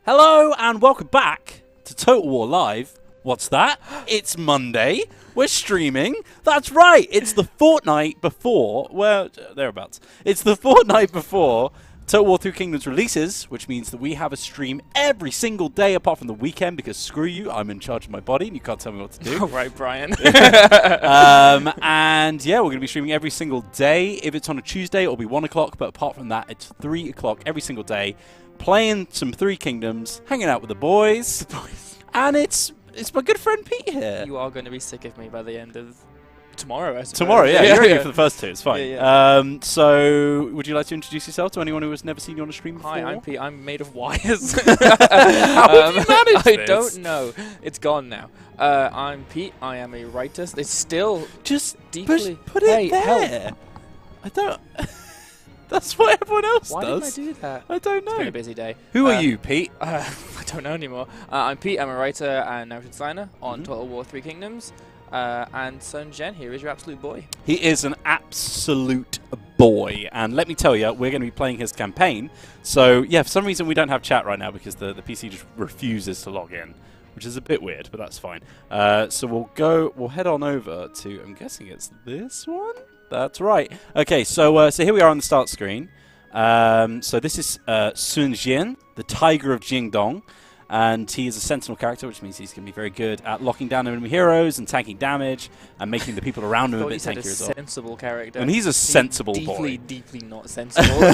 Hello and welcome back to Total War Live. What's that? It's Monday. We're streaming. That's right. It's the fortnight before, well, thereabouts. It's the fortnight before Total War 3 Kingdoms releases, which means that we have a stream every single day apart from the weekend because screw you, I'm in charge of my body and you can't tell me what to do. All right, Brian. And yeah, we're going to be streaming every single day. If it's on a Tuesday, it'll be 1 o'clock, but apart from that, it's 3 o'clock every single day. Playing some 3 Kingdoms, hanging out with the boys. And it's my good friend Pete here. You are going to be sick of me by the end of tomorrow, I suppose. Tomorrow, yeah. You're here for the first 2, it's fine. Yeah. So, would you like to introduce yourself to anyone who has never seen you on a stream before? Hi, I'm Pete. I'm made of wires. How did you manage I this? don't know. It's gone now. I'm Pete. I am a writer. It's still Just deeply... put it there. Help. I don't... That's what everyone else Why does. didn't I do that? I don't know. It's been a busy day. Who are you, Pete? I don't know anymore. I'm Pete. I'm a writer and narrative designer on Total War 3 Kingdoms. And Sun Jian here is your absolute boy. He is an absolute boy. And let me tell you, we're going to be playing his campaign. So, yeah, for some reason we don't have chat right now because the PC just refuses to log in, which is a bit weird, but that's fine. So we'll head on over to, I'm guessing it's this one? That's right. Okay, so here we are on the start screen. So this is Sun Jian, the Tiger of Jiangdong, and he is a sentinel character, which means he's going to be very good at locking down enemy heroes and tanking damage and making the people around him a bit tankier as well. He's a sensible character. And he's a sensible boy. Deeply not sensible.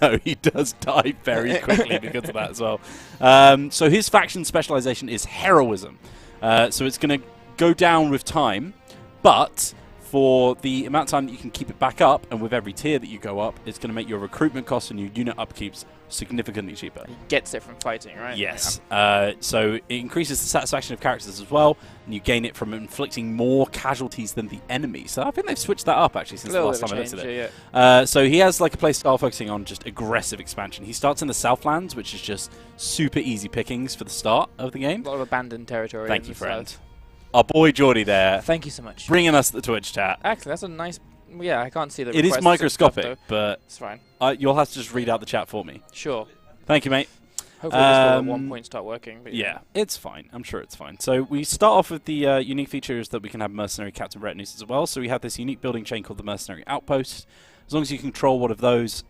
No, he does die very quickly because of that as well. So his faction specialization is heroism. So it's going to go down with time, but for the amount of time that you can keep it back up, and with every tier that you go up, it's going to make your recruitment costs and your unit upkeeps significantly cheaper. He gets it from fighting, right? Yes. So it increases the satisfaction of characters as well, and you gain it from inflicting more casualties than the enemy. So I think they've switched that up, actually, since the last time I looked at it. Yeah. So he has like a playstyle focusing on just aggressive expansion. He starts in the Southlands, which is just super easy pickings for the start of the game. A lot of abandoned territory. Thank you, friend. Our boy Geordie there. Thank you so much. Bringing us the Twitch chat. Actually, that's a nice... Yeah, I can't see the It is microscopic, stuff, but it's fine. You'll have to just read out the chat for me. Sure. Thank you, mate. Hopefully this will at one point start working. But yeah, it's fine. I'm sure it's fine. So we start off with the unique features that we can have mercenary captain retinues as well. So we have this unique building chain called the Mercenary Outpost. As long as you control one of those,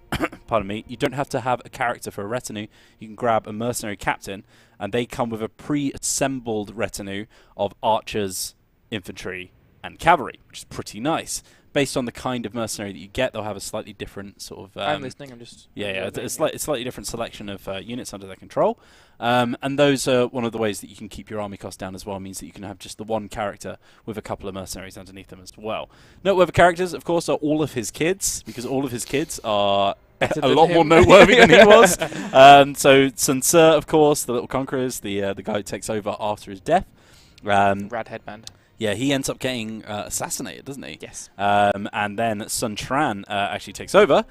pardon me, you don't have to have a character for a retinue. You can grab a mercenary captain, and they come with a pre-assembled retinue of archers, infantry, and cavalry, which is pretty nice. Based on the kind of mercenary that you get, they'll have a slightly different sort of... I'm listening, I'm just... Yeah, it's slightly different selection of units under their control. And those are one of the ways that you can keep your army cost down as well, means that you can have just the one character with a couple of mercenaries underneath them as well. Noteworthy characters, of course, are all of his kids, because all of his kids are a lot more noteworthy than he was. So Sun Jian, of course, the Little Conquerors, the guy who takes over after his death. Rad headband. Yeah, he ends up getting assassinated, doesn't he? Yes. And then Sun Jian actually takes over.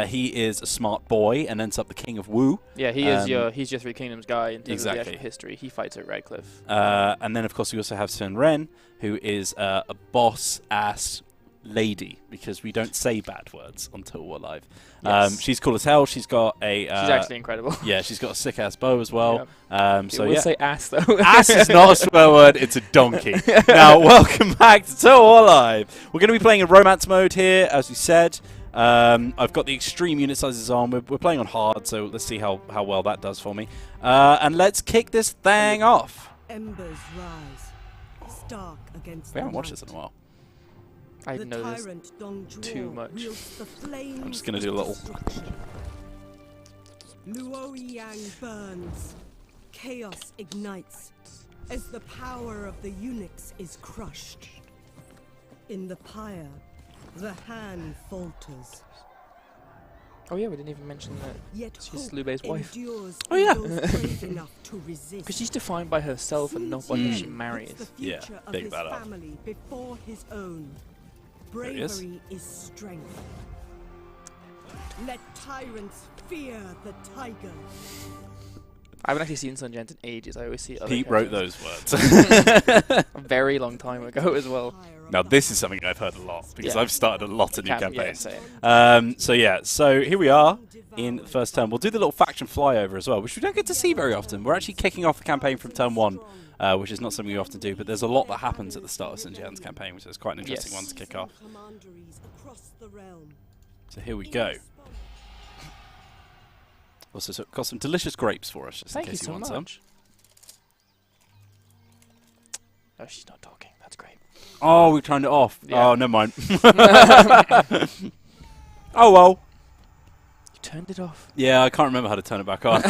He is a smart boy and ends up the king of Wu. Yeah, he's your 3 Kingdoms guy in terms of the actual history. He fights at Redcliffe. And then, of course, we also have Sun Ren, who is a boss-ass lady, because we don't say bad words on Total War Live. Yes. She's cool as hell. She's got a... she's actually incredible. Yeah, she's got a sick-ass bow as well. Yep. So we'll yeah. say ass, though. Ass is not a swear word, it's a donkey. Now, welcome back to Total War Live. We're going to be playing in romance mode here, as we said. I've got the extreme unit sizes on. We're playing on hard, so let's see how well that does for me. And let's kick this thing off. Embers rise, stark against We haven't watched this in a while. I know this too much. I'm just going to do a little... Luoyang burns, chaos ignites, as the power of the eunuchs is crushed. In the pyre, the hand falters. Oh yeah, we didn't even mention that Yet she's Liu Bei's wife. Oh yeah. Because she's defined by herself and not by who she marries. Yeah, big that up. Family before his own. Bravery is strength. Let tyrants fear the tiger. I haven't actually seen Sun Jian in ages. I always see other Pete wrote characters. those words. A very long time ago as well. Now this is something I've heard a lot because Yeah. I've started a lot of new campaigns. Yeah, same. So here we are in the first turn. We'll do the little faction flyover as well, which we don't get to see very often. We're actually kicking off the campaign from turn 1, which is not something we often do, but there's a lot that happens at the start of Sun Jian's campaign, which is quite an interesting one to kick off. So here we go. Also got some delicious grapes for us, just Thank in you case so want some. much. Oh, she's not talking. That's great. Oh, we turned it off. Yeah. Oh, never mind. Oh well. You turned it off. Yeah, I can't remember how to turn it back on.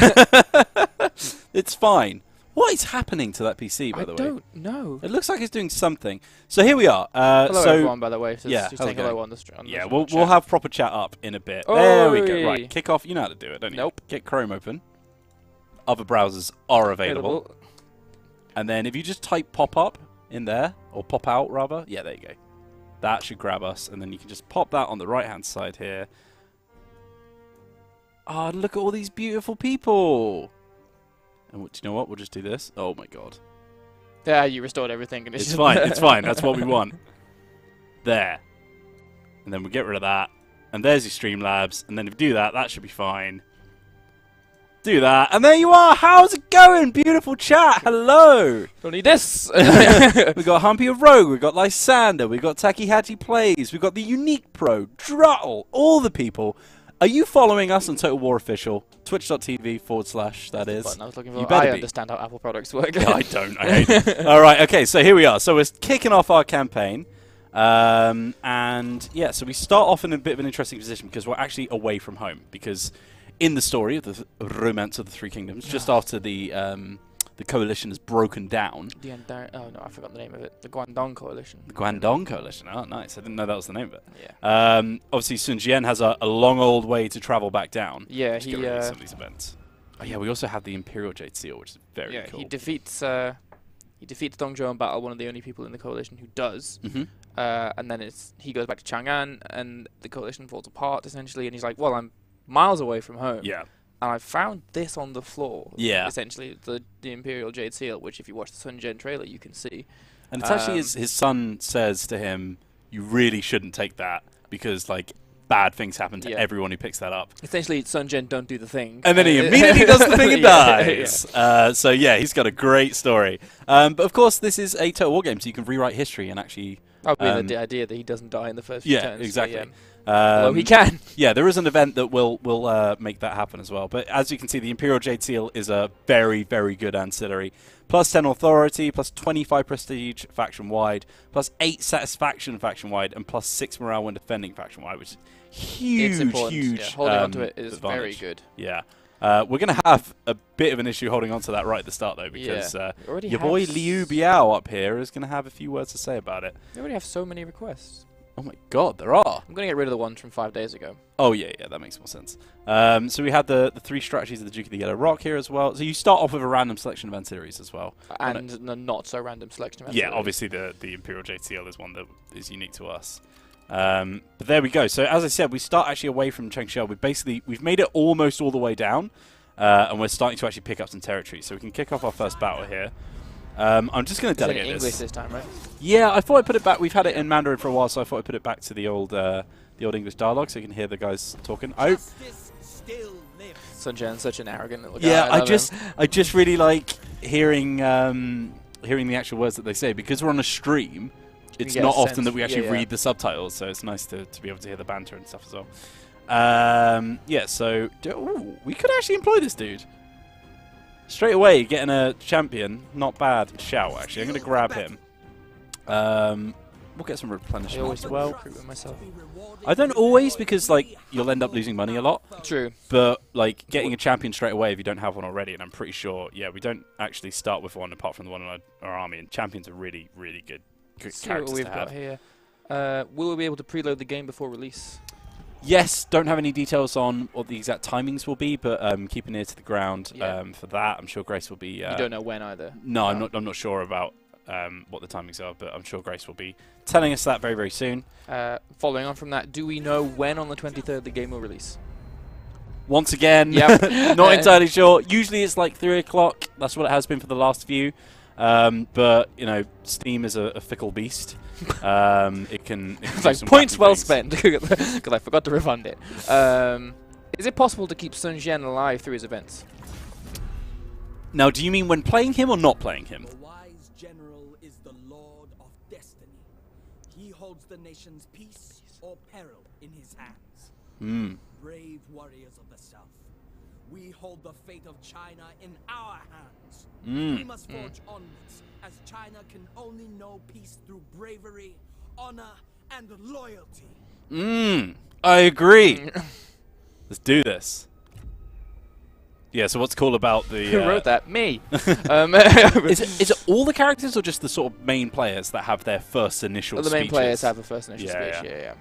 It's fine. What is happening to that PC, by the way? I don't know. It looks like it's doing something. So here we are. Hello so everyone, by the way. So yeah, just how's saying it hello going? on the stream. yeah, we'll have proper chat up in a bit. There we go. Right, kick off. You know how to do it, don't you? Nope. Get Chrome open. Other browsers are available. And then if you just type pop up in there, or pop out rather, yeah, there you go. That should grab us, and then you can just pop that on the right-hand side here. Ah, look at all these beautiful people. And do you know what? We'll just do this. Oh my god. Yeah, you restored everything. And It's fine. It's fine. That's what we want. There. And then we get rid of that. And there's your Streamlabs. And then if you do that, that should be fine. Do that. And there you are. How's it going? Beautiful chat. Hello. Don't need this. We got Humpy of Rogue. We got Lysander. We got Taki Hachi Plays. We got the Unique Pro. Druttle. All the people. Are you following us on Total War Official? Twitch.tv/, that is. Button I was looking for. You better I be. understand how Apple products work. I don't. I hate it. All right. Okay. So here we are. So we're kicking off our campaign, and yeah. So we start off in a bit of an interesting position because we're actually away from home. Because in the story of the Romance of the Three Kingdoms, just after the coalition has broken down. Oh no, I forgot the name of it. The Guangdong Coalition. The Guangdong Coalition. Oh, nice. I didn't know that was the name of it. Yeah. Obviously, Sun Jian has a long old way to travel back down. Yeah, to get rid of some of these events. Oh yeah, we also have the Imperial Jade Seal, which is very cool. He defeats Dongzhou in battle, one of the only people in the coalition who does. And then he goes back to Chang'an, and the coalition falls apart essentially. And he's like, "Well, I'm miles away from home." Yeah. And I found this on the floor. Yeah. Essentially, the Imperial Jade Seal, which if you watch the Sun Jian trailer, you can see. And it's actually his son says to him, "You really shouldn't take that because like bad things happen to everyone who picks that up." Essentially, Sun Jian don't do the thing. And then he immediately does the thing and dies. So yeah, he's got a great story. But of course, this is a Total War game, so you can rewrite history and actually. Probably the idea that he doesn't die in the first few turns. Exactly. Although he can. Yeah, there is an event that will make that happen as well. But as you can see, the Imperial Jade Seal is a very, very good ancillary. Plus 10 authority, plus 25 prestige faction-wide, plus 8 satisfaction faction-wide, and plus 6 morale when defending faction-wide, which is huge, it's important. huge Yeah, holding onto it is advantage. very good. Yeah. We're going to have a bit of an issue holding on to that right at the start, though, because your boy Liu Biao up here is going to have a few words to say about it. We already have so many requests. Oh my god, there are. I'm going to get rid of the ones from 5 days ago. Oh, yeah, that makes more sense. So we had the 3 strategies of the Duke of the Yellow Rock here as well. So you start off with a random selection of ancillaries as well. And the not-so-random selection of ancillaries. Yeah, obviously the Imperial Jade Seal is one that is unique to us. But there we go. So as I said, we start actually away from Chengxiao. We've made it almost all the way down. And we're starting to actually pick up some territory. So we can kick off our first battle here. I'm just going to delegate English this time, right? Yeah, I thought I'd put it back. We've had it in Mandarin for a while, so I thought I'd put it back to the old English dialogue so you can hear the guys talking. Sun Jian's such an arrogant little guy. Yeah, I just really like hearing the actual words that they say. Because we're on a stream, it's not often that we actually read the subtitles, so it's nice to be able to hear the banter and stuff as well. Yeah, so we could actually employ this dude. Straight away, getting a champion, not bad. Xiao, actually. I'm going to grab him. We'll get some replenishment as well. Recruit with myself. I don't always, because like you'll end up losing money a lot. True. But like getting a champion straight away if you don't have one already, and I'm pretty sure, yeah, we don't actually start with one apart from the one in our army, and champions are really, really good characters see what we've to got have. here. Will we be able to preload the game before release? Yes, don't have any details on what the exact timings will be, but keep an ear to the ground for that. I'm sure Grace will be. You don't know when either. No, I'm not sure about what the timings are, but I'm sure Grace will be telling us that very, very soon. Following on from that, do we know when on the 23rd the game will release? once again. Yep. Not entirely sure. Usually it's like 3 o'clock. That's what it has been for the last few. But, you know, Steam is a fickle beast. It can It's do like some points wacky well things. spent because I forgot to refund it. Is it possible to keep Sun Jian alive through his events? Now, do you mean when playing him or not playing him? The wise general is the lord of destiny. He holds the nation's peace or peril in his hands. Brave warriors of the south, we hold the fate of China in our hands. We must forge onwards, as China can only know peace through bravery, honor, and loyalty. I agree. Let's do this. Yeah, so what's cool about the... Who wrote that? Me. Is it all the characters or just the sort of main players that have their first initial The main speeches? players have a first initial Yeah, speech. Yeah.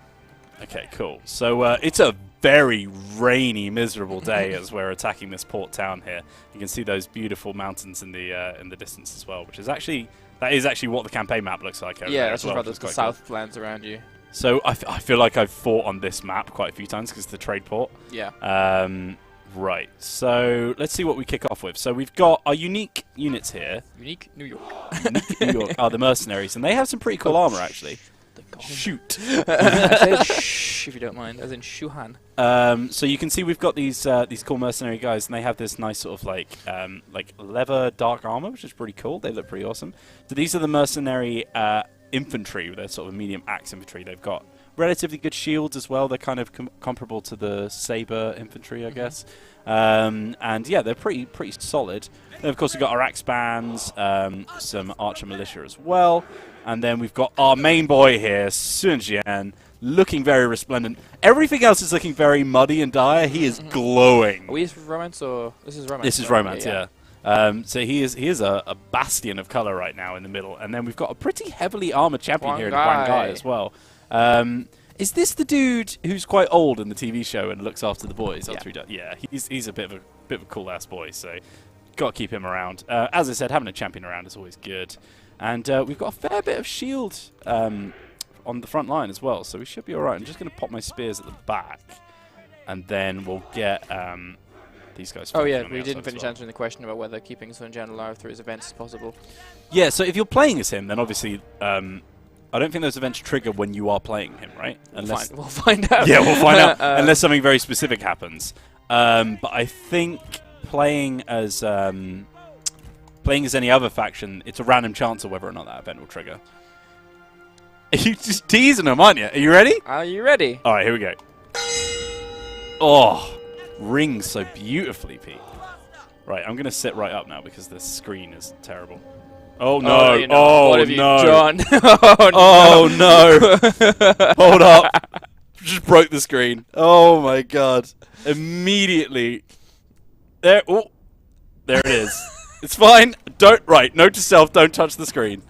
Okay, cool. So it's a very rainy, miserable day as we're attacking this port town here. You can see those beautiful mountains in the distance as well, which is actually what the campaign map looks like over there Yeah, as that's well, just which about is the quite cool. Southlands around you. So I feel like I've fought on this map quite a few times because it's the trade port. Yeah. Right, so let's see what we kick off with. So we've got our unique units here. Unique New York. Unique New York are the mercenaries, and they have some pretty cool armor actually. Shoot. I said shh, if you don't mind, as in Shuhan. So you can see we've got these cool mercenary guys, and they have this nice sort of like leather dark armor, which is pretty cool. They look pretty awesome. So these are the mercenary infantry. They're sort of medium axe infantry. They've got relatively good shields as well. They're kind of comparable to the saber infantry, I guess. And yeah, they're pretty solid. Then of course we've got our axe bands, some archer militia as well. And then we've got our main boy here, Sun Jian, looking very resplendent. Everything else is looking very muddy and dire. He is glowing. Are we romance or this is romance? This is right? romance, yeah. So he is a bastion of color right now in the middle. And then we've got a pretty heavily armored champion here in Huang Gai as well. Is this the dude who's quite old in the TV show and looks after the boys? Yeah, he's a bit of a cool ass boy. So got to keep him around. As I said, having a champion around is always good. And we've got a fair bit of shield on the front line as well, so we should be alright. I'm just going to pop my spears at the back, and then we'll get these guys. Oh yeah, we didn't finish answering the question about whether keeping Sun Jian alive through his events is possible. Yeah, so if you're playing as him, then obviously I don't think those events trigger when you are playing him, right? Unless we'll find out. Yeah, we'll find out, unless something very specific happens. But I think playing as any other faction, it's a random chance of whether or not that event will trigger. Are you just teasing them, aren't you? Are you ready? Are you ready? All right, here we go. Oh, rings so beautifully, Pete. Right, I'm going to sit right up now because the screen is terrible. Oh, no. Oh, what have you no. done? Oh, no. Hold up. Just broke the screen. Oh, my God. Immediately. There. Oh, there it is. It's fine. Right, note to self, don't touch the screen.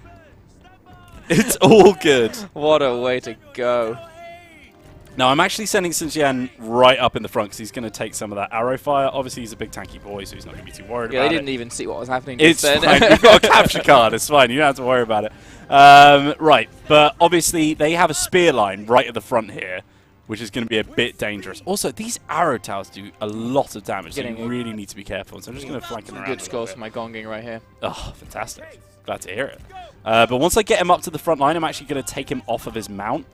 It's all good. What a way to go. Now, I'm actually sending Sun Jian right up in the front because he's going to take some of that arrow fire. Obviously, he's a big tanky boy, so he's not going to be too worried about it. Yeah, they didn't even see what was happening. It's fine. You've got a capture card. It's fine. You don't have to worry about it. Right, but obviously, they have a spear line right at the front here, which is going to be a bit dangerous. Also, these arrow towers do a lot of damage, so you really need to be careful. So I'm just going to flank him around. Good scores for my gonging right here. Oh, fantastic. Glad to hear it. But once I get him up to the front line, I'm actually going to take him off of his mount.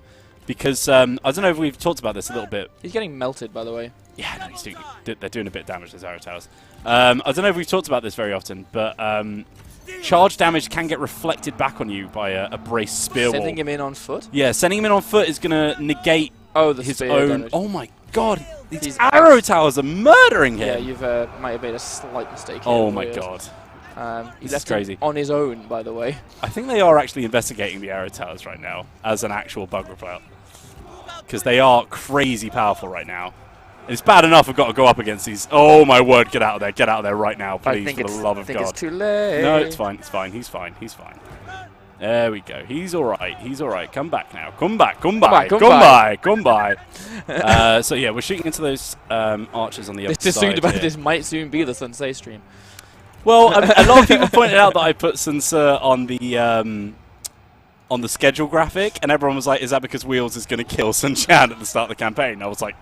Because, I don't know if we've talked about this a little bit. He's getting melted, by the way. Yeah, no, they're doing a bit of damage, those arrow towers. I don't know if we've talked about this very often, but charge damage can get reflected back on you by a braced spear wall. Sending him in on foot? Yeah, sending him in on foot is going to negate his own... damage. Oh my god, these arrow towers are murdering him! Yeah, you've might have made a slight mistake here. Oh my god. He This left is crazy. him on his own, by the way. I think they are actually investigating the arrow towers right now as an actual bug report. Because they are crazy powerful right now. It's bad enough I've got to go up against these. Oh my word, get out of there. Get out of there right now, please, for the love of God. I think it's too late. No, it's fine. It's fine. He's fine. He's fine. There we go. He's all right. He's all right. Come back now. Come back. Come by. Come by. Come by. So yeah, we're shooting into those archers on the other side. This might soon be the Sensei stream. Well, a lot of people pointed out that I put Sensei on the schedule graphic, and everyone was like, "Is that because Wheels is going to kill Sun Jian at the start of the campaign?" I was like,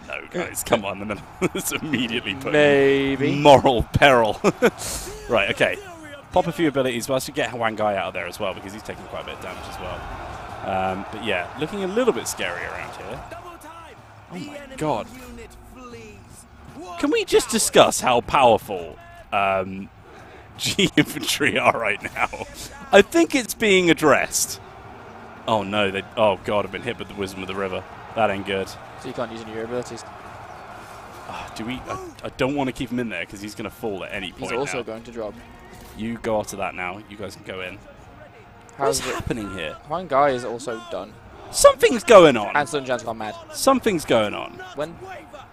No, guys, come on. And then it's immediately put Maybe. in moral peril. Right, okay. Pop a few abilities, but I should get Huang Gai out of there as well because he's taking quite a bit of damage as well. But yeah, looking a little bit scary around here. Oh my god. Can we just discuss how powerful G infantry are right now? I think it's being addressed. Oh no, oh god, I've been hit with the Wisdom of the River. That ain't good. So you can't use any of your abilities. Do we? I don't want to keep him in there because he's going to fall at any point. He's also now. going to drop. You go after that now. You guys can go in. How's What's happening here? Huang Gai is also done. Something's going on. And Sun Jian's gone mad. Something's going on. When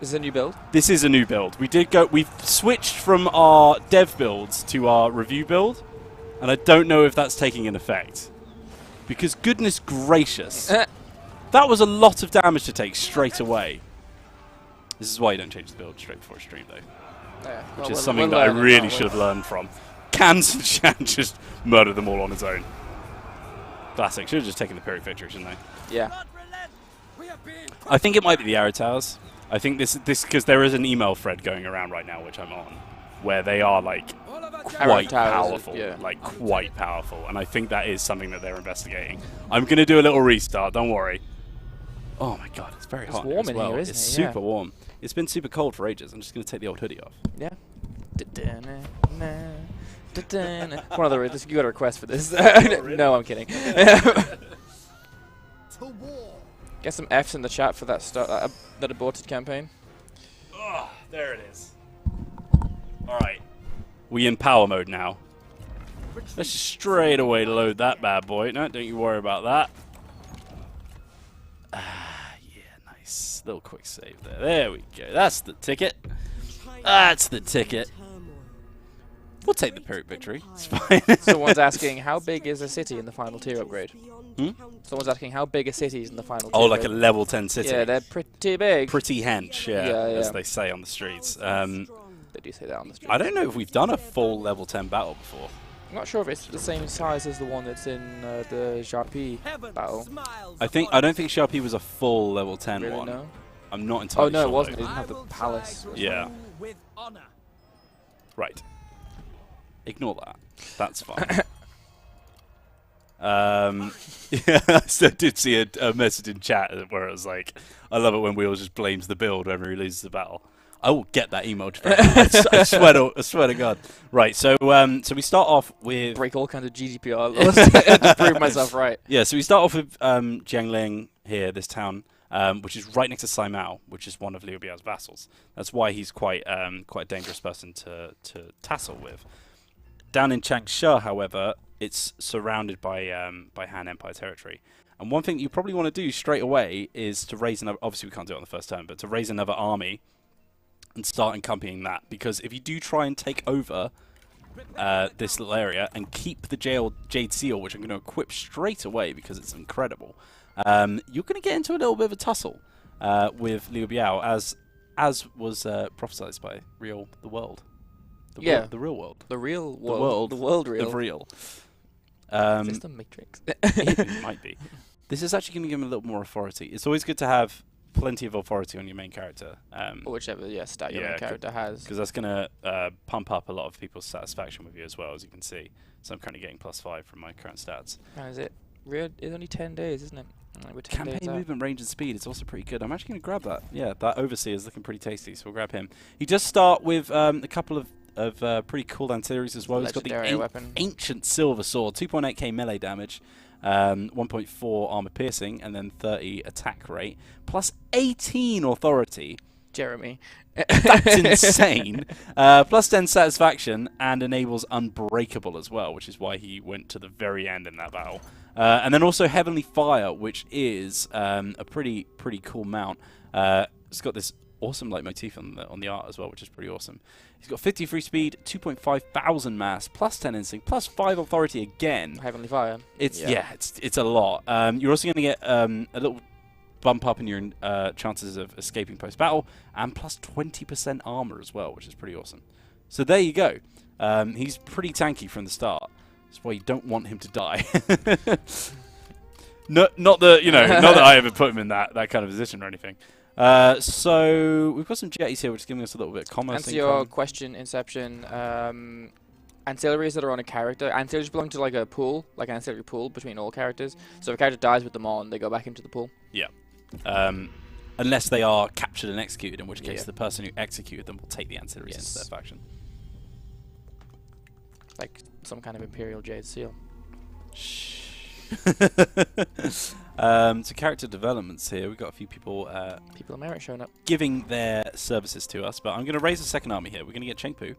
is this a new build? This is a new build. We've switched from our dev builds to our review build, and I don't know if that's taking an effect. Because goodness gracious, that was a lot of damage to take straight away. This is why you don't change the build straight before a stream, though. Yeah, Which is something that I really should have learned from. Can Sun Jian just murder them all on his own? Classic. Should have just taken the Pyrrhic Victory, shouldn't they? Yeah. I think it might be the arrow towers. I think this because there is an email thread going around right now, which I'm on, where they are like quite powerful, yeah. like quite powerful, and I think that is something that they're investigating. I'm gonna do a little restart. Don't worry. Oh my god, it's very hot. It's warm as well. in here, isn't It's it? super warm. It's been super cold for ages. I'm just gonna take the old hoodie off. Yeah. One of the you got a request for this? No, I'm kidding. Get some Fs in the chat for that that aborted campaign. Oh, there it is. All right, we in power mode now. Let's just straight away load that bad boy. No, don't you worry about that. Yeah, nice. Little quick save there. There we go. That's the ticket. That's the ticket. We'll take the Pyrrhic Victory. It's fine. Someone's asking, how big is a city in the final tier upgrade? Hmm? Someone's asking, how big a city is in the final tier Oh, like a upgrade? level 10 city. Yeah, they're pretty big. Pretty hench, yeah, Yeah. as they say on the streets. They do say that on the street. I don't know if we've done a full level 10 battle before. I'm not sure if it's the same size as the one that's in the Jarpi battle. I don't think Sharpie was a full level 10 Really, one. no? I'm not entirely Oh, no, sure. it wasn't. It though. didn't have the palace. Yeah. Right. Ignore that. That's fine. Yeah, I did see a message in chat where it was like, I love it when Wheels just blames the build whenever he loses the battle. I will get that email. I swear to God. Right, so we start off with... Break all kinds of GDPR laws to prove myself right. Yeah, so we start off with Jiangling here, this town, which is right next to Saimao, which is one of Liu Biao's vassals. That's why he's quite a dangerous person to tassel with. Down in Changsha, however, it's surrounded by Han Empire territory. And one thing you probably want to do straight away is to raise another... Obviously, we can't do it on the first turn, but to raise another army and start accompanying that. Because if you do try and take over this little area and keep the Jade Seal, which I'm going to equip straight away because it's incredible, you're going to get into a little bit of a tussle with Liu Biao, as was prophesized by the world. The real world. The real world. The world real. The real. Is this the Matrix? It might be. This is actually going to give him a little more authority. It's always good to have plenty of authority on your main character. Or whichever stat your main character has. Because that's going to pump up a lot of people's satisfaction with you as well, as you can see. So I'm currently getting +5 from my current stats. And is it? It's only 10 days, isn't it? We're 10 Campaign days out. movement, range, and speed is also pretty good. I'm actually going to grab that. Yeah, that Overseer is looking pretty tasty, so we'll grab him. He does start with a couple of pretty cool ancillaries as well. He's got the weapon. Ancient Silver Sword, 2.8k melee damage, 1.4 armor piercing, and then 30 attack rate, plus 18 authority. Jeremy. That's insane. Plus 10 satisfaction, and enables Unbreakable as well, which is why he went to the very end in that battle. And then also Heavenly Fire, which is a pretty cool mount. It's got this awesome leitmotif on the art as well, which is pretty awesome. He's got 50 free speed, 2.5 thousand mass, plus 10 instinct, plus 5 authority again. Heavenly Fire. It's it's a lot. You're also going to get a little bump up in your chances of escaping post-battle, and plus 20% armor as well, which is pretty awesome. So there you go. He's pretty tanky from the start. That's why you don't want him to die. Not that I ever put him in that kind of position or anything. So we've got some jetties here, which is giving us a little bit of commerce Answer income. your question, Inception. Ancillaries that are on a character. Ancillaries belong to like a pool, like an ancillary pool between all characters. So if a character dies with them on, they go back into the pool. Yeah. Unless they are captured and executed, in which case Yeah. the person who executed them will take the ancillaries into their faction. Like some kind of Imperial Jade Seal. Shh. So character developments here. We've got a few people People of merit showing up. giving their services to us, but I'm going to raise a second army here. We're going to get Chengpu,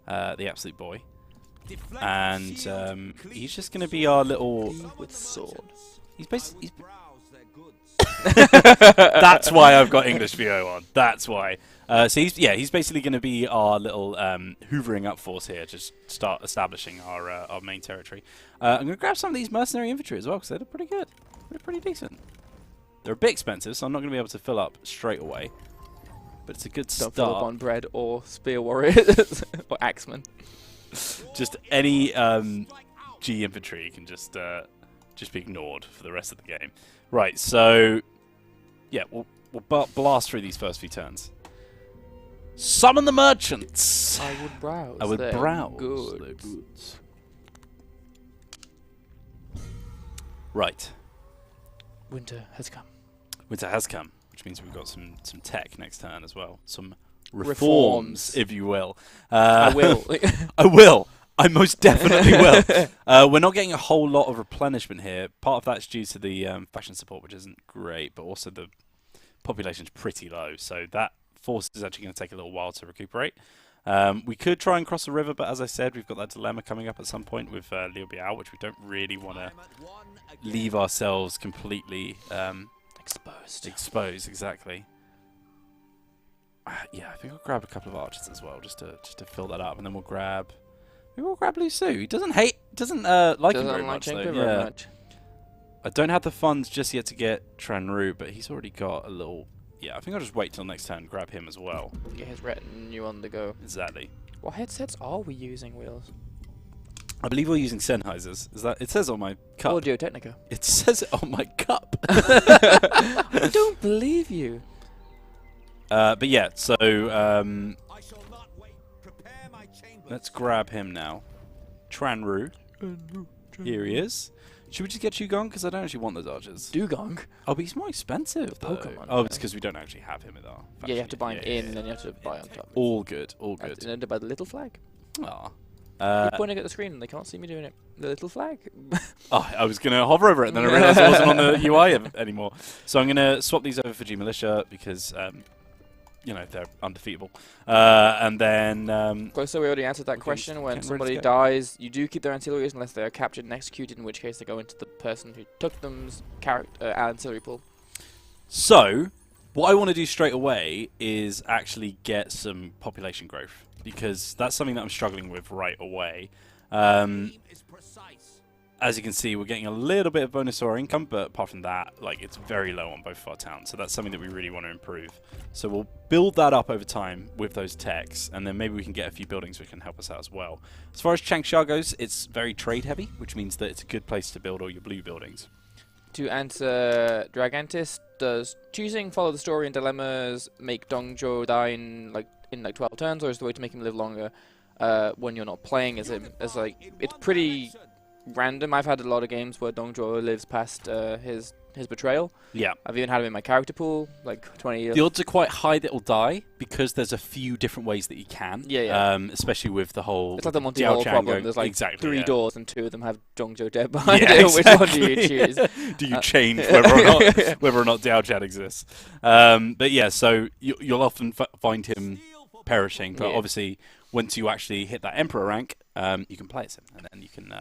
the absolute boy, and he's just going to be our little. With sword. He's basically. That's why I've got English VO on. That's why. So he's basically going to be our little hoovering up force here, just start establishing our main territory. I'm going to grab some of these mercenary infantry as well because they're pretty good. They're pretty decent. They're a bit expensive, so I'm not going to be able to fill up straight away. But it's a good Don't start. fill up on bread or spear warriors or axemen. Just any G infantry can just be ignored for the rest of the game. Right, so yeah, we'll blast through these first few turns. Summon the merchants. I would browse. I would their browse goods. their goods. Right, Winter has come. winter has come, which means we've got some tech next turn as well. Some Reforms. if you will. I will. I will. I most definitely will. We're not getting a whole lot of replenishment here. Part of that's due to the faction support, which isn't great, but also the population's pretty low, so that force is actually going to take a little while to recuperate. We could try and cross the river, but as I said, we've got that dilemma coming up at some point with Liu Biao, which we don't really want to leave ourselves completely exposed. Exactly. Yeah, I think I'll grab a couple of archers as well, just to fill that up, and then we'll grab. Maybe we'll grab Lu Su. He doesn't like him very much, though. Very much. I don't have the funds just yet to get Tran Ru, but he's already got a little. Yeah, I think I'll just wait till next turn, grab him as well. Get his retinue on the go. Exactly. What headsets are we using, Wheels? I believe we're using Sennheisers. Is that? It says on my cup. Audio Technica. It says it on my cup. I don't believe you. But yeah, so let's grab him now. Tran Ru. Here he is. Should we just get Qigong? Because I don't actually want those archers. Dugong? Oh, but he's more expensive, though. Pokemon, Oh, yeah. it's because we don't actually have him in our faction. Yeah, you have to buy him Yeah, in, yeah, and then you have to buy on top. All good, all good. And then by the little flag. Aw. You're pointing at the screen and they can't see me doing it. The little flag. Oh, I was going to hover over it, and then I realised I wasn't on the UI anymore. So I'm going to swap these over for G Militia because, you know, they're undefeatable. And then... So we already answered that Okay, question. When getting ready somebody to go. dies, you do keep their ancillaries unless they are captured and executed, in which case they go into the person who took them's ancillary pool. So, what I want to do straight away is actually get some population growth, because that's something that I'm struggling with right away. As you can see, we're getting a little bit of bonus to our income, but apart from that, like, it's very low on both of our towns. So that's something that we really want to improve. So we'll build that up over time with those techs, and then maybe we can get a few buildings which can help us out as well. As far as Changsha goes, it's very trade heavy, which means that it's a good place to build all your blue buildings. To answer Dragantis, does choosing follow the story and dilemmas make Dongzhou die in 12 turns, or is the way to make him live longer when you're not playing as him? It's pretty random. I've had a lot of games where Dongzhou lives past his betrayal. Yeah. I've even had him in my character pool, like 20 years. The odds are quite high that it'll die because there's a few different ways that you can. Yeah. Especially with the whole. It's like the Monty Diao Hall Chan problem. going- There's like exactly, 3 yeah. doors and 2 of them have Dongzhou dead behind Yeah, it. Which one do you exactly. choose? Do you change whether or not Diao Chan exists? But yeah, so you'll often find him perishing, but Yeah. obviously once you actually hit that Emperor rank, you can play as him, and then you can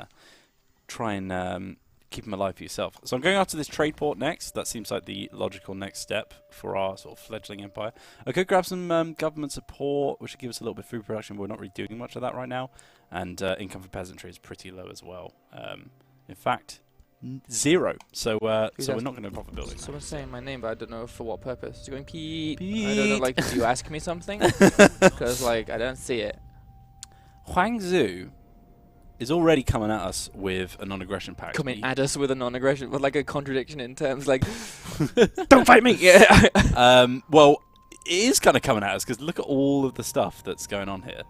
try and keep him alive for yourself. So I'm going after this trade port next. That seems like the logical next step for our sort of fledgling empire. I could grab some government support, which would give us a little bit of food production, but we're not really doing much of that right now. And income for peasantry is pretty low as well. In fact, 0. So we're not going to profit building. Someone's saying my name, but I don't know for what purpose. It's going Pete. I Pete. don't know, like, do you ask me something? Because, like, I don't see it. Huangzhou is already coming at us with a non-aggression pact. Coming at us with a non-aggression, with like a contradiction in terms, like, don't fight me! Yeah. Well, it is kind of coming at us, because look at all of the stuff that's going on here.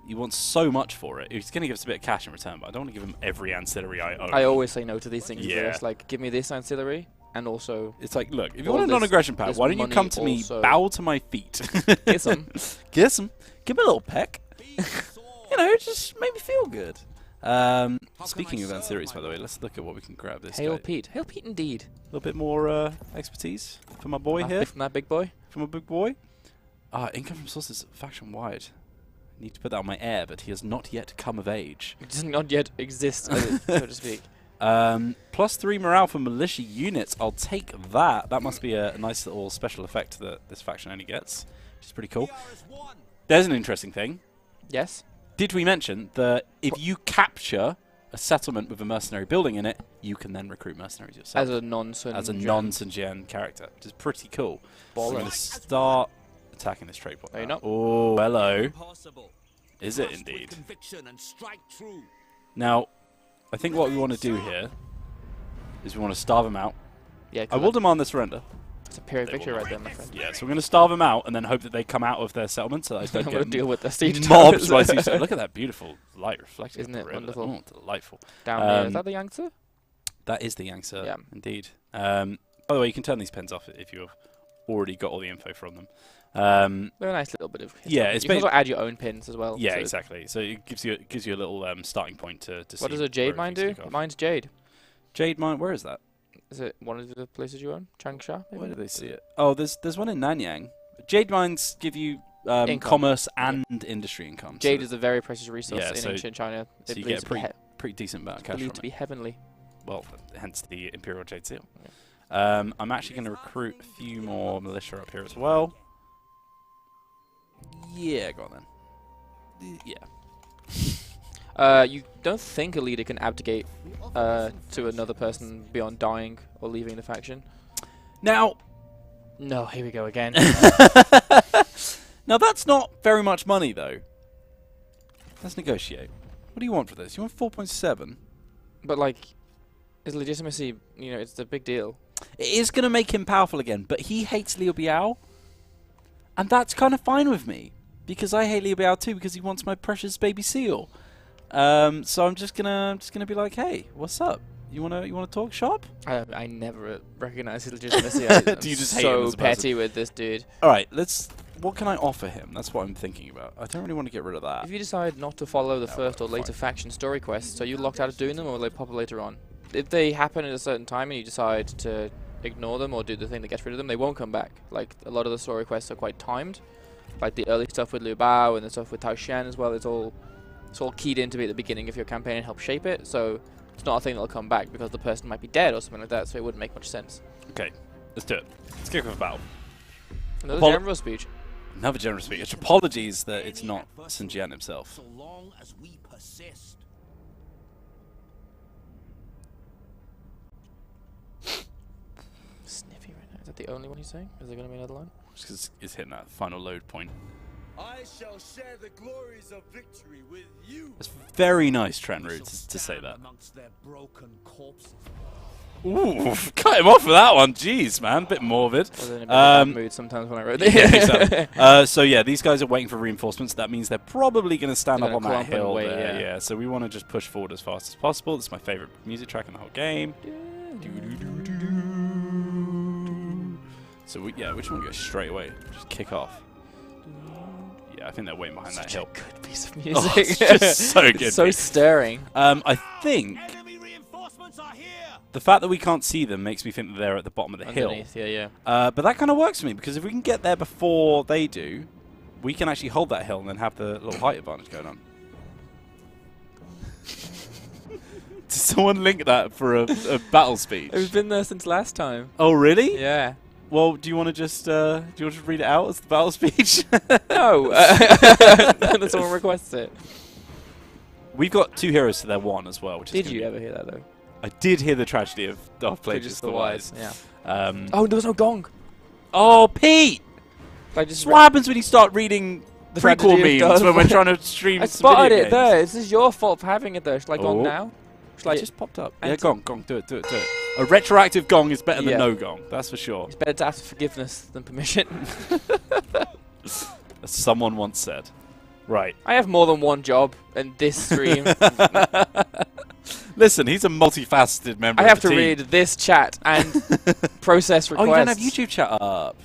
You want so much for it. He's going to give us a bit of cash in return, but I don't want to give him every ancillary I own. I always say no to these things. Yeah. It's like, give me this ancillary, and also... It's like, look, if you want a non-aggression pact, why don't you come to me, bow to my feet? Kiss him. Kiss him. Give me a little peck. You know, it just made me feel good. Speaking of ancillaries, by the way, let's look at what we can grab this Hail guy. Pete. Hail Pete indeed. A little bit more expertise for my boy here. From that big boy. From a big boy. Income from sources faction-wide. Need to put that on my heir, but he has not yet come of age. It does not yet exist, so to speak. +3 morale for militia units. I'll take that. That must be a nice little special effect that this faction only gets, which is pretty cool. There's an interesting thing. Yes? Did we mention that if you capture a settlement with a mercenary building in it, you can then recruit mercenaries yourself? As a non-Sun non-Sun character, which is pretty cool. So I'm going to start attacking this trade point. Are you not? Oh, hello. Is it indeed? Now, I think what we want to do here is we want to starve him out. Yeah, I will demand the surrender. It's a Pyrrhic victory right there, my friend. Yeah, so we're going to starve them out and then hope that they come out of their settlement so that I don't get deal with the siege mobs towers. by siege towers. Look at that beautiful light reflecting. Isn't it wonderful? Oh, delightful. Down here, is that the Yangtze? That is the Yangtze, Yeah. indeed. By the way, you can turn these pens off if you've already got all the info from them. They're a nice little bit of history. Yeah, it's you can also add your own pins as well. Yeah, so exactly. So it gives you a little starting point to see. what does a jade mine do? Mine's jade. Jade mine, where is that? Is it one of the places you own? Changsha? Maybe? Where do they see it? Oh, there's one in Nanyang. Jade mines give you Income. commerce and industry income. Jade so is a very precious resource Yeah, in so- ancient China. so It you believes get to be pretty decent amount of cash believed from to be heavenly. Well, hence the Imperial Jade Seal. I'm actually going to recruit a few more militia up here as well. Yeah, go on then. Yeah. You don't think a leader can abdicate to another person beyond dying or leaving the faction? Now, No, here we go again. now that's not very much money though. Let's negotiate. What do you want for this? You want 4.7? But like, his legitimacy, you know, it's a big deal. It is going to make him powerful again, but he hates Liu Biao. And that's kind of fine with me. Because I hate Liu Biao too, because he wants my precious baby seal. So I'm just gonna be like, hey, what's up? You wanna talk shop? I never recognize his legitimacy. Do you just hate him so as a petty with this dude? Alright, what can I offer him? That's what I'm thinking about. I don't really want to get rid of that. If you decide not to follow the No, first or later fine. faction story quests, are you locked out of doing them, or will they pop up later on? If they happen at a certain time and you decide to ignore them or do the thing that gets rid of them, they won't come back. Like, a lot of the story quests are quite timed. Like the early stuff with Liu Bao and the stuff with Tao Shen as well, it's all keyed in to be at the beginning of your campaign and help shape it, so it's not a thing that'll come back because the person might be dead or something like that, so it wouldn't make much sense. Okay, let's do it. Let's kick off a battle. Another Apolo- general speech. Another generous speech. Apologies that it's not Sun Jian himself. So long as we persist. Sniffy right now. Is that the only one he's saying? Is there going to be another line? Just because it's hitting that final load point. I shall share the glories of victory with you. It's very nice, Trenru, to say that. Amongst their broken corpses. Ooh, cut him off for that one. Jeez, man. Bit morbid. I was in a bit of a bad mood sometimes when I wrote this. Yeah, exactly. So yeah, these guys are waiting for reinforcements. That means they're probably going to stand They're up on gonna that clump and hill wait, there. yeah. Yeah, so we want to just push forward as fast as possible. This is my favorite music track in the whole game. So yeah, we just want to go straight away. Just kick off. Yeah, I think they're waiting behind that hill. Good piece of Oh, music. it's just so good. It's so stirring. I think Enemy reinforcements are here. the fact that we can't see them makes me think that they're at the bottom of the hill. Underneath, yeah. But that kind of works for me, because if we can get there before they do, we can actually hold that hill and then have the little height advantage going on. Did someone link that for a battle speech? We've been there since last time. Oh, really? Yeah. Well, do you want to just read it out as the battle speech? No. That someone requests it. We've got 2 heroes to their 1 as well. Which is Did gonna you be- ever hear that, though? I did hear the tragedy of Darth Plagueis Plagueis the Wise. Yeah. Oh, Oh, there was no gong. Pete! I just What happens when you start reading The prequel strategy of memes God. when we're trying to stream I some spotted video it games. there. This is your fault for having it there. Shall I go on Oh. now? Shall I It just popped up. Yeah, enter? gong. Do it. A retroactive gong is better Yeah. than no gong. That's for sure. It's better to ask for forgiveness than permission. As someone once said. Right. I have more than one job in this stream. Listen, he's a multifaceted member I of have the to team. read this chat and process requests. Oh, you don't have YouTube chat up.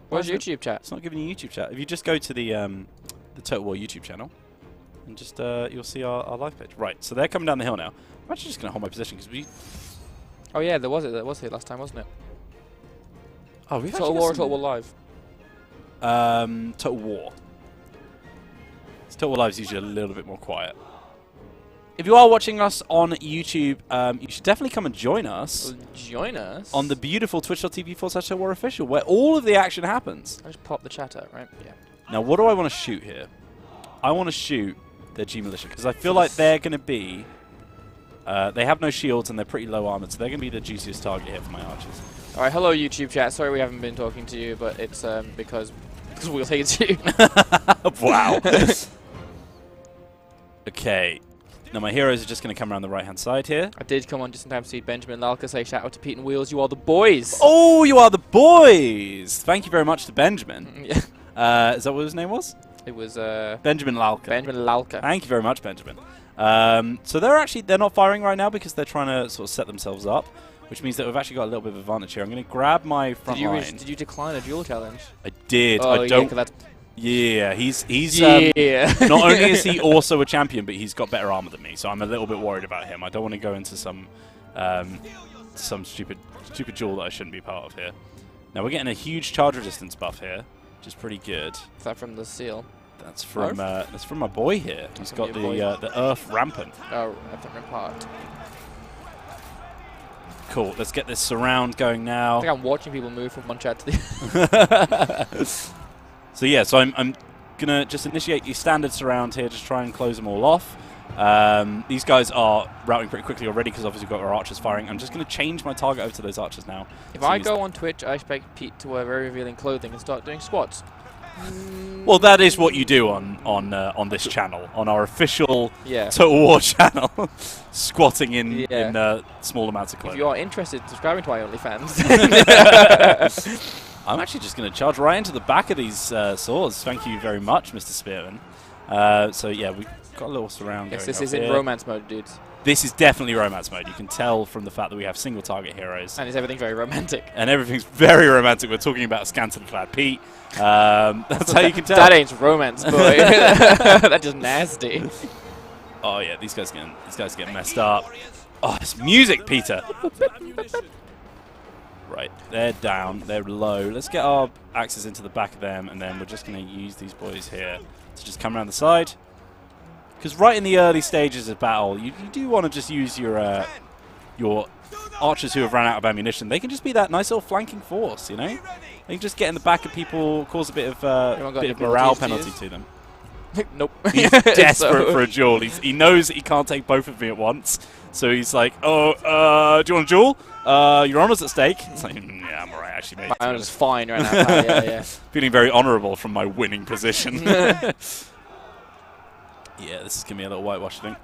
Where's Why is YouTube chat? It's not giving you YouTube chat. If you just go to the Total War YouTube channel, and just you'll see our live page. Right, so they're coming down the hill now. I'm actually just going to hold my position because we... Oh yeah, there was here last time, wasn't it? Oh, we've Total War or Total War Live? Total War. Total War Live is usually a little bit more quiet. If you are watching us on YouTube, you should definitely come and join us Well, join us. on the beautiful twitch.tv/Total War Official, where all of the action happens. I just popped the chat out, right? Yeah. Now, what do I want to shoot here? I want to shoot their G Militia, because I feel like they're going to be... they have no shields and they're pretty low armored, so they're going to be the juiciest target here for my archers. Alright, hello YouTube chat. Sorry we haven't been talking to you, but it's because we'll take it to you. Wow. Okay. Now, my heroes are just going to come around the right-hand side here. I did come on just in time to see Benjamin Lalka say shout out to Pete and Wheels, you are the boys! Oh, you are the boys! Thank you very much to Benjamin. Yeah. Is that what his name was? It was Benjamin Lalka. Benjamin Lalka. Thank you very much, Benjamin. So they're not firing right now because they're trying to sort of set themselves up, which means that we've actually got a little bit of advantage here. I'm going to grab my front line. Did you decline a duel challenge? I did. Oh, I don't. Yeah, 'cause that's Yeah, he's yeah. not only is he also a champion, but he's got better armor than me. So I'm a little bit worried about him. I don't want to go into some stupid duel that I shouldn't be part of here. Now we're getting a huge charge resistance buff here, which is pretty good. Is that from the seal? That's from my boy here. He's From got your the Earth Rampant. Oh, I think Rampart. Cool. Let's get this surround going now. I think I'm watching people move from one chat to the So yeah, so I'm gonna just initiate the standard surround here, just try and close them all off. These guys are routing pretty quickly already because obviously we've got our archers firing. I'm just gonna change my target over to those archers now. If So I these- go on Twitch, I expect Pete to wear very revealing clothing and start doing squats. well, that is what you do on this channel, on our official Yeah. Total War channel, squatting in Yeah. small amounts of If clothing. you are interested in subscribing to my OnlyFans, I'm actually just going to charge right into the back of these swords. Thank you very much, Mr. Spearman. So yeah, we've got a little surround yes, going this up is in here. romance mode, dudes. This is definitely romance mode. You can tell from the fact that we have single target heroes. And is everything very romantic? And everything's very romantic. We're talking about scantily clad Pete. That's how you can tell. That ain't romance, boy. That's just nasty. Oh yeah, these guys get messed up. Oh, it's music, Peter. Right, they're down, they're low. Let's get our axes into the back of them, and then we're just going to use these boys here to just come around the side. Because right in the early stages of battle, you do want to just use your archers who have run out of ammunition. They can just be that nice little flanking force, you know? They can just get in the back of people, cause a bit of morale penalty to them. Nope. He's desperate So- for a duel. He knows that he can't take both of me at once. So he's like, oh, do you want a duel? Your honor's at stake. It's like, yeah, I'm alright, actually, mate. My honor's fine right now. pal. Yeah. Feeling very honourable from my winning position. Yeah, this is going to be a little whitewash thing.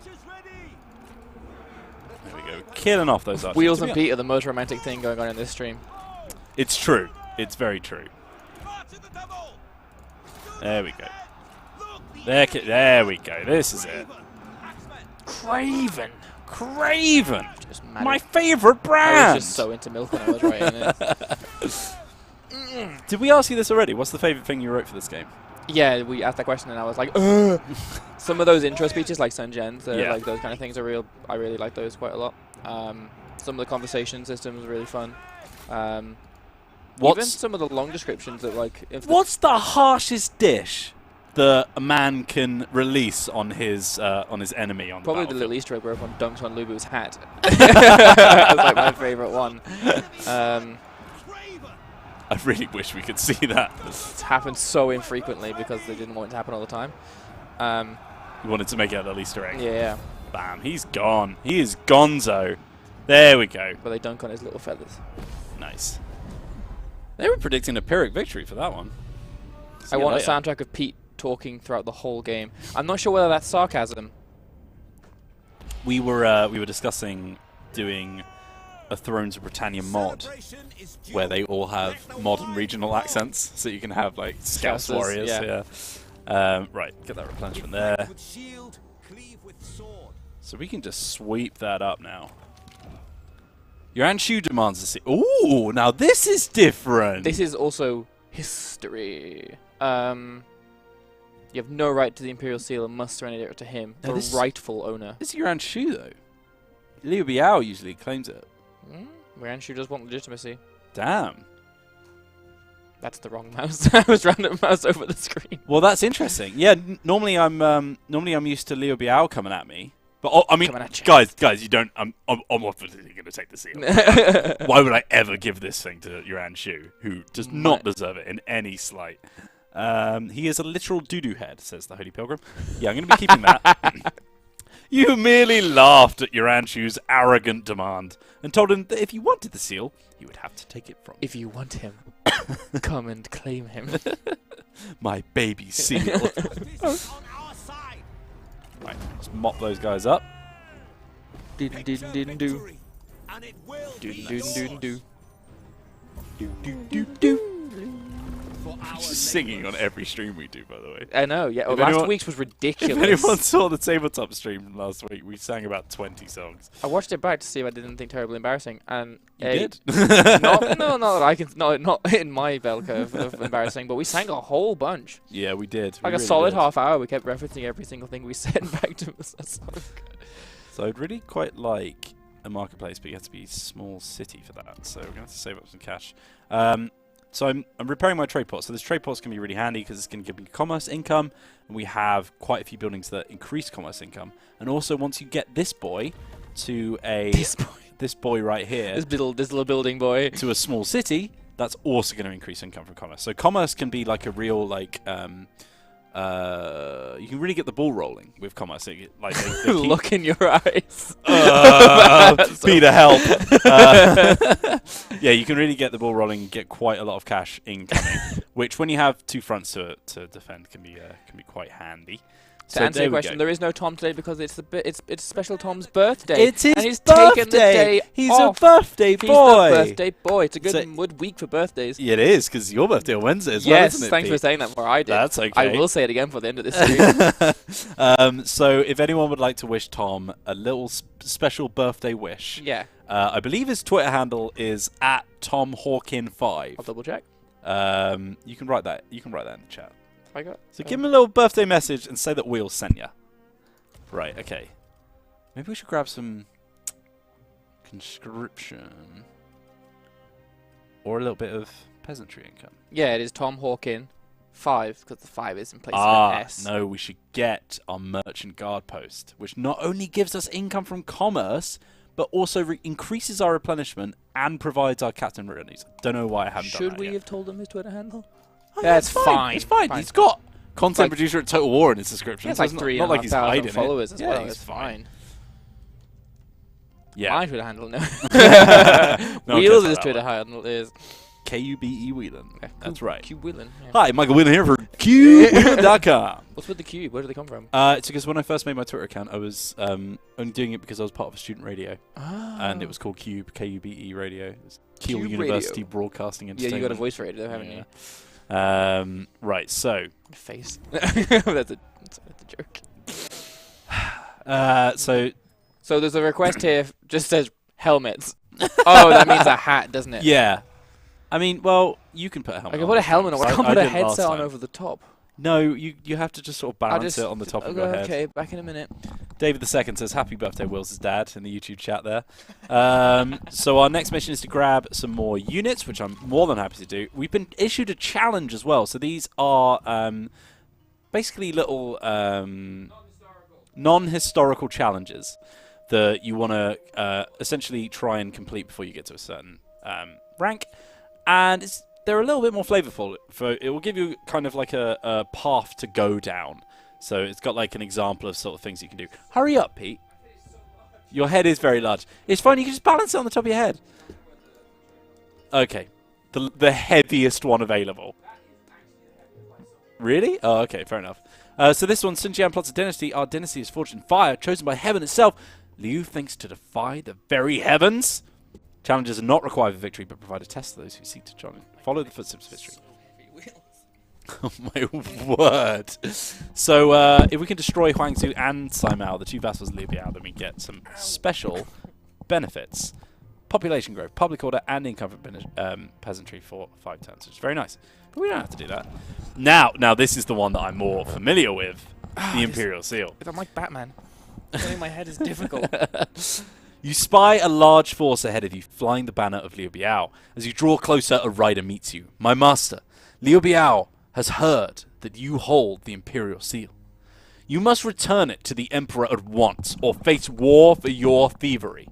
There we go. Killing off those archers. Wheels and Pete are the most romantic thing going on in this stream. It's true. It's very true. There we go. There we go. This is it. Craven. Craven. Just mad. My favourite I brand. was just so into milk when I was writing it. Did we ask you this already? What's the favourite thing you wrote for this game? Yeah, we asked that question and I was like, ugh. Some of those intro speeches, like Sun Jian, Yeah. like those kind of things are real. I really like those quite a lot. Some of the conversation systems are really fun. Even some of the long descriptions that like. What's the harshest dish that a man can release on his enemy on Probably the the battlefield? little Easter egg where everyone dunks on Lubu's hat. That's like my favourite one. I really wish we could see that. It's happened so infrequently because they didn't want it to happen all the time. You wanted to make it a little Easter egg. Yeah, Bam, he's gone. He is gonzo. There we go. but they dunk on his little feathers. Nice. They were predicting a Pyrrhic victory for that one. See I you want later. a soundtrack of Pete talking throughout the whole game. I'm not sure whether that's sarcasm. We were discussing doing a Thrones of Britannia mod where they all have modern regional accents, so you can have like Scouse Scousers, warriors. yeah. Right, get that replenishment there. So we can just sweep that up now. Your Anshu demands a sea. Ooh, now this is different. This is also history. You have no right to the Imperial Seal and must surrender it to him, No, the rightful owner. This is your Anshu though. Liu Biao usually claims it. Ranshu does want legitimacy. Damn. That's the wrong mouse. I was random mouse over the screen. Well, that's interesting. Yeah, normally I'm used to Liu Biao coming at me. But I mean, guys, you don't. I'm obviously going to take the seal. Why would I ever give this thing to Yuan Shu, who does not deserve it in any slight? He is a literal doo-doo head, says the Holy Pilgrim. Yeah, I'm going to be keeping that. You merely laughed at Yuan Shu's arrogant demand and told him that if you wanted the seal, you would have to take it from him. If you want him, come and claim him. My baby seal. Right, let's mop those guys up. Didn't do. Didn't do. Just singing on every stream we do, by the way. I know, yeah. Well, If last anyone- week's was ridiculous. If anyone saw the tabletop stream from last week, we sang about 20 songs. I watched it back to see if I did anything terribly embarrassing, and You did? not that I can, not in my bell curve of embarrassing, but we sang a whole bunch, Yeah, we did. like we a really solid did. half hour. We kept referencing every single thing we said back to us. So I'd really quite like a marketplace, but you have to be small city for that. So we're going to have to save up some cash. So I'm repairing my trade port. So this trade port's going to be really handy because it's going to give me commerce income. And we have quite a few buildings that increase commerce income. And also once you get this boy to a... This boy right here. This little building boy. To a small city, that's also going to increase income from commerce. So commerce can be like a real, like... you can really get the ball rolling with commerce. So like they keep Look in your eyes. Peter, help! Yeah, you can really get the ball rolling and get quite a lot of cash incoming, which when you have two fronts to defend can be quite handy. To answer your question, there is no Tom today because it's special Tom's birthday. It's his and he's birthday. taken the day He's off. a birthday boy. He's the birthday boy. It's a good So- week for birthdays. Yeah, it is because your birthday on Wednesday as well, Yes, isn't it? thanks for Pete? saying that before I did. That's okay. I will say it again for the end of this stream. So if anyone would like to wish Tom a little special birthday wish, Yeah, I believe his Twitter handle is @TomHawkin5. I'll double check. You can write that. You can write that in the chat. I got. So give him a little birthday message and say that we'll send you. Right. Okay. Maybe we should grab some conscription or a little bit of peasantry income. Yeah, it is Tom Hawkin 5 because the 5 is in place of an S. No, we should get our merchant guard post, which not only gives us income from commerce, but also increases our replenishment and provides our captain revenues. I don't know why I haven't done Should that we yet. have told him his Twitter handle? Oh, Yeah, it's fine. It's fine. He's got content like- producer at Total War in his description. It's so like not 3,500 like he's hiding followers it. as Yeah, well. he's It's fine. Yeah. My Twitter handle, no. No one Wheels' cares about Twitter that handle is KUBE Whelan. That's right. Q Whelan. Yeah. Hi, Michael Whelan here for QWhelan.com. What's with the Q? Where do they come from? It's because when I first made my Twitter account, I was only doing it because I was part of a student radio. And it was called Cube, KUBE Radio. It was Kiel Cube University Radio. Broadcasting Yeah, Entertainment. you got a voice for it, though, haven't you? Right, so... Face. that's a joke. So there's a request here. Just says helmets. Oh, that means a hat, doesn't it? Yeah. I mean, well, you can put a helmet I on. can put a helmet on. I can't put a did last headset on time. over the top. No, you have to just sort of balance it on the top of your head. Okay, back in a minute. David David II says, happy birthday, Will's dad, in the YouTube chat there. So our next mission is to grab some more units, which I'm more than happy to do. We've been issued a challenge as well. So these are basically little non-historical challenges that you want to essentially try and complete before you get to a certain rank. And they're a little bit more flavorful. It will give you kind of like a path to go down. So it's got like an example of sort of things you can do. Hurry up, Pete. Your head is very large. It's fine. You can just balance it on the top of your head. Okay. The heaviest one available. Really? Oh, okay, fair enough. So this one, Sun Jian plots a dynasty. Our dynasty is forged in fire, chosen by heaven itself. Liu thinks to defy the very heavens. Challenges are not required for victory, but provide a test to those who seek to follow the footsteps of history. Oh my word. So if we can destroy Huangzu and Saimao, the two vassals of Liu Biao, then we get some special benefits. Population growth, public order, and income from peasantry for 5 turns, which is very nice. But we don't have to do that. Now this is the one that I'm more familiar with, the Imperial Seal. I'm like Batman. Getting my head is difficult. You spy a large force ahead of you, flying the banner of Liu Biao. As you draw closer, a rider meets you. My master, Liu Biao, has heard that you hold the Imperial Seal. You must return it to the Emperor at once, or face war for your thievery.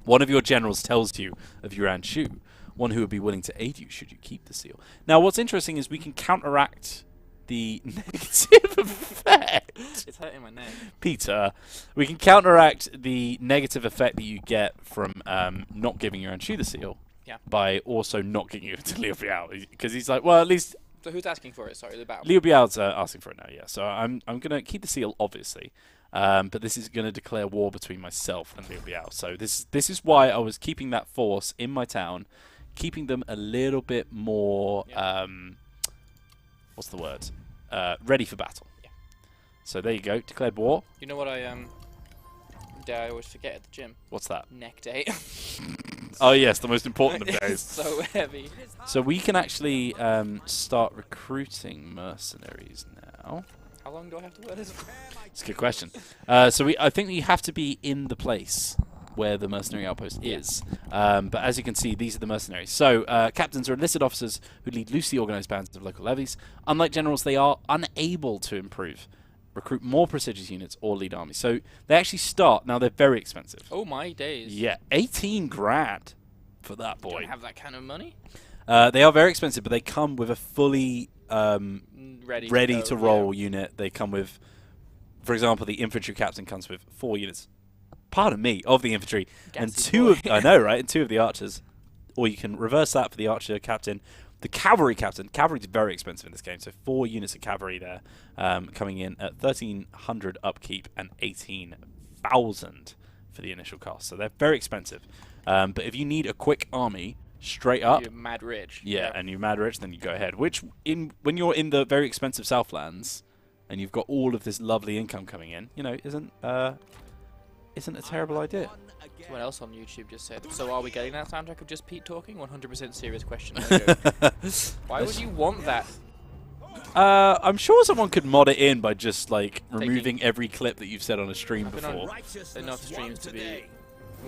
One of your generals tells you of Yuan Shu, one who would be willing to aid you should you keep the seal. Now, what's interesting is we can counteract the negative effect. It's hurting my neck. Peter, we can counteract the negative effect that you get from not giving Yuan Shu the seal by also not giving it to Liu Biao. Because he's like, well, at least... So who's asking for it? Sorry, the battle. Liu Biao's asking for it now, yeah. So I'm going to keep the seal, obviously. But this is going to declare war between myself and Liu Biao. So this is why I was keeping that force in my town, keeping them a little bit more, what's the word? Ready for battle. Yeah. So there you go, declared war. You know what I always forget at the gym? What's that? Neck day. Oh yes, the most important of days. It's so heavy. So we can actually start recruiting mercenaries now. How long do I have to wear this? It's a good question. I think we have to be in the place where the mercenary outpost is. But as you can see, these are the mercenaries. So captains are enlisted officers who lead loosely organized bands of local levies. Unlike generals, they are unable to improve, recruit more prestigious units, or lead armies. So they actually start. Now, they're very expensive. Oh, my days. Yeah, 18 grand for that boy. Don't have that kind of money? They are very expensive, but they come with a fully ready to roll unit. They come with, for example, the infantry captain comes with 4 units. Pardon me, of the infantry, and 2 of I know, right? And 2 of the archers. Or you can reverse that for the archer captain. The cavalry captain. Cavalry is very expensive in this game, so 4 units of cavalry there, coming in at 1,300 upkeep and 18,000 for the initial cost. So they're very expensive. But if you need a quick army, straight up, you're mad rich. Yeah, and you're mad rich, then you go ahead. Which when you're in the very expensive Southlands, and you've got all of this lovely income coming in, you know, isn't a terrible idea. Someone else on YouTube just said, so are we getting that soundtrack of just Pete talking? 100% serious question. Why would you want that? I'm sure someone could mod it in by just like removing every clip that you've said on a stream before. Enough streams to be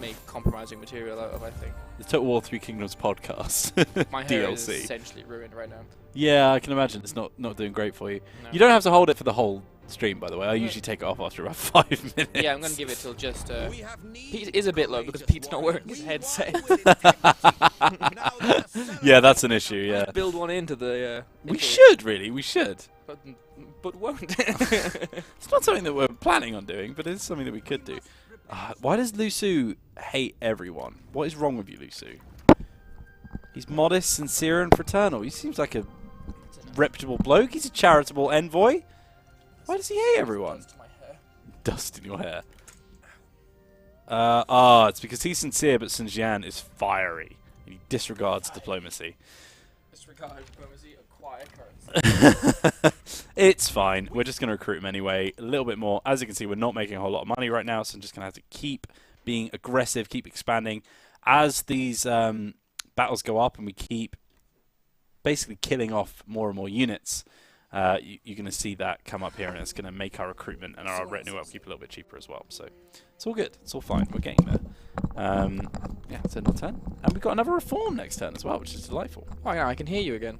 make compromising material out of, I think. The Total War 3 Kingdoms podcast. My hair DLC. is essentially ruined right now. Yeah, I can imagine it's not doing great for you. No. You don't have to hold it for the whole stream, by the way. I usually take it off after about 5 minutes. Yeah, I'm going to give it till just... Pete is a bit low because Pete's not wearing his headset. Yeah, that's an issue, yeah. Build one into the... we should, really. We should. But won't. It's not something that we're planning on doing, but it's something that we could do. Why does Lusu hate everyone? What is wrong with you, Lusu? He's modest, sincere, and fraternal. He seems like a reputable bloke. He's a charitable envoy. Why does he hate everyone? Dust in my hair. Dust in your hair. It's because he's sincere, but Sun Jian is fiery. He disregards diplomacy. Disregard diplomacy, acquire currency. It's fine. We're just going to recruit him anyway. A little bit more. As you can see, we're not making a whole lot of money right now, so I'm just going to have to keep being aggressive, keep expanding. As these battles go up and we keep basically killing off more and more units, you're going to see that come up here, and it's going to make our recruitment and our retinue upkeep a little bit cheaper as well. So it's all good. It's all fine. We're getting there. Yeah, turn on turn. And we've got another reform next turn as well, which is delightful. Oh yeah, I can hear you again.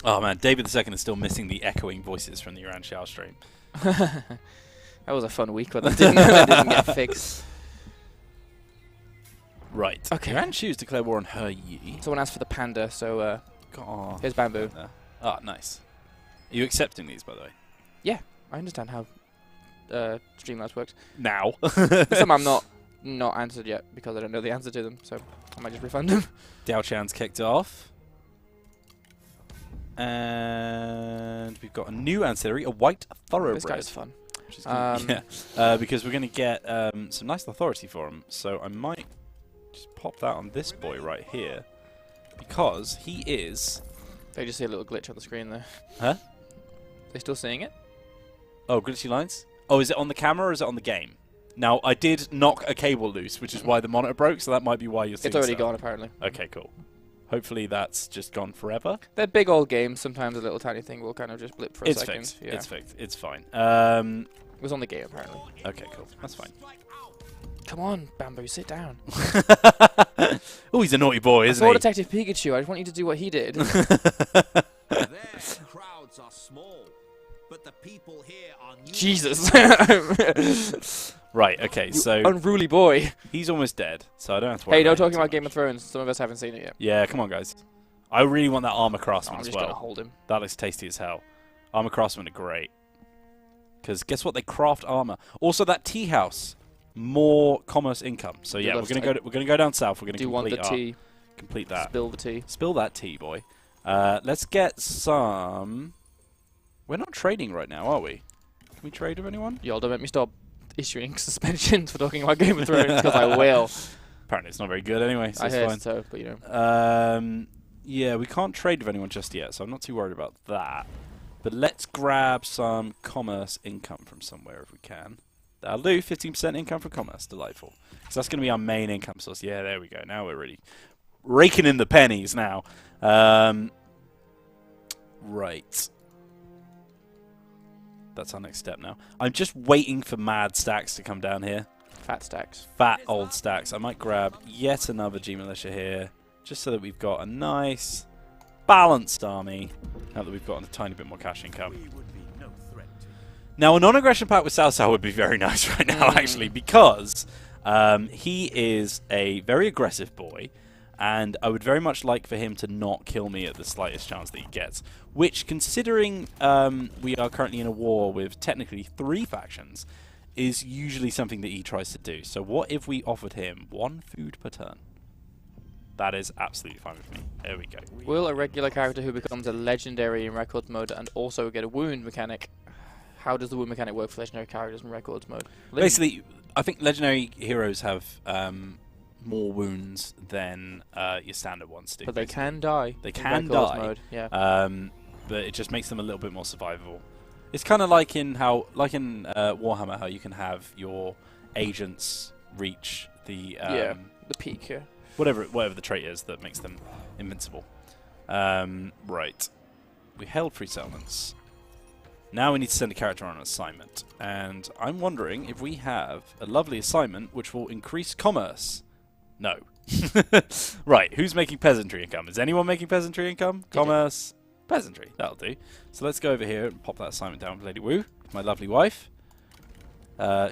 Oh man, David II is still missing the echoing voices from the Yuan Xiao stream. That was a fun week, but that didn't get fixed. Right. Okay. Yuan Shu's declared war on He Yi. Someone asked for the panda, so here's bamboo. Ah, nice. Are you accepting these, by the way? Yeah, I understand how Streamlabs works. Now. Some I'm not answered yet because I don't know the answer to them, so I might just refund them. Diao Chan's kicked off. And we've got a new ancillary, a white thoroughbred. This guy's fun. Which is because we're going to get some nice authority for him. So I might just pop that on this boy right here. Because he is... They just see a little glitch on the screen there. Huh? They still seeing it? Oh, glitchy lines? Oh, is it on the camera or is it on the game? Now, I did knock a cable loose, which is why the monitor broke, so that might be why you're seeing It's already stuff. gone, apparently. Okay, cool. Hopefully that's just gone forever. They're big old games. Sometimes a little tiny thing will kind of just blip for a second. Fixed. Yeah. It's fixed. It's fine. It was on the game, apparently. Okay, cool. That's fine. Come on, Bamboo, sit down. Oh, he's a naughty boy, I isn't saw he? Detective Pikachu. I just want you to do what he did. Their crowds are small, but the people here are numerous. Jesus. Right, okay, You so unruly boy. he's almost dead, so I don't have to worry Hey, no about him talking too about Game much. of Thrones. Some of us haven't seen it yet. Yeah, come on, guys. I really want that armor craftsman I'm as just going to well. hold him. That looks tasty as hell. Armor craftsmen are great. Because guess what? They craft armor. Also, that tea house, more commerce income. So yeah, we're gonna go down south. We're gonna Do you want the tea? complete that. Spill the tea. Spill that tea, boy. Let's get some. We're not trading right now, are we? Can we trade with anyone? Y'all don't make me stop issuing suspensions for talking about Game of Thrones, because I will. Apparently, it's not very good anyway. So I it's heard fine. so, but you know. Yeah, we can't trade with anyone just yet, so I'm not too worried about that. But let's grab some commerce income from somewhere if we can. That'll do. 15% income from commerce. Delightful. So that's going to be our main income source. Yeah, there we go. Now we're really raking in the pennies now. Right. That's our next step now. I'm just waiting for mad stacks to come down here. Fat stacks. Fat old stacks. I might grab yet another G Militia here, just so that we've got a nice balanced army, now that we've got a tiny bit more cash income. Now, a non-aggression pact with South would be very nice right now, actually, because he is a very aggressive boy, and I would very much like for him to not kill me at the slightest chance that he gets, which, considering we are currently in a war with technically 3 factions, is usually something that he tries to do. So what if we offered him 1 food per turn? That is absolutely fine with me. There we go. Will a regular character who becomes a legendary in records mode and also get a wound mechanic? How does the wound mechanic work for legendary characters in records mode? Basically, I think legendary heroes have more wounds than your standard ones do. But they can die. They in can records die. Mode. Yeah. But it just makes them a little bit more survivable. It's kind of like in Warhammer, how you can have your agents reach the the peak. Yeah. whatever the trait is that makes them invincible. Right. We held 3 settlements. Now we need to send a character on an assignment. And I'm wondering if we have a lovely assignment which will increase commerce. No. Right, who's making peasantry income? Is anyone making peasantry income? Commerce, peasantry. That'll do. So let's go over here and pop that assignment down with Lady Wu, my lovely wife.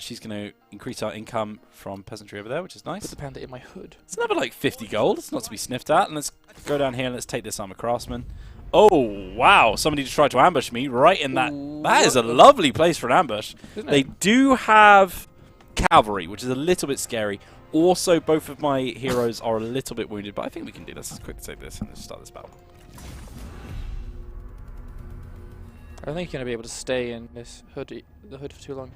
She's going to increase our income from peasantry over there, which is nice. Put the panda in my hood. It's another like 50 gold. It's not to be sniffed at. And let's go down here and let's take this armor craftsman. Oh, wow. Somebody just tried to ambush me right in that. Ooh, that is a lovely place for an ambush. Isn't They it? do have cavalry, which is a little bit scary. Also, both of my heroes are a little bit wounded, but I think we can do this. Let's quickly take this and let's start this battle. I don't think you're going to be able to stay in this hood, the hood for too long.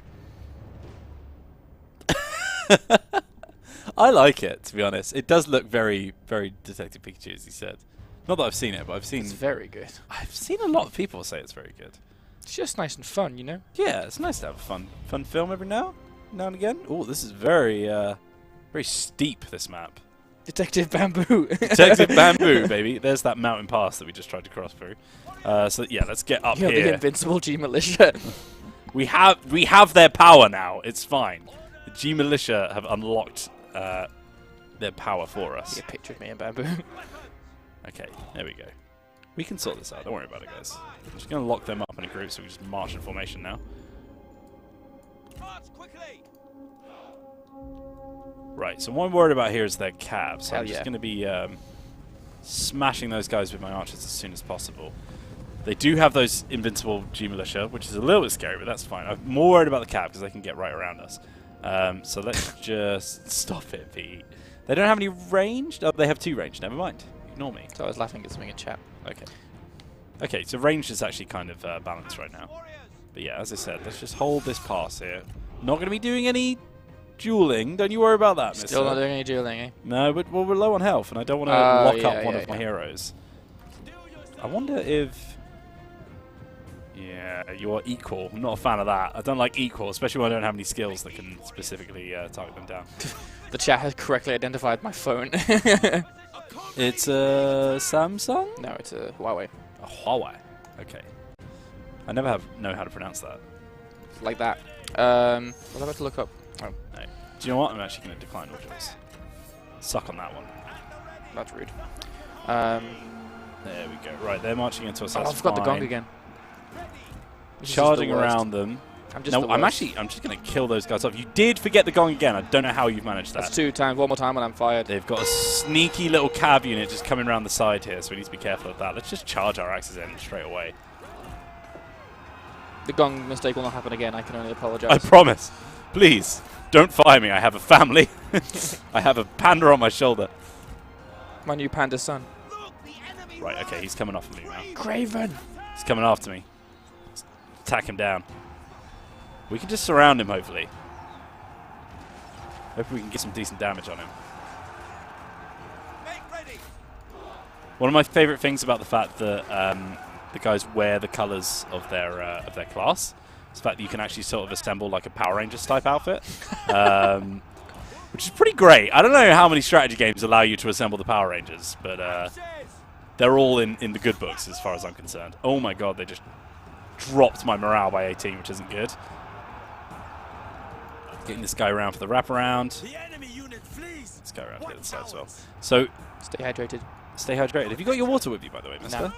I like it, to be honest. It does look very, very Detective Pikachu, as he said. Not that I've seen it, but It's very good. I've seen a lot of people say it's very good. It's just nice and fun, you know? Yeah, it's nice to have a fun film every now and again. Oh, this is very steep, this map. Detective Bamboo. Detective Bamboo, baby. There's that mountain pass that we just tried to cross through. So yeah, let's get up You're the here. invincible G militia. We have their power now. It's fine. The G Militia have unlocked their power for us. Take a picture of me and Bamboo. Okay, there we go. We can sort this out. Don't worry about it, guys. I'm just going to lock them up in a group so we just march in formation now. March quickly. Right, so what I'm worried about here is their cabs. So Hell I'm just yeah. going to be smashing those guys with my archers as soon as possible. They do have those invincible G Militia, which is a little bit scary, but that's fine. I'm more worried about the cab because they can get right around us. So let's just stop it, Pete. They don't have any range? Oh, they have 2 range. Never mind. Ignore me. So I was laughing at something in chat. Okay. Okay, so range is actually kind of balanced right now. But yeah, as I said, let's just hold this pass here. Not going to be doing any dueling. Don't you worry about that, mister. Still not doing any dueling, eh? No, but well, we're low on health, and I don't want to lock up one of my heroes. I wonder if... Yeah, you are equal. I'm not a fan of that. I don't like equal, especially when I don't have any skills that can specifically target them down. The chat has correctly identified my phone. It's a Samsung? No, it's a Huawei. A Huawei. Okay. I never know how to pronounce that. Like that. Was I about to look up? Oh, no. Do you know what? I'm actually going to decline all yours. Suck on that one. That's rude. There we go. Right, they're marching into us. Oh, I've got the gong again. Charging around them. I'm just going to kill those guys off. You did forget the gong again. I don't know how you've managed that. That's 2 times. One more time and I'm fired. They've got a sneaky little cav unit just coming around the side here, so we need to be careful of that. Let's just charge our axes in straight away. The gong mistake will not happen again. I can only apologize. I promise. Please, don't fire me. I have a family. I have a panda on my shoulder. My new panda son. Right, okay, he's coming off of me now. Craven! He's coming after me. Let's attack him down. We can just surround him, hopefully. Hopefully we can get some decent damage on him. One of my favourite things about the fact that the guys wear the colours of their class is the fact that you can actually sort of assemble like a Power Rangers type outfit, which is pretty great. I don't know how many strategy games allow you to assemble the Power Rangers, but they're all in the good books as far as I'm concerned. Oh my god, they just dropped my morale by 18, which isn't good. Getting this guy around for the wraparound. This guy around to the other side as well. So, stay hydrated. Stay hydrated. Have you got your water with you, by the way, mister? No.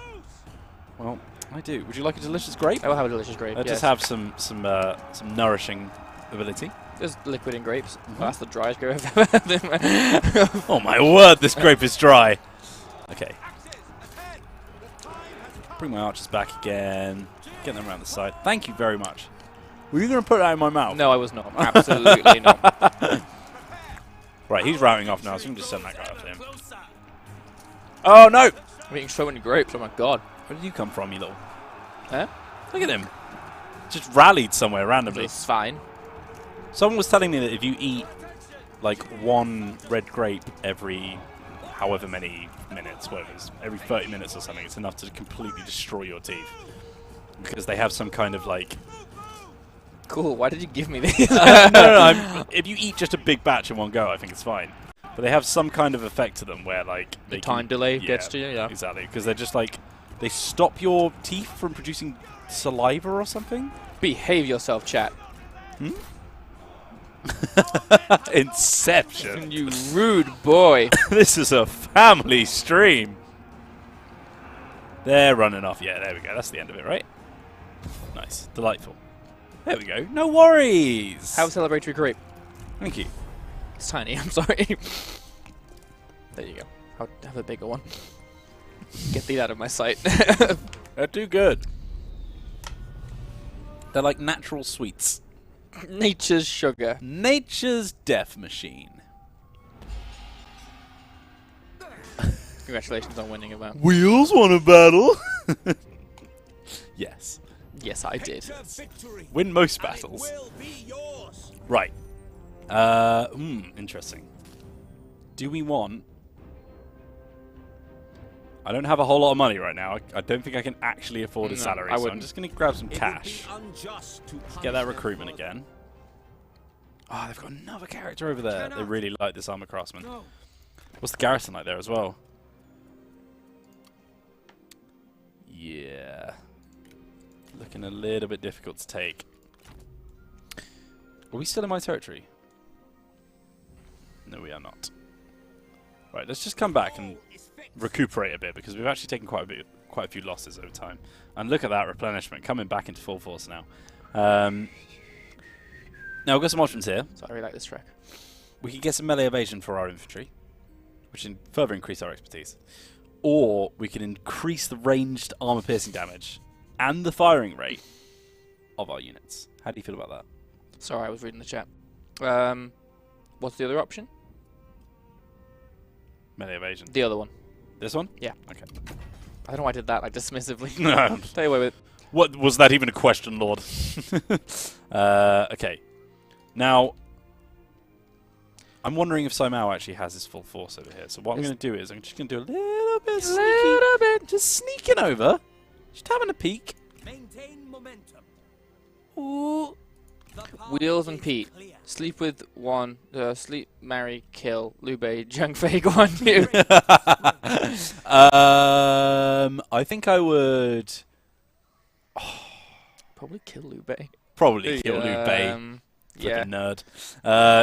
Well, I do. Would you like a delicious grape? I will have a delicious grape. Just have some nourishing ability. There's liquid in grapes. Mm-hmm. That's the driest grape I've ever had in my Oh my word, this grape is dry. Okay. Bring my archers back again. Get them around the side. Thank you very much. Were you going to put that in my mouth? No, I was not. Absolutely not. Right, he's routing off now, so we can just send that guy after him. Oh, no! I'm eating so many grapes, oh my god. Where did you come from, you little... Huh? Look at him. Just rallied somewhere randomly. It's fine. Someone was telling me that if you eat, like, one red grape every however many minutes, whatever it is, every 30 minutes or something, it's enough to completely destroy your teeth. Because they have some kind of, like... Cool, why did you give me these? No, if you eat just a big batch in one go, I think it's fine. But they have some kind of effect to them where, like... The time delay gets to you, yeah. Exactly, because they're just, like... They stop your teeth from producing saliva or something? Behave yourself, chat. Hmm? Inception. You rude boy. This is a family stream. They're running off. Yeah, there we go. That's the end of it, right? Nice. Delightful. There we go. No worries. Have a celebratory grape. Thank you. It's tiny, I'm sorry. There you go. I'll have a bigger one. Get these out of my sight. They're too good. They're like natural sweets. Nature's sugar. Nature's death machine. Congratulations on winning a battle. Wheels won a battle. Yes. Yes, I did. Win most battles. Right. Interesting. Do we want... I don't have a whole lot of money right now. I don't think I can actually afford a salary, so I'm just going to grab some cash. Get that recruitment again. Oh, they've got another character over there. They really like this armor craftsman. What's the garrison like there as well? Yeah. Looking a little bit difficult to take. Are we still in my territory? No, we are not. Right, let's just come back and recuperate a bit, because we've actually taken quite a few losses over time. And look at that replenishment coming back into full force now. Now we've got some options here. So I really like this track. We can get some melee evasion for our infantry, which can further increase our expertise. Or we can increase the ranged armor piercing damage and the firing rate of our units. How do you feel about that? Sorry, I was reading the chat. What's the other option? Melee evasion. The other one. This one? Yeah. Okay. I don't know why I did that like dismissively. No. Stay away with it. What was that even a question, Lord? Okay. Now, I'm wondering if Saimao actually has his full force over here. So what I'm going to do is I'm just going to do a little bit sneaky. Just sneaking over. Just having a peek. Maintain momentum. Ooh. Wheels and Pete. Sleep with one. Sleep, marry, kill. Liu Bei, Zhang Fei, Guan Yu. I think I would Probably kill Liu Bei. probably kill Liu Bei. Yeah. Nerd.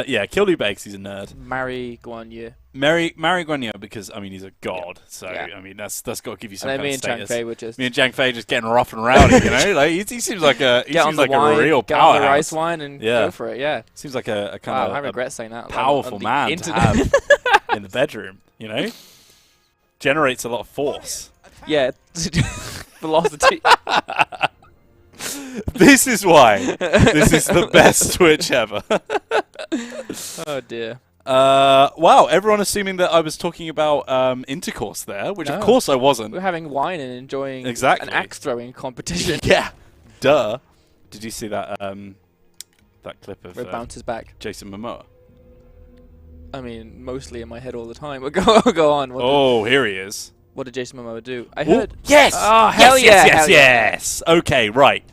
Yeah, kill Liu Bei because he's a nerd. Marry Guan Yu. Marry Guan Yu because I mean he's a god. So Yeah. I mean that's got to give you some And then kind me of and Zhang status. Fei would just Me and Zhang Fei just getting rough and rowdy, you know. Like he seems like a get on the a wine, real get on the powerhouse. rice wine and Yeah. go for it. Yeah. Seems like a kind Wow, of I a regret saying that. powerful on the man to internet. have in the bedroom. You know, generates a lot of force. Yeah. Velocity. This is why this is the best Twitch ever. Oh dear. Wow, everyone assuming that I was talking about intercourse there, which of No. course I wasn't. We're having wine and enjoying Exactly. an axe throwing competition. Yeah, duh. Did you see that that clip of Where it bounces back. Jason Momoa? I mean, mostly in my head all the time. But go on. Here he is. What did Jason Momoa do? I Ooh, heard. yes! Oh, hell yeah! Yes, hell yeah. yes! Okay, right.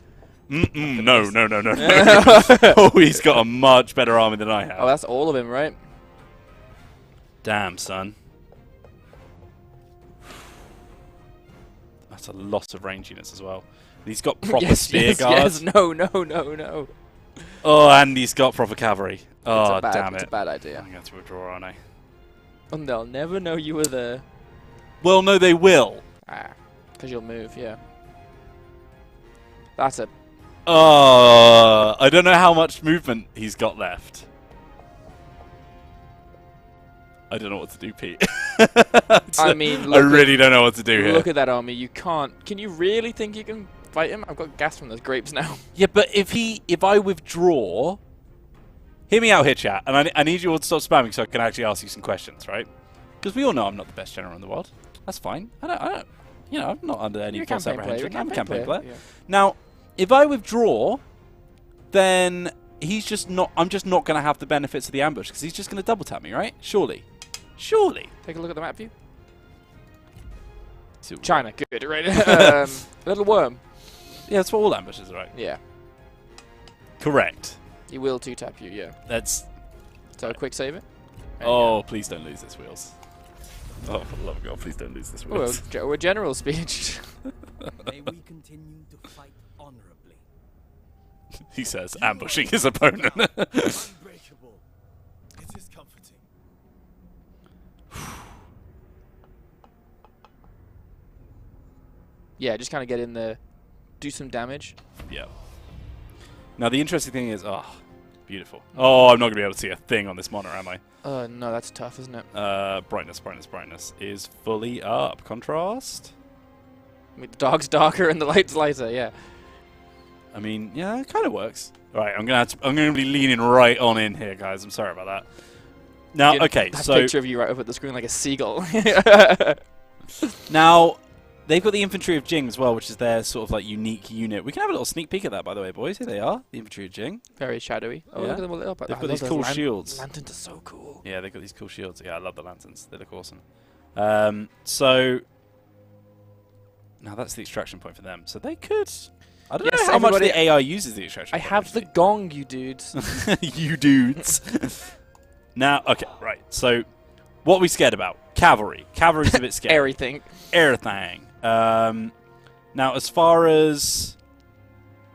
No. Oh, he's got a much better army than I have. Oh, that's all of him, right? Damn, son. That's a lot of range units as well. He's got proper spear guards. Yes, no. Oh, and he's got proper cavalry. Oh, damn It's it. a bad idea. I'm going to have to withdraw, aren't I? And they'll never know you were there. Well, no, they will. Because you'll move, yeah. That's a... I don't know how much movement he's got left. I don't know what to do, Pete. I mean, I really don't know what to do here. Look at that army. You can't... Can you really think you can fight him? I've got gas from those grapes now. Yeah, but if I withdraw... Hear me out here, chat, and I need you all to stop spamming so I can actually ask you some questions, right? Because we all know I'm not the best general in the world. That's fine. I don't you know, I'm not under any You're a false campaign player. apprehension. You're a I'm a campaign player. Yeah. Now, if I withdraw, then he's just not. I'm just not going to have the benefits of the ambush because he's just going to double tap me, right? Surely. Take a look at the map view. So- China, good, right? Little worm. Yeah, that's what all ambushes are, right? Yeah. Correct. He will two-tap you, yeah. That's. So quick save it. Oh, please don't lose this, Wheels. Oh, for the love of God, please don't lose this, Oh, Wheels. a general speech. May we continue to fight honorably. He says, ambushing his opponent. Unbreakable. It is comforting. Yeah, just kind of get in there, do some damage. Yeah. Now, the interesting thing is, beautiful. Oh, I'm not going to be able to see a thing on this monitor, am I? No, that's tough, isn't it? Brightness is fully up. Contrast? I mean, the dark's darker and the light's lighter, yeah. I mean, yeah, it kind of works. All right, I'm going to be leaning right on in here, guys. I'm sorry about that. Now, okay, That so picture of you right up at the screen like a seagull. now they've got the infantry of Jing as well, which is their sort of like unique unit. We can have a little sneak peek at that, by the way, boys. Here they are, the infantry of Jing. Very shadowy. Oh, Yeah. look at them all lit up. They've I got love these those cool shields. Lanterns are so cool. Yeah, they've got these cool shields. Yeah, I love the lanterns. They look awesome. So now that's the extraction point for them. So they could. I don't Yes, know how much everybody- the AI uses the extraction I point. have the gong, you dudes. You dudes. Now, okay, right. So, what are we scared about? Cavalry. Cavalry's a bit scary. Everything. Everything. Now, as far as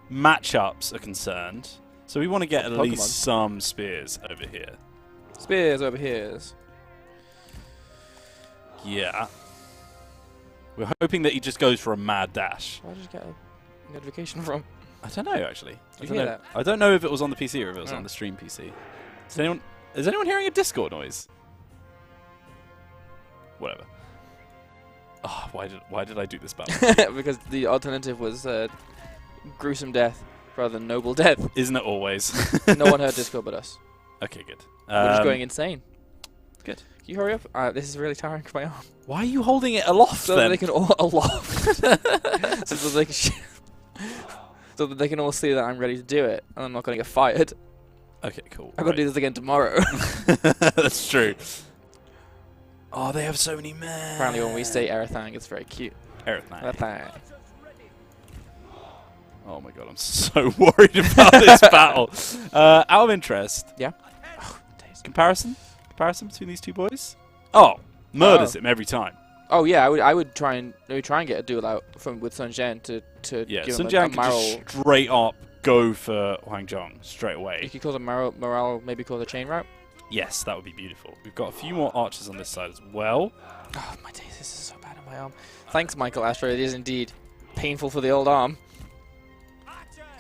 matchups are concerned, so we want to get at Pokemon. least some spears over here. Spears over here. Yeah. We're hoping that he just goes for a mad dash. Where did you get a notification from? I don't know, actually. Did you hear that? I don't know if it was on the PC or if it was Oh. on the stream PC. Is anyone hearing a Discord noise? Whatever. Oh, why did I do this battle? Because the alternative was gruesome death rather than noble death. Isn't it always? No one heard Discord but us. Okay, good. We're just going insane. Good. Can you hurry up? This is really tiring for my arm. Why are you holding it aloft So then? that they can all aloft. so that they can so that they can all see that I'm ready to do it, and I'm not going to get fired. Okay, cool. I've got to do this again tomorrow. That's true. Oh, they have so many men. Apparently, when we say Erathang, it's very cute. Erathang. Oh my god, I'm so worried about this battle. Out of interest. Yeah. Comparison between these two boys. Oh, murders him every time. Oh yeah, I would try and get a duel out with Sun Jian to give Sun him Jian a could marrow. just straight up go for Huang Zhong straight You away. could cause a morale, maybe cause a chain route. Yes, that would be beautiful. We've got a few more archers on this side as well. Oh my days, this is so bad on my arm. Thanks, Michael Astro. It is indeed painful for the old arm.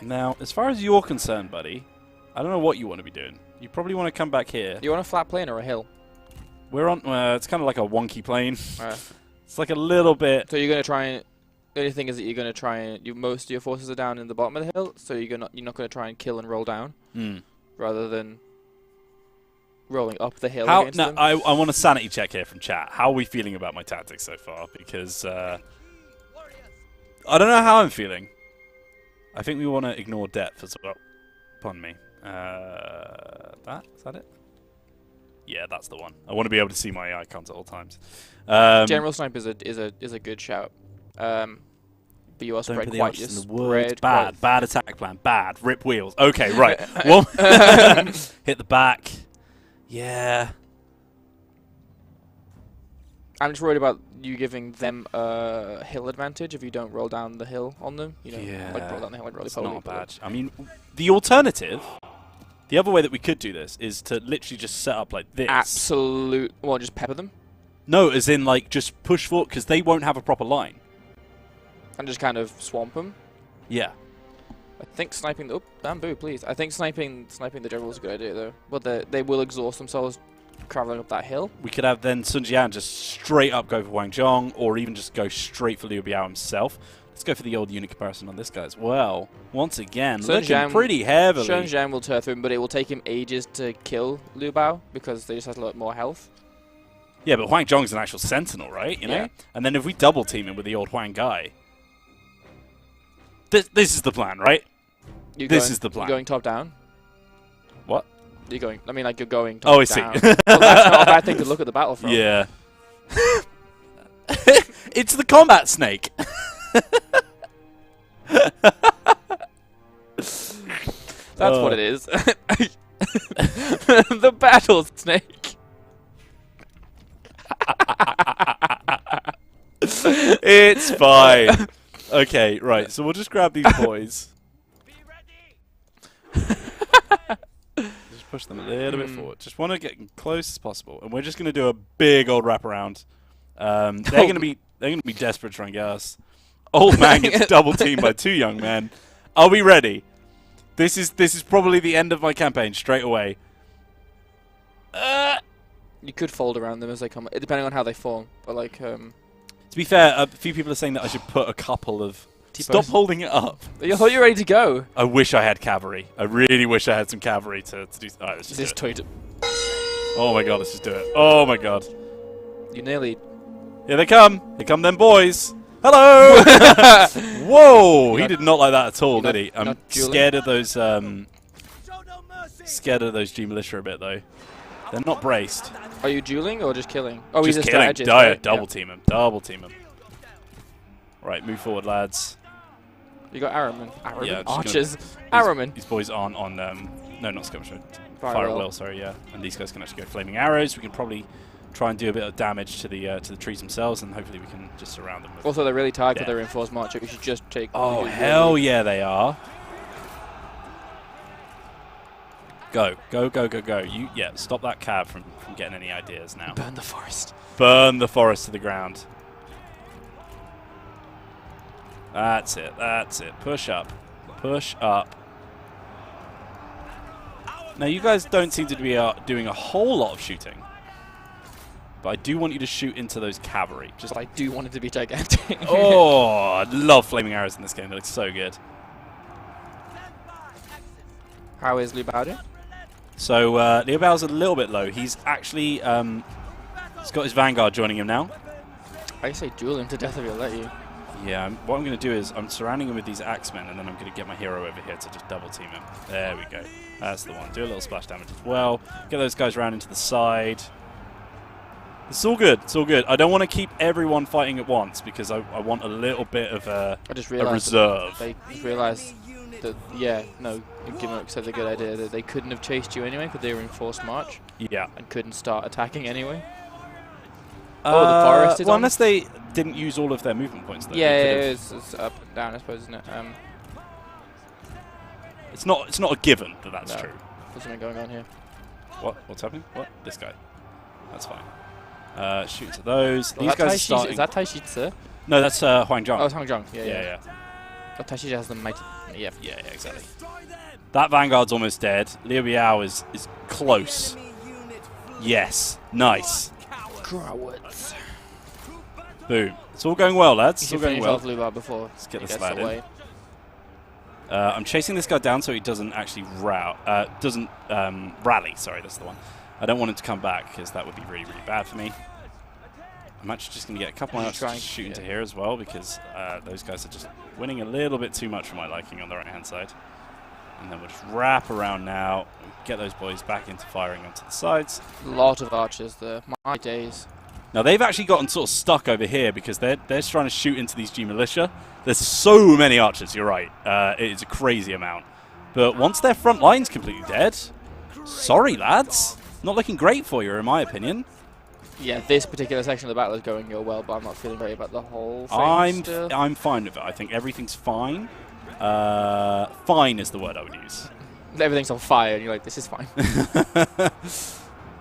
Now, as far as you're concerned, buddy, I don't know what you want to be doing. You probably want to come back here. You want a flat plane or a hill? We're on. It's kind of like a wonky plane. It's like a little bit. So you're gonna try and. The only thing is that you're gonna try and most of your forces are down in the bottom of the hill, so you're not gonna try and kill and roll down, rather than rolling up the hill against them. I want a sanity check here from chat. How are we feeling about my tactics so far? Because I don't know how I'm feeling. I think we want to ignore depth as well. Pardon me. Is that it? Yeah, that's the one. I want to be able to see my icons at all times. General snipe is a good shout. But you are spread quite. Bad attack plan. Bad. Rip wheels. Okay, right. Well, hit the back. Yeah. I'm just worried about you giving them a hill advantage if you don't roll down the hill on them. You know, like roll down the hill like roly poly. Not bad. I mean, the alternative, the other way that we could do this is to literally just set up like this. Absolute. Well, just pepper them. No, as in like just push forward because they won't have a proper line. And just kind of swamp them. Yeah. I think sniping. Oh, bamboo, please. I think sniping the general is a good idea though. But they will exhaust themselves traveling up that hill. We could have then Sun Jian just straight up go for Huang Zhong, or even just go straight for Liu Biao himself. Let's go for the old unit comparison on this guy as well. Once again, looking pretty heavily. Sun Jian will tear through him, but it will take him ages to kill Liu Biao because they just has a lot more health. Yeah, but Huang Zhong's an actual sentinel, right? You know? Yeah. And then if we double team him with the old Huang guy, this is the plan, right? This is the plan. You're going top down. What? You're going. I mean, like you're going top down. Oh, I see. Well, that's not a bad thing to look at the battle from. Yeah. It's the combat snake. That's what it is. The battle snake. It's fine. Okay, right. So we'll just grab these boys. Just push them a little bit forward. Just want to get close as possible, and we're just going to do a big old wraparound. They're going to be desperate to try and get us. Old man gets double teamed by two young men. Are we ready? This is probably the end of my campaign straight away. You could fold around them as they come, depending on how they form. But like, to be fair, a few people are saying that I should put a couple of. Stop holding it up. I thought you were ready to go. I wish I had cavalry. I really wish I had some cavalry to do. All right, let's just do it. Oh my god, let's just do it. Oh my god. You nearly. Here they come. Here come them boys. Hello. Whoa! He did not like that at all, did he? I'm scared of those. Scared of those G militia a bit though. They're not braced. Are you dueling or just killing? Oh, just he's a killing. strategist. Right? Double team him. Double team him. Right, move forward, lads. You got Arrowmen. Yeah, Archers. Arrowmen. These boys aren't on. No, not skirmisher. Fire at will. Sorry, yeah. And these guys can actually go flaming arrows. We can probably try and do a bit of damage to the trees themselves, and hopefully we can just surround them. With Also, they're really tired with their reinforced march. We should just take. Oh hell yeah, they are. Go, go, go, go, go. Stop that cav from getting any ideas now. Burn the forest. Burn the forest to the ground. That's it, that's it. Push up. Push up. Now, you guys don't seem to be doing a whole lot of shooting. But I do want you to shoot into those cavalry. Just I do want it to be gigantic. Oh, I love flaming arrows in this game. They look so good. How is Liu Biao doing? So Liu Bao's a little bit low. He's actually he's got his Vanguard joining him now. I say duel him to death if he'll let you. Yeah, what I'm going to do is I'm surrounding him with these Axemen, and then I'm going to get my hero over here to just double team him. There we go. That's the one. Do a little splash damage as well. Get those guys around into the side. It's all good. It's all good. I don't want to keep everyone fighting at once because I want a little bit of a reserve. They realised that, yeah, no, Gimmick said a good idea that they couldn't have chased you anyway because they were in forced march. Yeah. And couldn't start attacking anyway. Oh, the forest is well, on. unless they didn't use all of their movement points. Though. Yeah, it's up and down, I suppose, isn't it? It's not a given that that's true. There's something going on here. What's happening? What? This guy. That's fine. Shooting to those. Well, these guys are starting. Is that Taishitsu? No, that's Huang Zhang. Oh, it's Huang Zhang. Yeah. Yeah. Oh, Taishitsu has the mighty. Yeah. Yeah, exactly. That Vanguard's almost dead. Liu Biao is close. Yes. Nice. Cowards. Boom. It's all going well, lads. It's all going well. Before Let's get this lad in. I'm chasing this guy down so he doesn't actually rally. Sorry, that's the one. I don't want him to come back because that would be really, really bad for me. I'm actually just going to get a couple more to shoot into here as well because those guys are just winning a little bit too much for my liking on the right-hand side. And then we'll just wrap around now, get those boys back into firing onto the sides. A lot of archers there. My days. Now they've actually gotten sort of stuck over here because they're trying to shoot into these G militia. There's so many archers. You're right. It is a crazy amount. But once their front line's completely dead, sorry lads, not looking great for you in my opinion. Yeah, this particular section of the battle is going well, but I'm not feeling great about the whole thing. I'm fine with it. I think everything's fine. Fine is the word I would use. Everything's on fire, and you're like, this is fine.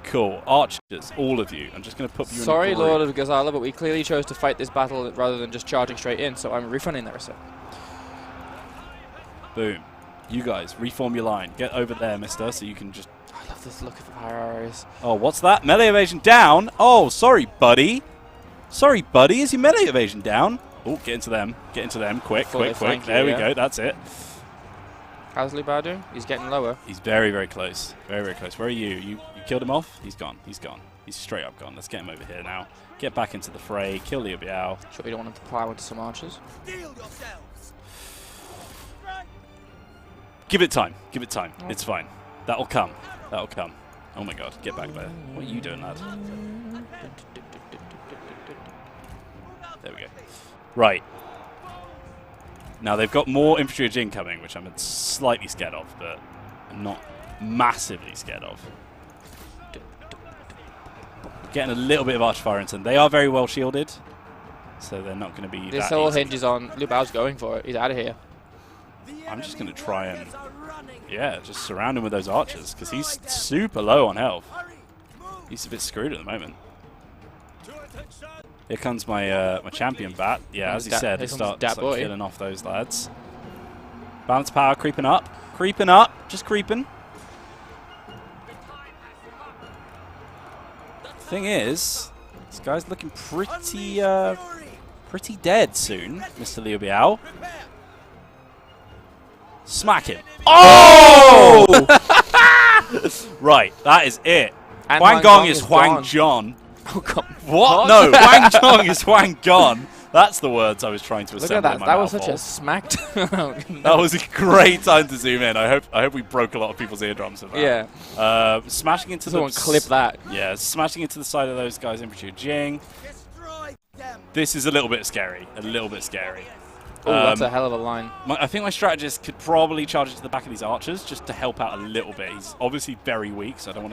Cool. Archers, all of you. I'm just going to put you Sorry, in a group. Lord of Ghazala, but we clearly chose to fight this battle rather than just charging straight in, so I'm refunding the receipt. Boom. You guys, reform your line. Get over there, mister, so you can just... I love this look of fire arrows. Oh, what's that? Melee evasion down? Oh, sorry, buddy. Sorry, buddy. Is your melee evasion down? Oh, get into them. Get into them. Quick. There we go. That's it. How's Liu Bao doing? He's getting lower. He's very, very close. Very, very close. Where are you? You killed him off? He's gone. He's gone. He's straight up gone. Let's get him over here now. Get back into the fray. Kill Liu Biao. Sure you don't want him to plow into some archers? Give it time. Give it time. It's fine. That'll come. That'll come. Oh my god. Get back there. What are you doing, lad? There we go. Right. Now they've got more infantry Jing coming, which I'm slightly scared of, but I'm not massively scared of. Getting a little bit of arch fire into them. They are very well shielded, so they're not going to be. This all hinges on Liu Bao's going for it. He's out of here. I'm just going to try and, just surround him with those archers because he's super low on health. He's a bit screwed at the moment. Here comes my my champion bat. Yeah, as he said, he starts killing off those lads. Balance power creeping up. Creeping up. Just creeping. Thing is, this guy's looking pretty pretty dead soon, Mr. Liu Biao. Smack him. Oh! Right, that is it. And Huang Gong is Huang Zhang. Oh god. What? No, Huang Zhang is Huang Gong. That's the words I was trying to assemble. Look at that. In my That was mouth such a smack. That was a great time to zoom in. I hope we broke a lot of people's eardrums with that. Yeah. Smashing into Someone clip that. Yeah, smashing into the side of those guys' infantry Jing. This is a little bit scary. A little bit scary. Oh, that's a hell of a line. I think my strategist could probably charge into the back of these archers just to help out a little bit. He's obviously very weak, so I don't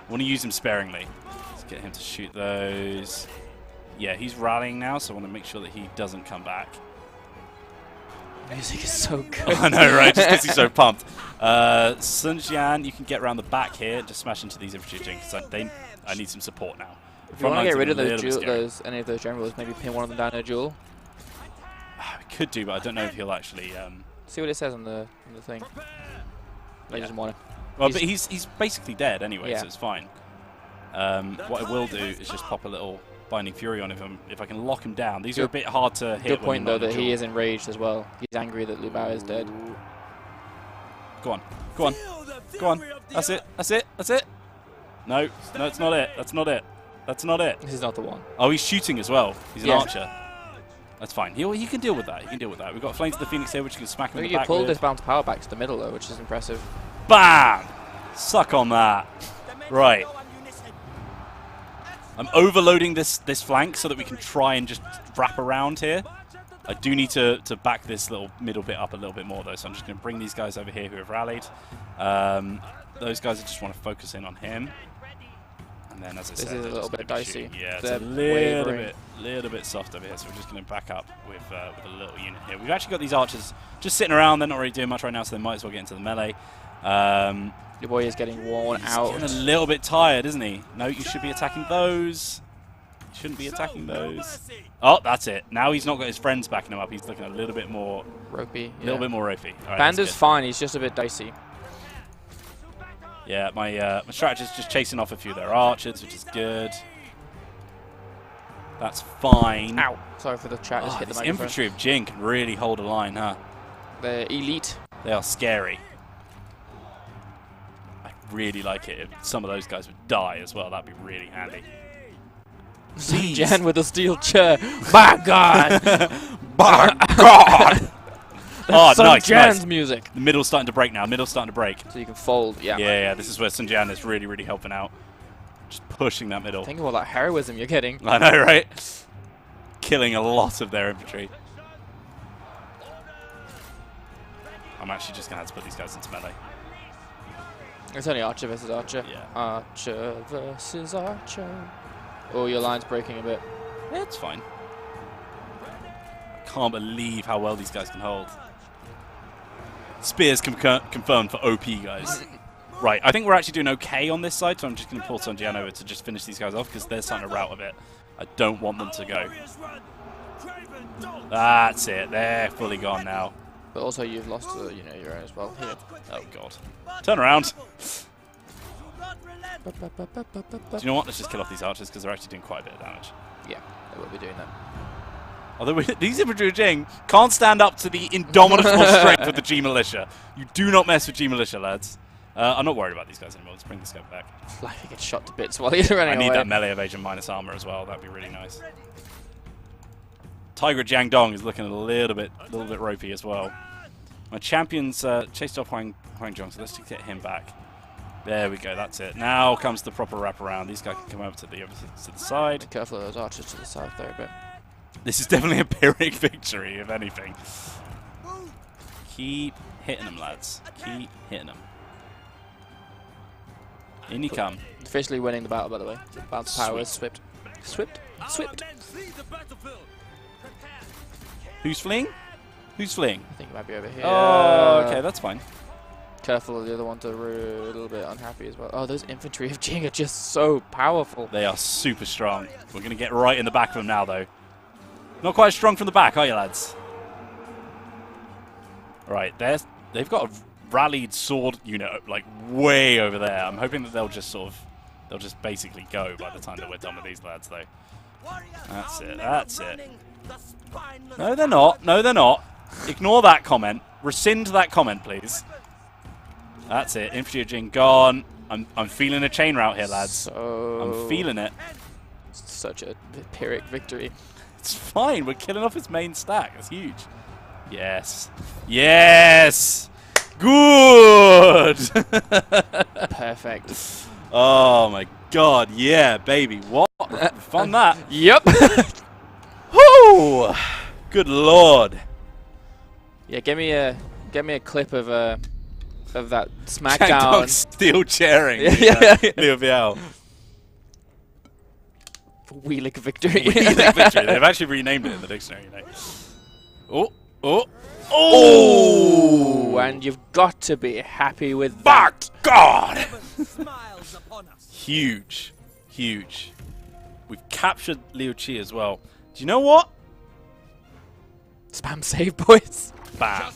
want to use him sparingly. Let's get him to shoot those. Yeah, he's rallying now, so I want to make sure that he doesn't come back. Music is so good. I know, right? Just because he's so pumped. Sun Jian, you can get around the back here, just smash into these infantry because I need some support now. If you want to get rid of any of those generals, maybe pin one of them down in a duel. I could do, but I don't know if he'll actually. See what it says on the thing. He doesn't want it. Well, but he's basically dead anyway, so it's fine. What I will do is just pop a little Binding Fury on him if I can lock him down. These are a bit hard to hit. Good point though that he is enraged as well. He's angry that Liu Bao is dead. Go on, go on. Go on. That's it. That's it. That's it. No. No, it's not it. That's not it. That's not it. This is not the one. Oh, he's shooting as well. He's an Yeah. archer. That's fine. He can deal with that. He can deal with that. We've got Flames of the Phoenix here, which can smack him in the You back pulled with. this bounce power back to the middle though, which is impressive. Bam! Suck on that. Right. I'm overloading this flank so that we can try and just wrap around here. I do need to back this little middle bit up a little bit more though, so I'm just going to bring these guys over here who have rallied. Those guys I just want to focus in on him. And then, as I said, This is a little bit dicey. Yeah, it's They're a little bit soft over here, so we're just going to back up with a little unit here. We've actually got these archers just sitting around. They're not really doing much right now, so they might as well get into the melee. Your boy is getting worn out. He's getting a little bit tired, isn't he? No, you should be attacking those. You shouldn't be attacking those. Oh, that's it. Now he's not got his friends backing him up. He's looking a little bit more Ropey. A little bit more ropey. All right, Banda's fine. He's just a bit dicey. Yeah, my strategist just chasing off a few of their archers, which is good. That's fine. Ow! Sorry for the chat. Just hit the this microphone. infantry of Jin can really hold a line, huh? They're elite. They are scary. I really like it if some of those guys would die as well. That'd be really handy. Sun Jian with a steel chair. By God! By God! Oh, Sun nice, Jian's nice. music. The middle's starting to break now. Middle's starting to break. So you can fold. Yeah. Yeah, this is where Sun Jian is really, really helping out. Just pushing that middle. Think of all that heroism you're getting. I know, right? Killing a lot of their infantry. I'm actually just going to have to put these guys into melee. It's only Archer versus Archer. Yeah. Archer versus Archer. Oh, your line's breaking a bit. Yeah, it's fine. Can't believe how well these guys can hold. Spears confirmed for OP, guys. Right, I think we're actually doing okay on this side, so I'm just going to pull Sun Jian over to just finish these guys off because they're starting to rout a bit. I don't want them to go. That's it. They're fully gone now. But also you've lost, your own as well. Here. Oh, God. Turn around. Do you know what? Let's just kill off these archers because they're actually doing quite a bit of damage. Yeah, they will be doing that. Although these infantry of Jing can't stand up to the indomitable strength of the G militia. You do not mess with G militia, lads. I'm not worried about these guys anymore. Let's bring this guy back. Like he gets shot to bits while he's running away. I need that melee evasion minus armor as well. That'd be really nice. Tiger of Jiangdong is looking a little bit ropey as well. My champions chased off Huang Zhong, so let's just get him back. There we go. That's it. Now comes the proper wraparound. These guys can come over to the side. Be careful of those archers to the south there a bit. This is definitely a Pyrrhic victory, if anything. Keep hitting them, lads. Keep hitting them. In you come. Officially winning the battle, by the way. Bounce power is swift. Swift? Swift. Who's fleeing? Who's fleeing? I think it might be over here. Oh, okay, that's fine. Careful, the other ones are a little bit unhappy as well. Oh, those infantry of Jing are just so powerful. They are super strong. We're going to get right in the back of them now, though. Not quite strong from the back, are you, lads? Right, they've got a rallied sword unit, like, way over there. I'm hoping that they'll just basically go by the time that we're done with these lads, though. That's it, that's it. No, they're not. No, they're not. Ignore that comment. Rescind that comment, please. That's it. Infantry of Jing gone. I'm feeling a chain route here, lads. So I'm feeling it. Such a Pyrrhic victory. It's fine. We're killing off his main stack. That's huge. Yes. Yes. Good. Perfect. Oh my God. Yeah, baby. What? Fun that. Yep. Whoo. Good Lord. Yeah, give me a clip of that Jiangdong SmackDown. still cheering. Yeah. Liu Biao. Wheelik victory. Wheelik victory. They've actually renamed it in the dictionary. Oh! And you've got to be happy with By that. God! Huge. Huge. We've captured Liu Qi as well. Do you know what? Spam save, boys. Bam.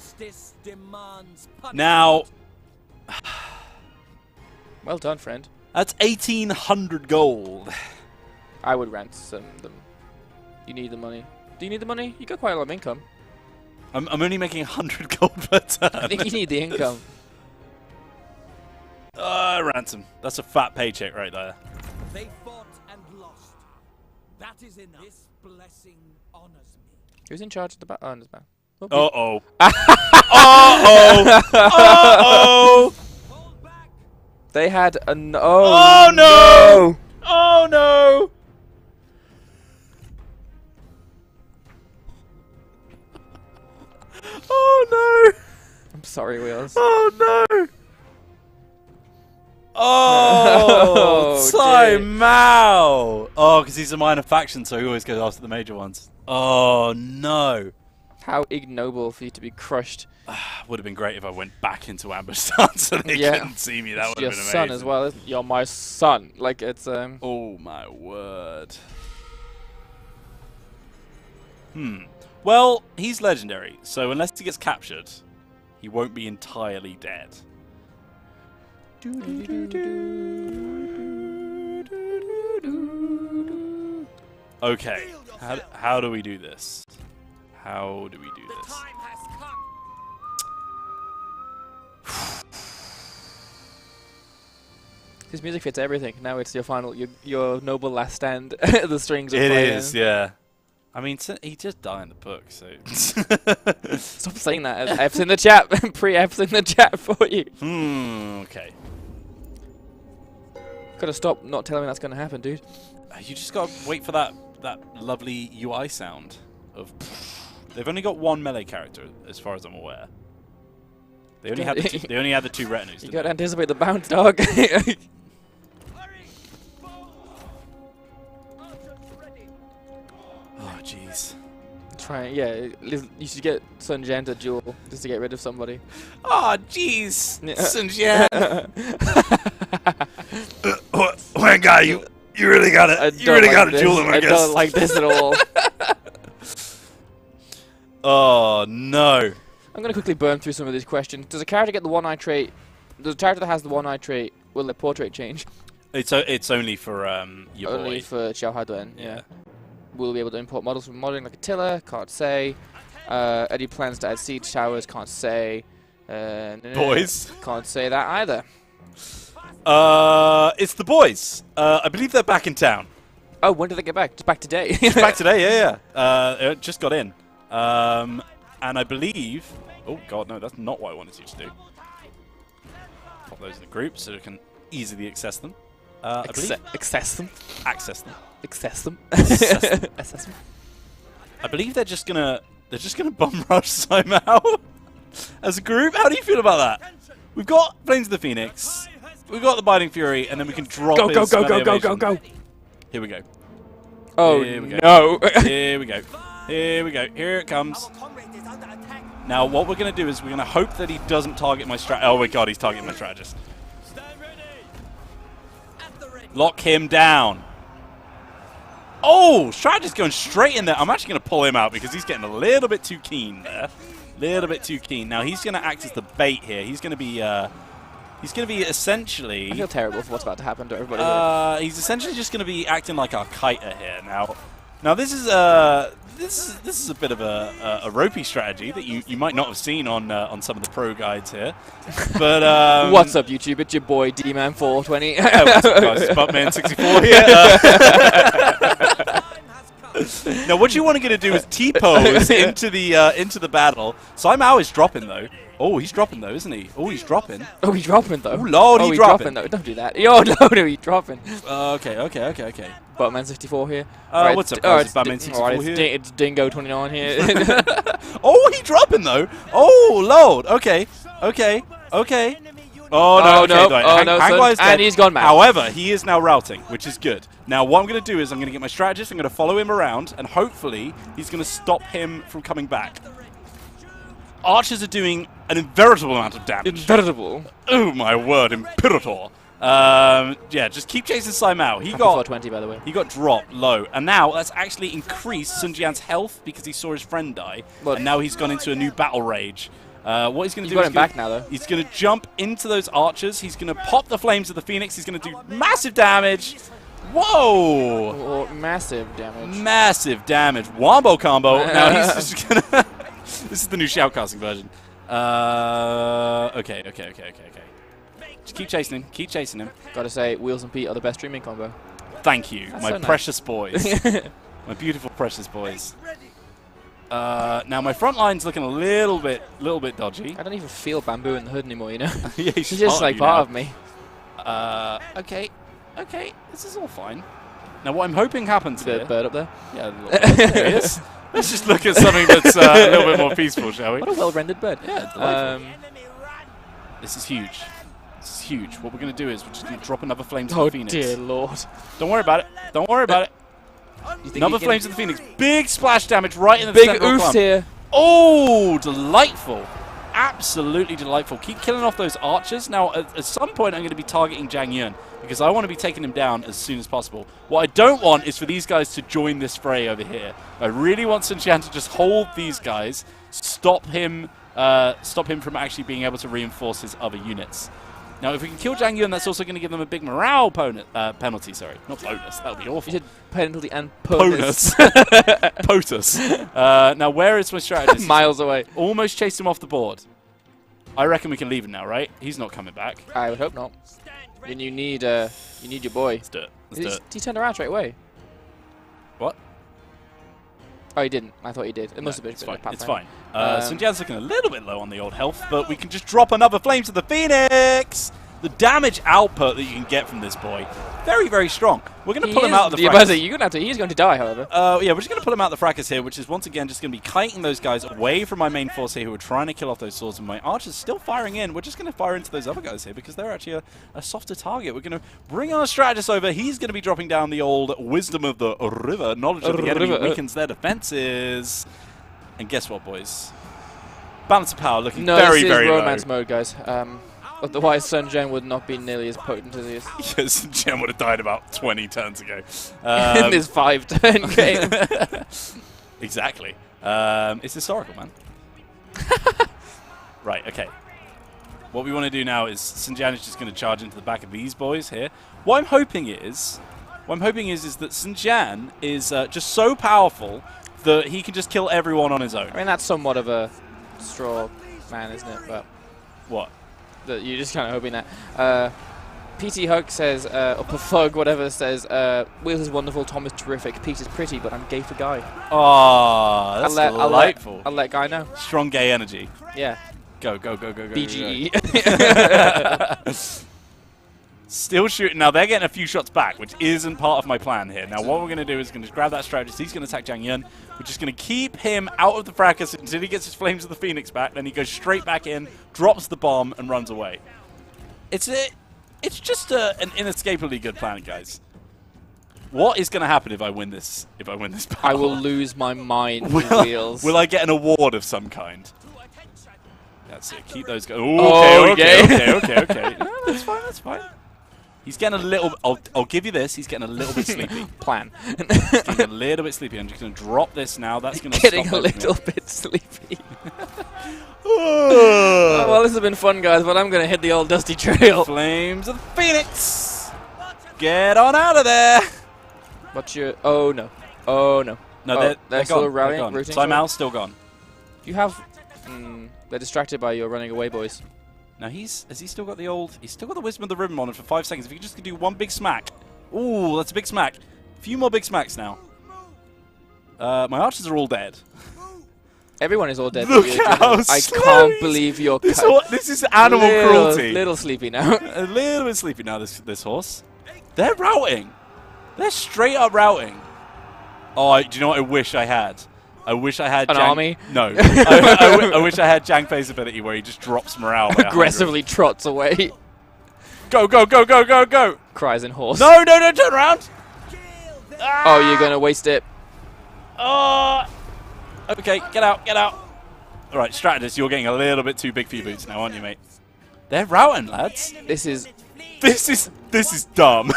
Now, Well done, friend. that's 1,800 gold. I would ransom them. You need the money. Do you need the money? You got quite a lot of income. I'm only making 100 gold per turn. I think you need the income. Ransom. That's a fat paycheck right there. They fought and lost. That is enough. This blessing honors me. Who's in charge of the battle? Oh, there's battle. Uh-oh. Uh-oh. Uh-oh. Hold back. They had an... Oh, no. Oh, no. Oh, no. I'm sorry, Wheels. Oh, no. Oh, dear. Mao. Oh, because he's a minor faction, so he always goes after the major ones. Oh, no. How ignoble for you to be crushed. Would have been great if I went back into ambush stance so they couldn't see me. That would have Your been amazing. son as well. Isn't it? You're my son. Like, it's... Oh, my word. Well, he's legendary, so unless he gets captured, he won't be entirely dead. Okay, how do we do this? How do we do this? Time has come. This music fits everything. Now it's your final, your noble last stand. The strings are It playing. is, yeah. I mean, he just died in the book, so... Stop saying that. F's in the chat. Pre-F's in the chat for you. Okay. Gotta stop not telling me that's gonna happen, dude. You just gotta wait for that lovely UI sound of... They've only got one melee character, as far as I'm aware. They only had the two retinues. You gotta anticipate the bounce, dog. Hurry! Bow! Archers ready. Oh, jeez. Try, yeah. You should get Sun Jian to duel just to get rid of somebody. Oh, jeez. Sun Jian. One guy, you really gotta duel him, I guess. I don't like this at all. Oh, no. I'm going to quickly burn through some of these questions. Does a character get the one-eye trait? Does a character that has the one-eye trait, will their portrait change? It's only for your Only boy. for Xiao Haduan, Yeah. We'll be able to import models from modding like Attila, can't say. Any plans to add siege towers, can't say. Boys? Can't say that either. It's the boys. I believe they're back in town. Oh, when did they get back? Just back today. Back today, yeah. It just got in. And I believe... Oh, God, no, that's not what I wanted you to do. Pop those in the group so we can easily access them. I believe... Access them. Access them. Access them. Access them. Access them. I believe they're just gonna bomb rush somehow as a group. How do you feel about that? We've got Flames of the Phoenix, we've got the Biting Fury, and then we can drop Go, go, his go, go, melee go, go, evasion. go. Here we go. Oh, Here we go. no. Here we go. Here we go. Here it comes. Now what we're gonna do is we're gonna hope that he doesn't target my strat. Oh my God, he's targeting my strategist. Stand ready. At the ready. Lock him down. Oh, strategist going straight in there. I'm actually gonna pull him out because he's getting a little bit too keen there. Little bit too keen. Now he's gonna act as the bait here. He's gonna be essentially. I feel terrible for what's about to happen to everybody here. He's essentially just gonna be acting like our kiter here. Now this is a bit of a ropey strategy that you might not have seen on some of the pro guides here. But What's up, YouTube? It's your boy D-Man420. Hey, what's up, guys? It's Buttman64 here. Now, what you want to do is T-pose into the battle. Simao is dropping though. Oh, he's dropping though, isn't he? Oh, he's dropping. Oh, he's dropping though. Oh, Lord, he's dropping. though. Don't do that. Yo, no, he's dropping. Okay. Buttman64 here. What's up, guys? It's Buttman64 here. It's Dingo29 here. Oh, he's dropping though. Oh, Lord. Okay. Oh, no. And he's gone mad. However, he is now routing, which is good. Now, what I'm going to do is I'm going to get my strategist, I'm going to follow him around, and hopefully he's going to stop him from coming back. Archers are doing an inveritable amount of damage. Inveritable. Oh, my word, Imperator. Yeah, just keep chasing Simao. He got 420, by the way. He got dropped low, and now that's actually increased Sun Jian's health because he saw his friend die, and now he's gone into a new battle rage. What he's going to do is back now, though. He's going to jump into those archers. He's going to pop the Flames of the Phoenix. He's going to do massive damage. Whoa! Oh, massive damage. Massive damage. Wombo combo. Now he's just going to... This is the new shoutcasting version. Okay. Just keep chasing him. Keep chasing him. Gotta say, Wheels and Pete are the best streaming combo. Thank you, That's my so nice. precious boys. My beautiful, precious boys. Now my front line's looking a little bit dodgy. I don't even feel Bamboo in the hood anymore, you know? Yeah, He's just like part of me. Okay, this is all fine. Now what I'm hoping happens The here... bird up there. Yeah, a little bit. There he is. Let's just look at something that's a little bit more peaceful, shall we? What a well-rendered bird. Yeah, delightful. This is huge. This is huge. What we're going to do is we're just going to drop another Flames of the Phoenix. Dear Lord. Don't worry about it. Don't worry about it. You think Another he can- Flames of the Phoenix. Big splash damage right in the Big central oofs clump. here. Oh, delightful. Absolutely delightful. Keep killing off those archers. Now, at some point, I'm going to be targeting Jiang Yuan because I want to be taking him down as soon as possible. What I don't want is for these guys to join this fray over here. I really want Sun Jian to just hold these guys, stop him from actually being able to reinforce his other units. Now, if we can kill Jiang Yuan, that's also going to give them a big morale penalty. Sorry, not bonus. That would be awful. You said penalty and Bonus. POTUS. Now, where is my strategist? Miles away. Almost chased him off the board. I reckon we can leave him now, right? He's not coming back. I would hope not. And you need your boy. Let's do it. Let's do it. He turned around straight away. What? Oh, he didn't. I thought he did. It must have been. It's fine. a It's fine. Um, Sun Jian's looking a little bit low on the old health, but we can just drop another Flames of the Phoenix. The damage output that you can get from this boy, very, very strong. We're going to pull him out of the fracas. You're gonna have to. He's going to die, however. Yeah, we're just going to pull him out of the fracas here, which is once again just going to be kiting those guys away from my main force here who are trying to kill off those swords. And my archers still firing in. We're just going to fire into those other guys here because they're actually a softer target. We're going to bring our strategist over. He's going to be dropping down the old wisdom of the river. Knowledge of the enemy weakens their defenses. And guess what, boys? Balance of power looking very, very low. No, this is romance mode, guys. Otherwise, Sun Jian would not be nearly as potent as he is. Yes, Sun Jian would have died about 20 turns ago. In this 5-turn game. Exactly. It's historical, man. Right, okay. What we want to do now is Sun Jian is just going to charge into the back of these boys here. What I'm hoping is that Sun Jian is just so powerful that he can just kill everyone on his own. I mean, that's somewhat of a straw man, isn't it? But What? that you're just kind of hoping that. PT Hug says, or Pufug, whatever, says, Wheels is wonderful, Tom is terrific, Pete is pretty, but I'm gay for Guy. Oh, that's delightful. I'll let Guy know. Strong gay energy. Yeah. Go, go, go, go, go. BGE. Still shooting. Now, they're getting a few shots back, which isn't part of my plan here. Now, what we're going to do is going to grab that strategist. He's going to attack Jiang Yuan. We're just going to keep him out of the fracas until he gets his Flames of the Phoenix back. Then he goes straight back in, drops the bomb, and runs away. It's just an inescapably good plan, guys. What is going to happen if I win this? If I win this battle? I will lose my mind, Wheels. Will I get an award of some kind? That's it. Keep those guys. Oh, Okay. No, that's fine. That's fine. He's getting a little. I'll give you this. He's getting a little bit sleepy. Plan. He's getting a little bit sleepy. I'm just going to drop this now. That's going to Getting stop a little bit sleepy. Oh, Well, this has been fun, guys, but I'm going to hit the old dusty trail. Flames of the Phoenix. Get on out of there. What's your... Oh, no. Oh, no. No, Oh, they're still gone. rallying, They're gone. rooting Timeout's still gone. You have... they're distracted by your running away, boys. Now has he still got the old? He's still got the Wisdom of the Ribbon on him for 5 seconds. If he just do one big smack. Ooh, that's a big smack. A few more big smacks now. My archers are all dead. Everyone is all dead. Look how I slow can't believe you're... This is animal cruelty. Little sleepy now. A little bit sleepy now, this horse. They're routing. They're straight up routing. Oh, do you know what I wish I had? I wish I had An army? No. I wish I had Jiang Fei's ability where he just drops morale by 100. Aggressively trots away. Go, go, go, go, go, go. Cries in horse. No, no, no, turn around. Oh, you're going to waste it. Oh. Okay, get out, get out. All right, strategist, you're getting a little bit too big for your boots now, aren't you, mate? They're routing, lads. This is dumb.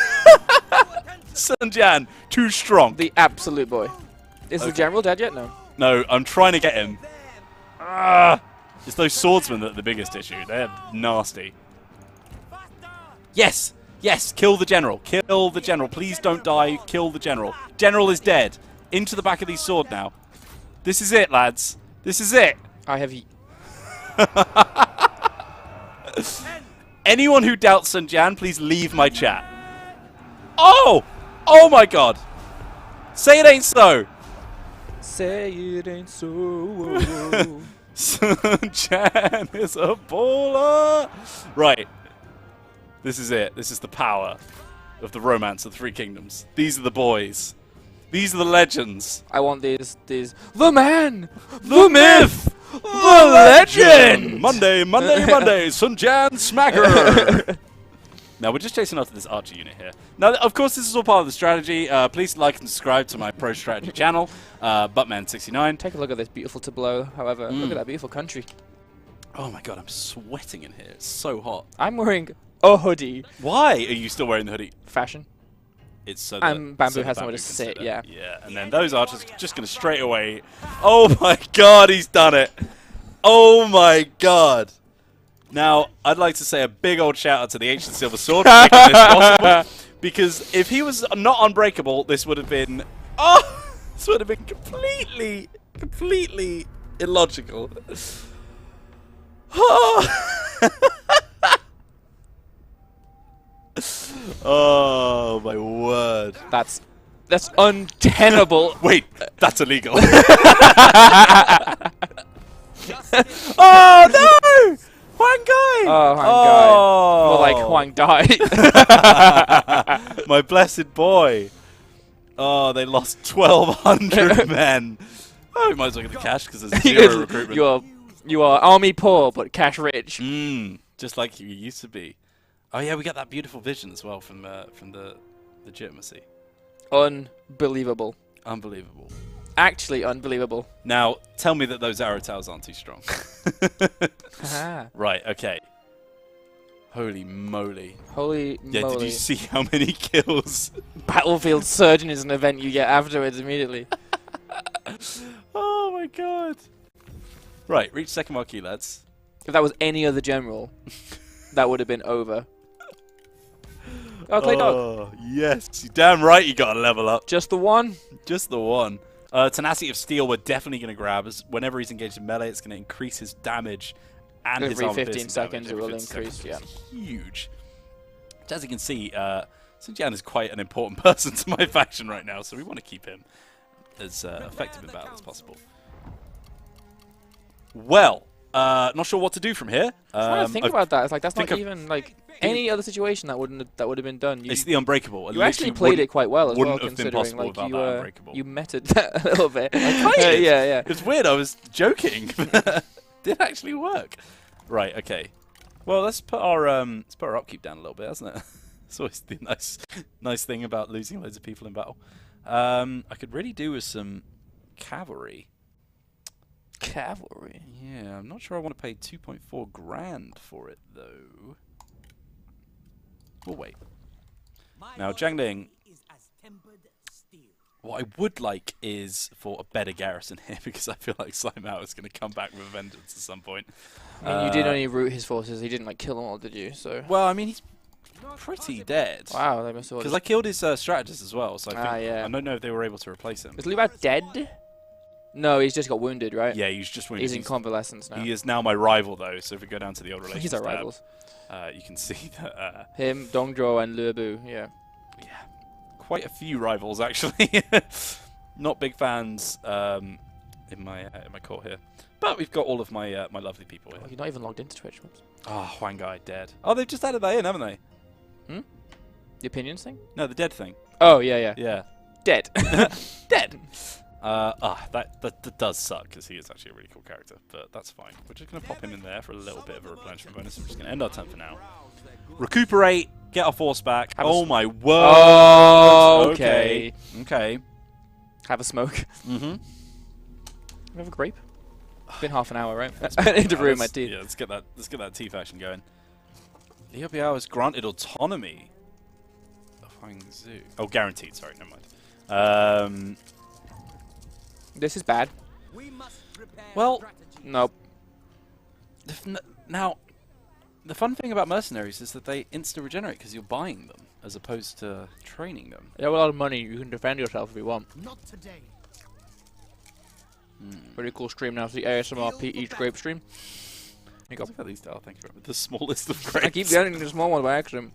Sun Jian, too strong. the absolute boy. Is the general dead yet? No. No, I'm trying to get him. It's those swordsmen that are the biggest issue. They're nasty. Yes! Yes! Kill the general. Kill the general. Please don't die. Kill the general. General is dead. Into the back of these sword now. This is it, lads. This is it. I have... Anyone who doubts Sun Jian, please leave my chat. Oh! Oh my god! Say it ain't so! Say it ain't so. Sun Jian is a baller! Right. This is it. This is the power of the romance of the Three Kingdoms. These are the boys. These are the legends. I want these. The man! The myth! The legend! Monday, Sun Jian Smacker! Now, we're just chasing after this archer unit here. Now, of course, this is all part of the strategy. Please like and subscribe to my pro strategy channel, Buttman69. Take a look at this beautiful tableau, however. Look at that beautiful country. Oh my god, I'm sweating in here. It's so hot. I'm wearing a hoodie. Why are you still wearing the hoodie? Fashion. It's so Bamboo that has somewhere to sit, yeah. Yeah, and then those archers are just going to straight away... Oh my god, he's done it! Oh my god! Now, I'd like to say a big old shout out to the Ancient Silver Sword for making this possible, because if he was not unbreakable, this would have been... Oh! This would have been completely illogical. Oh my word. That's untenable. Wait, that's illegal. Oh no! Huang Gai! Oh, Huang Gai. More like Huang died. My blessed boy. Oh, they lost 1,200 men. Oh, we might as well get the cash because there's 0 recruitment. You are army poor but cash rich. Just like you used to be. Oh yeah, we got that beautiful vision as well from the legitimacy. Unbelievable. Unbelievable. Actually unbelievable. Now, tell me that those arrow towers aren't too strong. Right, okay. Holy moly. Holy Yeah, moly. did you see how many kills? Battlefield Surgeon is an event you get afterwards immediately. Oh my god. Right, reach second marquee, lads. If that was any other general, that would have been over. Oh, Clay Dog. Oh, yes. You're damn right you got to level up. Just the one? Just the one. Tenacity of Steel we're definitely going to grab. As whenever he's engaged in melee, it's going to increase his damage and his every armor 15 piercing seconds damage. it will Every 15 increase, seconds. yeah. Huge. As you can see, Sun Jian is quite an important person to my faction right now, so we want to keep him as effective in battle as possible. Well, not sure what to do from here. I'm trying to think about that. It's like that's not think even like any other situation that would have been done. It's the Unbreakable. You actually played it quite well as well, wouldn't have been considering possible like without that Unbreakable. you meted that a little bit. Yeah, yeah. It's weird. I was joking. Did actually work. Right. Okay. Well, let's put our upkeep down a little bit, hasn't it? It's always the nice thing about losing loads of people in battle. I could really do with some cavalry. Cavalry. Yeah, I'm not sure I want to pay 2.4 grand for it though. We'll wait. Now, Jiangdong. What I would like is for a better garrison here, because I feel like Simao is going to come back with a vengeance at some point. I mean, you did only root his forces. He didn't like kill them all, did you? So. Well, I mean, he's pretty dead. Wow, they must have. Because I killed his strategist as well, so I think yeah. I don't know if they were able to replace him. Is Liu Bao dead? No, he's just got wounded, right? Yeah, he's just wounded. He's in convalescence now. He is now my rival, though. So if we go down to the old relations He's our tab, rivals. You can see that. Him, Dongzhuo, and Liu Bu. Yeah. Yeah, quite a few rivals actually. Not big fans in my court here, but we've got all of my my lovely people here. Oh, you're not even logged into Twitch. Whoops. Oh, Huang Gai dead. Oh, they've just added that in, haven't they? The opinions thing? No, the dead thing. Oh yeah. Yeah. Dead. Dead. That does suck because he is actually a really cool character, but that's fine. We're just gonna pop him in there for a little bit of a replenishment bonus. I'm just gonna end our turn for now. Recuperate. Get our force back. Oh my word. Oh, okay. Okay. Have a smoke. Mm-hmm. We have a grape. It's been half an hour, right? I need to ruin my teeth. Yeah, let's get that teeth action going. Liu Biao is granted autonomy. Huangzhou. Oh, guaranteed. Sorry, never mind. This is bad. Well, Nope. now, the fun thing about mercenaries is that they insta-regenerate because you're buying them, as opposed to training them. You have a lot of money. You can defend yourself if you want. Not today. Pretty cool stream now. It's the ASMR Pete Eats Grape stream. you go. Look at these. Oh, thank you very much. The smallest of grapes. I keep getting the small one by accident.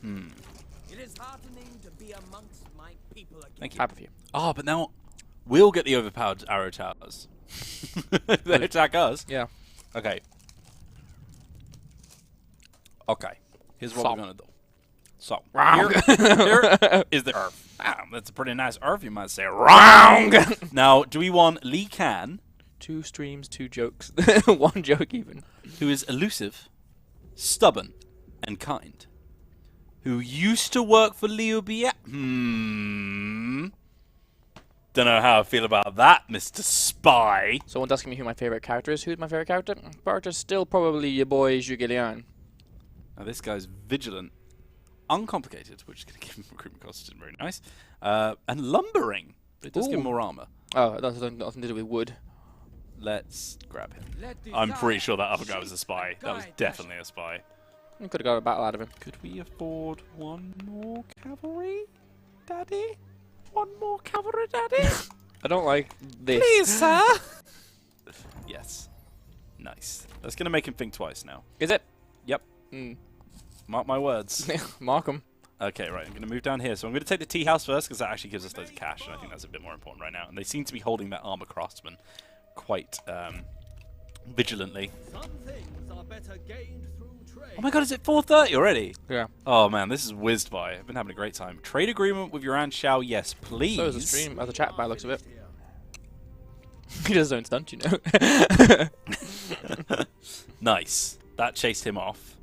It is heartening to be amongst my people again. Thank you. Happy for you. Oh, but now we'll get the overpowered arrow towers. They attack us. Yeah. Okay. Okay. Here's what So. we're gonna do. So Wrong. here is the earth. Ah, that's a pretty nice earth, you might say. Wrong. Now, do we want Li Kan, 2 streams, 2 jokes. 1 joke even. who is elusive, stubborn, and kind, who used to work for Liu Bia? Don't know how I feel about that, Mr. Spy. Someone's asking me who my favorite character is. Who's my favorite character? Barter's still probably your boy Zhuge Liang. Now, this guy's vigilant, uncomplicated, which is going to give him recruitment costs, which is very nice, and lumbering. It does give him Ooh. more armor. Oh, that's nothing to do with wood. Let's grab him. Let the I'm pretty Tsar sure that other guy was a spy. That was guide definitely a spy. We could have got a battle out of him. Could we afford one more cavalry, Daddy? One more cavalry, Daddy? I don't like this. Please, sir. Yes. Nice. That's going to make him think twice now. Is it? Yep. Mm. Mark my words. Mark 'em. Okay, right. I'm going to move down here. So I'm going to take the tea house first because that actually gives us loads of cash, and I think that's a bit more important right now. And they seem to be holding that armor craftsman quite vigilantly. Some things are better gained through trade. Oh my god, is it 4:30 already? Yeah. Oh man, this is whizzed by. I've been having a great time. Trade agreement with Yuan Shao, yes, please. So is the stream, as a chat by the looks of it. He just don't stunt, you know. Nice. That chased him off.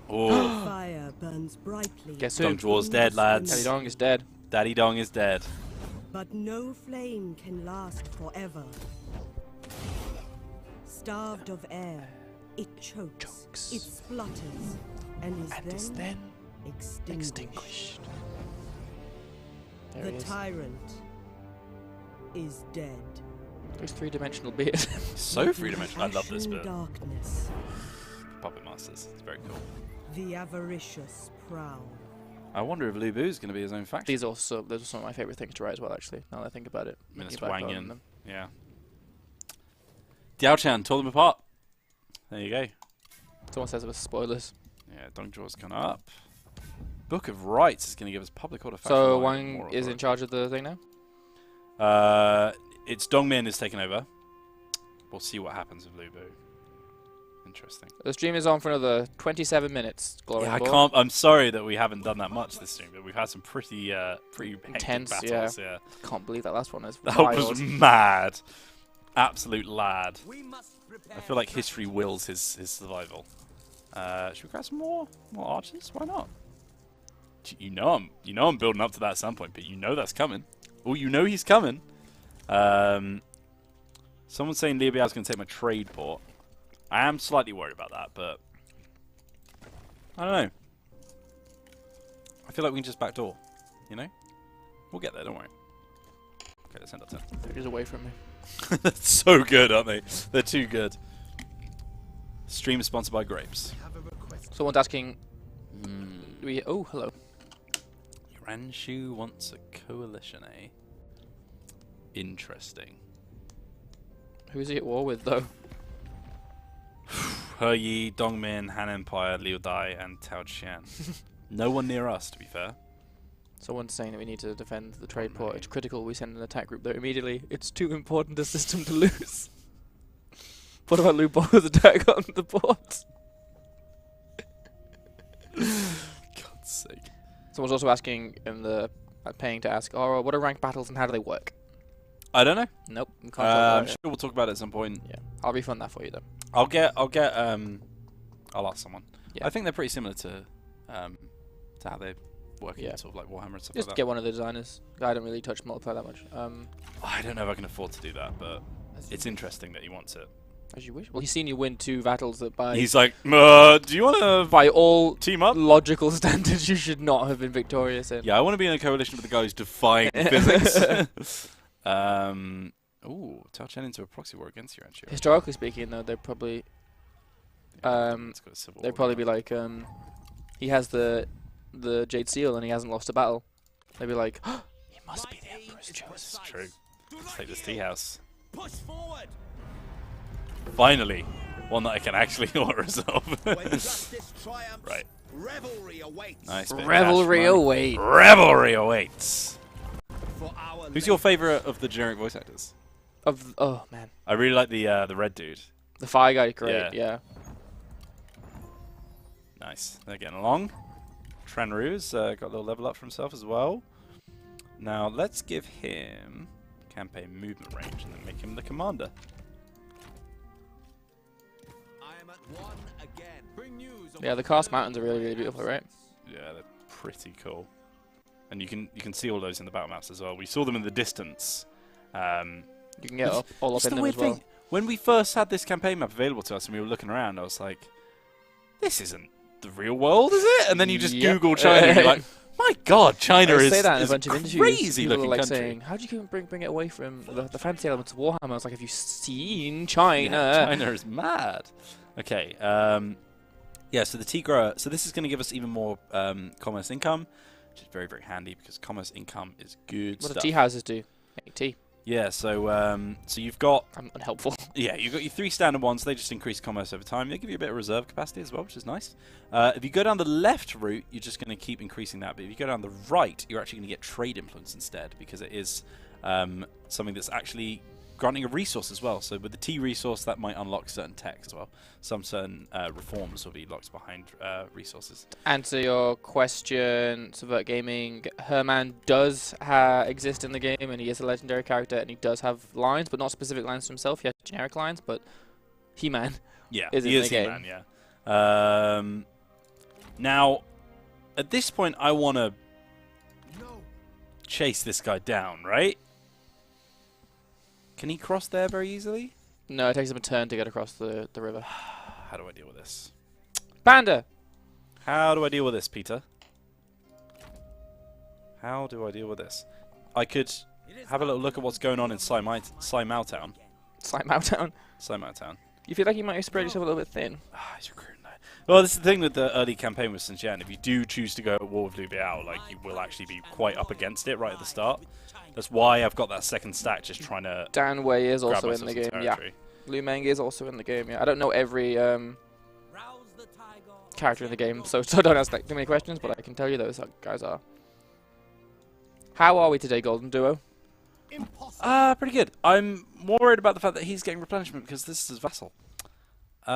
Oh, Fire burns brightly. Guess who? Dong Zhuo's dead, lads. Daddy Dong is dead. Daddy Dong is dead. But no flame can last forever. Starved of air, it chokes, it splutters, and is then extinguished. There The he is. tyrant is dead. His 3-dimensional beard. So three-dimensional. I love this Ashen bit. Darkness, Puppet Masters. It's very cool. the avaricious prowl. I wonder if Lu Bu's going to be his own faction. Those are some of my favorite things to write as well, actually, now that I think about it. Minister Thinking back Wang on Yin. them. Yeah. Diao Chan, tore them apart. There you go. Someone says it was spoilers. Yeah, Dong Zhuo's gone up. Book of Rights is going to give us public order faction. So more Wang is in authority. charge of the thing now? It's Dongmin is taking over. We'll see what happens with Lu Bu. Interesting. The stream is on for another 27 minutes. Glory Yeah, I Boy. can't. I'm sorry that we haven't done that much this stream, but we've had some pretty hectic Intense, battles. Yeah. Can't believe that last one is That wild. was mad. Absolute lad. We must prepare I feel like history wills his survival. Should we grab some more archers? Why not? You know I'm building up to that at some point, but you know that's coming. Oh, you know he's coming. Someone's saying Liu Biao's going to take my trade port. I am slightly worried about that, but I don't know. I feel like we can just backdoor, you know? We'll get there, don't worry. Okay, let's end our turn. They're just away from me. That's so good, aren't they? They're too good. Stream is sponsored by grapes. have a request. Someone's asking... Oh, hello. Ranshu wants a coalition, eh? Interesting. Who is he at war with, though? He Yi, Dongmin, Han Empire, Liu Dai, and Tao Qian. No one near us, to be fair. Someone's saying that we need to defend the trade port. It's critical we send an attack group there immediately. It's too important a system to lose. What about Lu Bo's attack on the port? God's sake. Someone's also asking in the paying to ask, oh, what are ranked battles and how do they work? I don't know. Nope. We can't talk about I'm it. sure we'll talk about it at some point. Yeah, I'll refund that for you, though. I'll ask someone. Yeah. I think they're pretty similar to how they work Yeah. in sort of like Warhammer and stuff Just like that. get one of the designers. I don't really touch multiplayer that much. I don't know if I can afford to do that, but it's interesting that he wants it. As you wish. Well, he's seen you win 2 battles that by He's like, do you want to by all team up? logical standards you should not have been victorious in. Yeah, I want to be in a coalition with the guy who's defying physics. Ooh, Tao Chen into a proxy war against Yuan Shao. Historically speaking, though, they'd probably Let's go to civil they'd war probably now. be like, he has the Jade Seal and he hasn't lost a battle. They'd be like, he must be the Emperor's choice. It's true. Let's take this tea house. Push forward. Finally, one that I can actually auto-resolve. When justice triumphs, Right. revelry awaits. Nice bit of Revelry cash money. awaits. Revelry awaits. For our Who's your favourite of the generic voice actors? Oh man, I really like the red dude. the fire guy, great. Yeah. Yeah. Nice. They're getting along. Tranru's got a little level up for himself as well. Now let's give him campaign movement range and then make him the commander. I am at one again. Bring news of Yeah, the Karst Mountains are really, really beautiful, right? Yeah, they're pretty cool. And you can see all those in the battle maps as well. We saw them in the distance. You can get all up It's in the them weird as well. thing. When we first had this campaign map available to us and we were looking around, I was like, this isn't the real world, is it? And then you just Yep. Google China and you're like, my God, China I is, say that in a is bunch a of interviews. crazy People looking are like country. saying, "How do you bring it away from the fancy elements of Warhammer?" I was like, "Have you seen China?" Yeah, China is mad. Okay. Yeah, so the tea grower. So this is going to give us even more commerce income, which is very, very handy because commerce income is good What do stuff. tea houses do? Make tea. Yeah, so you've got I'm unhelpful. yeah, you've got your 3 standard ones. They just increase commerce over time. They give you a bit of reserve capacity as well, which is nice. If you go down the left route, you're just going to keep increasing that. But if you go down the right, you're actually going to get trade influence instead because it is something that's actually granting a resource as well. So with the T resource, that might unlock certain tech as well. Some certain reforms will be locked behind resources. Answer your question, Subvert Gaming. Herman does exist in the game, and he is a legendary character, and he does have lines, but not specific lines to himself. He has generic lines, but He-Man Yeah, is he in is the game. He-Man, yeah. Now, at this point, I want to chase this guy down, right? Can he cross there very easily? No, it takes him a turn to get across the river. How do I deal with this? Panda! How do I deal with this, Peter? How do I deal with this? I could have a little look at what's going on in Slimau Town. Slime out down. Slimau Town. You feel like you might have spread yourself a little bit thin. Ah, he's recruiting that. Well, this is the thing with the early campaign with Sun Jian. If you do choose to go at war with Liu Biao, like, you will actually be quite up against it right at the start. That's why I've got that second stack, just trying to Dan Wei is grab also in myself the some game, yeah. territory. Liu Meng is also in the game, yeah. I don't know every character in the game, so don't ask like, too many questions, but I can tell you those guys are. How are we today, Golden Duo? Pretty good. I'm more worried about the fact that he's getting replenishment because this is his vassal. So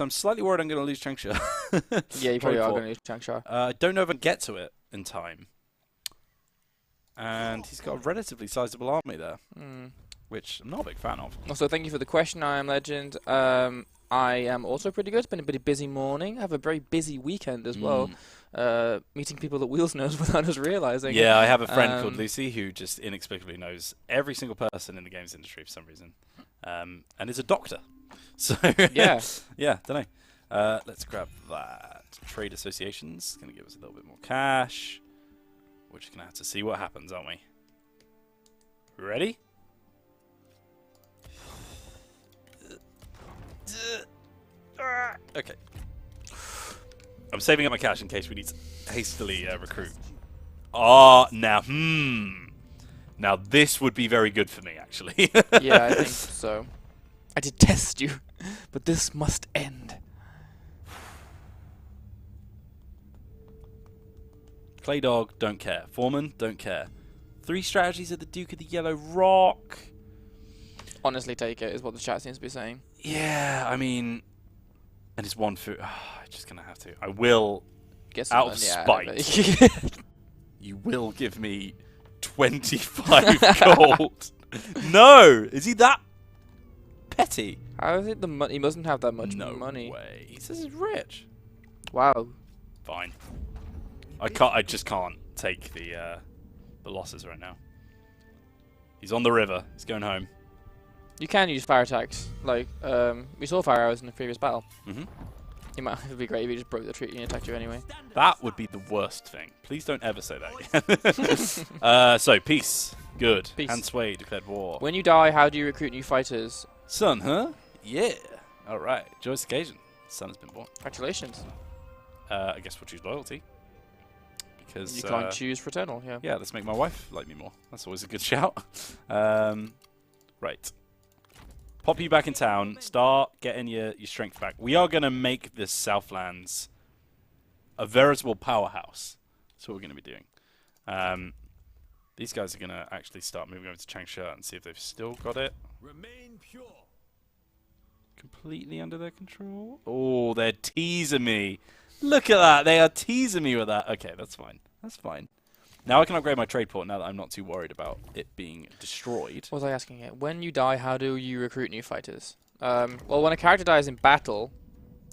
I'm slightly worried I'm going to lose Changsha. Yeah, you probably are going to lose Changsha. I don't know if I can get to it in time. And he's got a relatively sizable army there, which I'm not a big fan of. Also, thank you for the question, I Am Legend. I am also pretty good. It's been a pretty busy morning. I have a very busy weekend as well. Meeting people at Wheels Knows without us realizing. Yeah, I have a friend called Lucy who just inexplicably knows every single person in the games industry for some reason. And is a doctor. So Yeah. yeah, don't know. Let's grab that. Trade associations. Going to give us a little bit more cash. We're just going to have to see what happens, aren't we? Ready? Okay. I'm saving up my cash in case we need to hastily recruit. Now, Now this would be very good for me, actually. Yeah, I think so. I detest you, but this must end. Clay Dog, don't care. Foreman, don't care. 3 strategies of the Duke of the Yellow Rock. Honestly, take it, is what the chat seems to be saying. Yeah, I mean... And it's 1 food. I'm just going to have to. I will, Guess out of someone, spite, you will give me 25 gold. No! Is he that petty? How is it the money? He mustn't have that much No money. way. He says he's rich. Wow. Fine. I just can't take the losses right now. He's on the river. He's going home. You can use fire attacks. Like, we saw fire arrows in the previous battle. It would be great if he just broke the treaty and attacked you anyway. That would be the worst thing. Please don't ever say that again. So, peace. Good. Peace. Han Sui declared war. When you die, how do you recruit new fighters? Sun, huh? Yeah. Alright. Joyous occasion. Sun has been born. Congratulations. I guess we'll choose loyalty. Because You can't choose fraternal, yeah. yeah, let's make my wife like me more. That's always a good shout. Right. Pop you back in town. Start getting your strength back. We are going to make this Southlands a veritable powerhouse. That's what we're going to be doing. These guys are going to actually start moving over to Changsha and see if they've still got it. Remain pure. Completely under their control. Oh, they're teasing me. Look at that. They are teasing me with that. Okay, that's fine. That's fine. Now I can upgrade my trade port now that I'm not too worried about it being destroyed. What was I asking here? When you die, how do you recruit new fighters? Well, when a character dies in battle...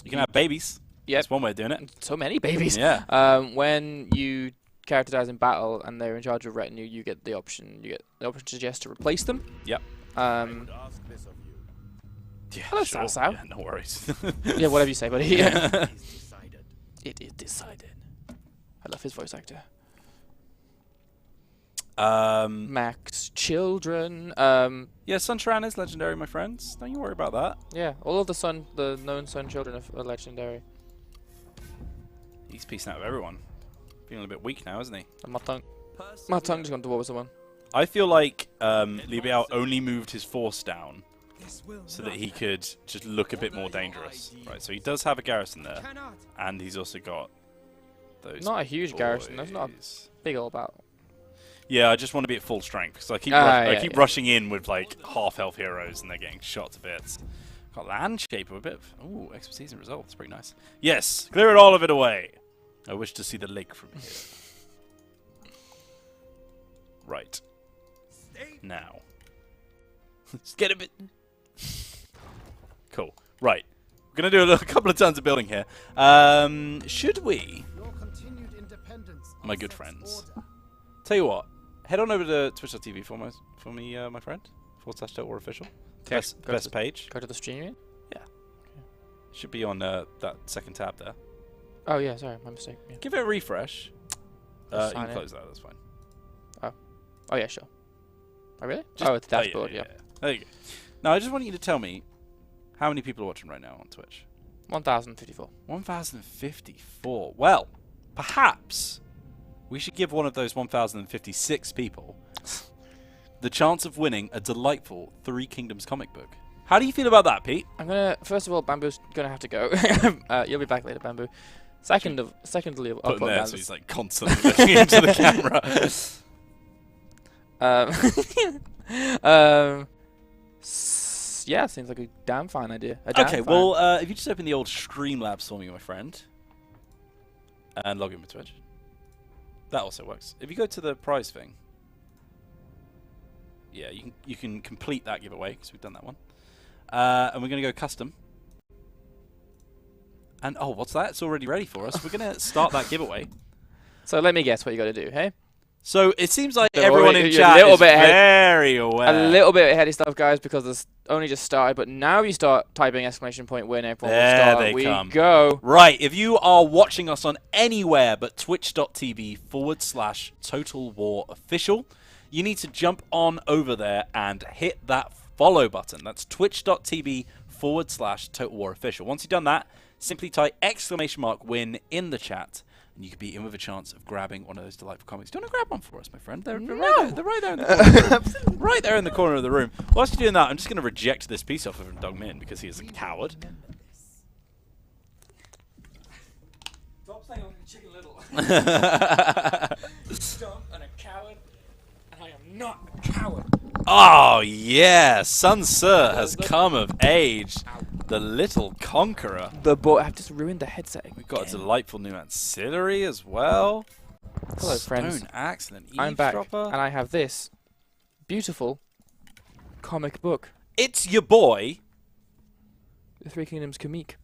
You can have babies. Yep. That's one way of doing it. So many babies. Yeah. When you character dies in battle and they're in charge of retinue, you get the option. You get the option to suggest to replace them. Yep. I would ask this of you. Yeah, Hello, sure. Sao. Yeah, no worries. Yeah, whatever you say, buddy. Yeah. It is decided. It is decided. I love his voice actor. Max children. Yeah, Sun Jian is legendary, my friends. Don't you worry about that. Yeah, all of the known Sun children are legendary. He's piecing out with everyone. Feeling a bit weak now, isn't he? And my tongue just gone to war with someone. I feel like Liu Biao only moved his force down so that he could just look a bit more dangerous. Right, so he does have a garrison there, and he's also got those. Not a huge garrison. That's not a boys. big old battle. Yeah, I just want to be at full strength because I keep Yeah, keep yeah. rushing in with like half health heroes and they're getting shot to bits. Got landscape with a bit of expertise and results. Pretty nice. Yes, clear all of it away. I wish to see the lake from here. Right. Now. Let's get a bit. Cool. Right. We're going to do a couple of tons of building here. Should we, my good friends, tell you what, head on over to twitch.tv for me, my friend. /TotalWarOfficial. Best page. Go to the stream, you mean? Yeah. Okay. Should be on that second tab there. Oh, yeah, sorry, my mistake. Yeah. Give it a refresh. You Sign can in. close that, that's fine. Oh, yeah, sure. Oh, really? Just- oh, it's the dashboard, yeah. There you go. Now, I just want you to tell me how many people are watching right now on Twitch. 1,054. 1,054. Well, perhaps we should give one of those 1,056 people the chance of winning a delightful Three Kingdoms comic book. How do you feel about that, Pete? I'm gonna, first of all, Bamboo's gonna have to go. You'll be back later, Bamboo. Secondly, I'll Put him put there down so this- he's like constantly looking into the camera. Yeah, seems like a damn fine idea. Okay, well, if you just open the old Streamlabs for me, my friend, and log in with Twitch, that also works. If you go to the prize thing, yeah, you can complete that giveaway because we've done that one, and we're gonna go custom. And oh, what's that? It's already ready for us. We're gonna start that giveaway. So let me guess what you got to do, hey? So it seems like You're everyone already- in you're a chat little is bit ahead. very aware. A little bit ahead of stuff, guys, because it's only just started. But now you start typing !win, everyone will There start. they We come. go. Right, if you are watching us on anywhere but twitch.tv/TotalWarOfficial, you need to jump on over there and hit that follow button. That's twitch.tv/TotalWarOfficial. Once you've done that, simply type !win in the chat, and you could be in with a chance of grabbing one of those delightful comics. Do you want to grab one for us, my friend? They're right there in the corner. Right there in the corner of the room. Whilst you're doing that, I'm just going to reject this piece off of Dong Min because he is a coward. Stop saying I'm Chicken Little. Dumb and a coward, and I am not a coward. Oh, yeah. Sun Sir has come of age. The little conqueror. The boy, I've just ruined the headset. We've got a delightful new ancillary as well. Hello, Stone friends. axe and an I'm back, eavesdropper. and I have this beautiful comic book, It's your boy. The Three Kingdoms Kamik.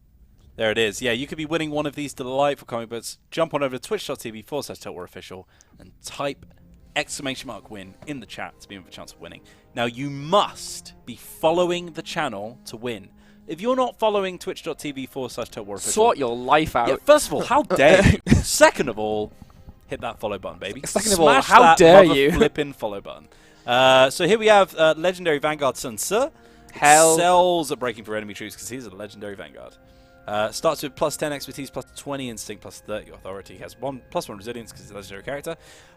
There it is. Yeah, you could be winning one of these delightful comic books. Jump on over to twitch.tv/TotalWarOfficial and type !win in the chat to be with a chance of winning. Now, you must be following the channel to win. If you're not following twitch.tv/TotalWarOfficial, Sort your life out. yeah, first of all, how dare you? Second of all, hit that follow button, baby. Second of all, Smash how that dare you? flipping follow button. So here we have legendary Vanguard Sun Sir. Hell. Excels at breaking through enemy troops because he's a legendary Vanguard. Starts with +10 expertise, +20 instinct, +30 authority. He has +1 resilience because he's a legendary character.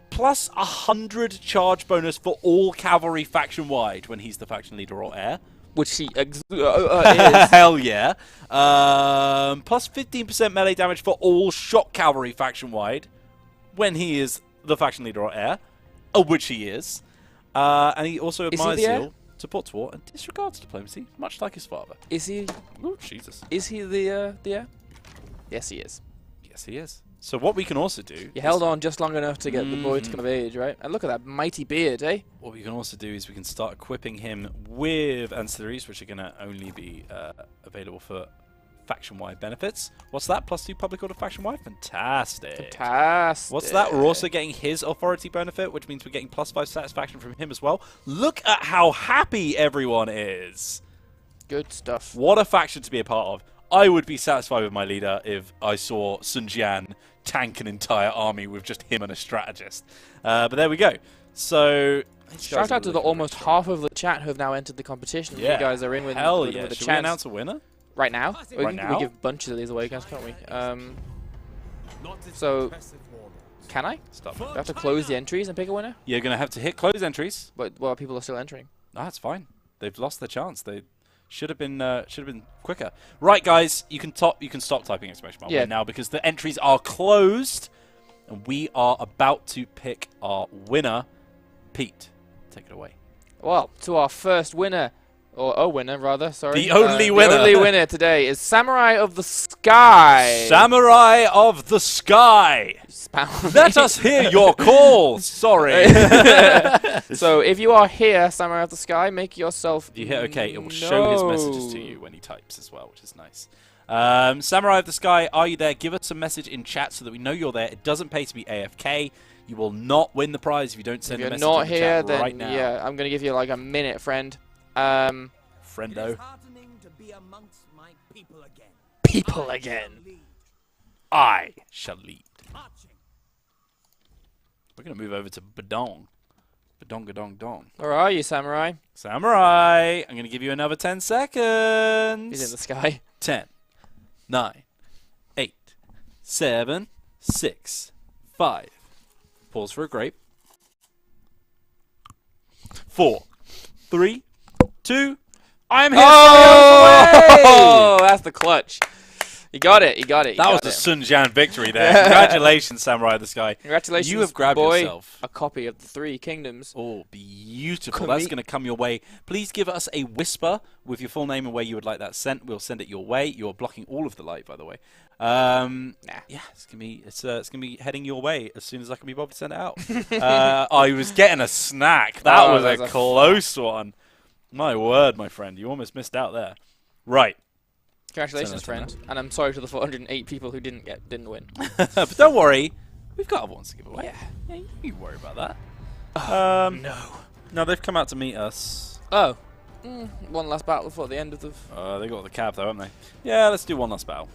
+100 charge bonus for all cavalry faction wide when he's the faction leader or heir. which he is. Hell yeah. Plus 15% melee damage for all shock cavalry faction-wide when he is the faction leader or heir, which he is. And he also admires zeal, supports war, and disregards diplomacy, much like his father. Is he? Oh, Jesus. Is he the heir? Yes, he is. Yes, he is. So what we can also do... You held on just long enough to get the boy to come of age, right? And look at that mighty beard, eh? What we can also do is we can start equipping him with ancillaries, which are going to only be available for faction-wide benefits. What's that? +2 public order faction-wide? Fantastic. Fantastic. What's that? We're also getting his authority benefit, which means we're getting +5 satisfaction from him as well. Look at how happy everyone is. Good stuff. What a faction to be a part of. I would be satisfied with my leader if I saw Sun Jian tank an entire army with just him and a strategist. But there we go. So... Shout out to the almost half of the chat who have now entered the competition. Yeah. You guys are in with, Hell with yeah. the Should chance. we announce a winner? Right now? Right now? We give bunches of these away, guys, can't we? So, can I? Stop. Do I have to close the entries and pick a winner? You're going to have to hit close entries. But while people are still entering. No, that's fine. They've lost their chance. They should have been quicker. Right, guys, you can stop typing exclamation mark right now because the entries are closed, and we are about to pick our winner. Pete, take it away. Well, to our first winner, or a winner rather. Sorry. The only winner. The only winner today is Samurai of the Sky. Samurai of the Sky. Let us hear your call. Sorry. So if you are here, Samurai of the Sky, make yourself. You hit OK. It will show his messages to you when he types as well, which is nice. Samurai of the Sky, are you there? Give us a message in chat so that we know you're there. It doesn't pay to be AFK. You will not win the prize if you don't send a message in the chat right now. Yeah, I'm going to give you like a minute, friend. Friendo. To be amongst my people again. People again. I shall lead. We're going to move over to Badong. Badong-gadong-dong. Where are you, Samurai? Samurai, I'm going to give you another 10 seconds. He's in the sky. 10, 9, 8, 7, 6, 5. Pause for a grape. 4, 3, 2. I am here. Oh, that's the clutch. You got it. You got it. That was a Sun Jian victory there. Congratulations, Samurai of the Sky. Congratulations, you have grabbed yourself a copy of the 3 Kingdoms. Oh, beautiful. That's going to come your way. Please give us a whisper with your full name and where you would like that sent. We'll send it your way. You're blocking all of the light, by the way. Yeah, it's gonna be heading your way as soon as I can be bothered to send it out. I was getting a snack. That was a close one. My word, my friend, you almost missed out there. Right. Congratulations, friend. And I'm sorry to the 408 people who didn't win. But don't worry, we've got other ones to give away. Yeah, you can worry about that. No. No, they've come out to meet us. Oh. One last battle before the end of the... they got the cab though, haven't they? Yeah, let's do one last battle.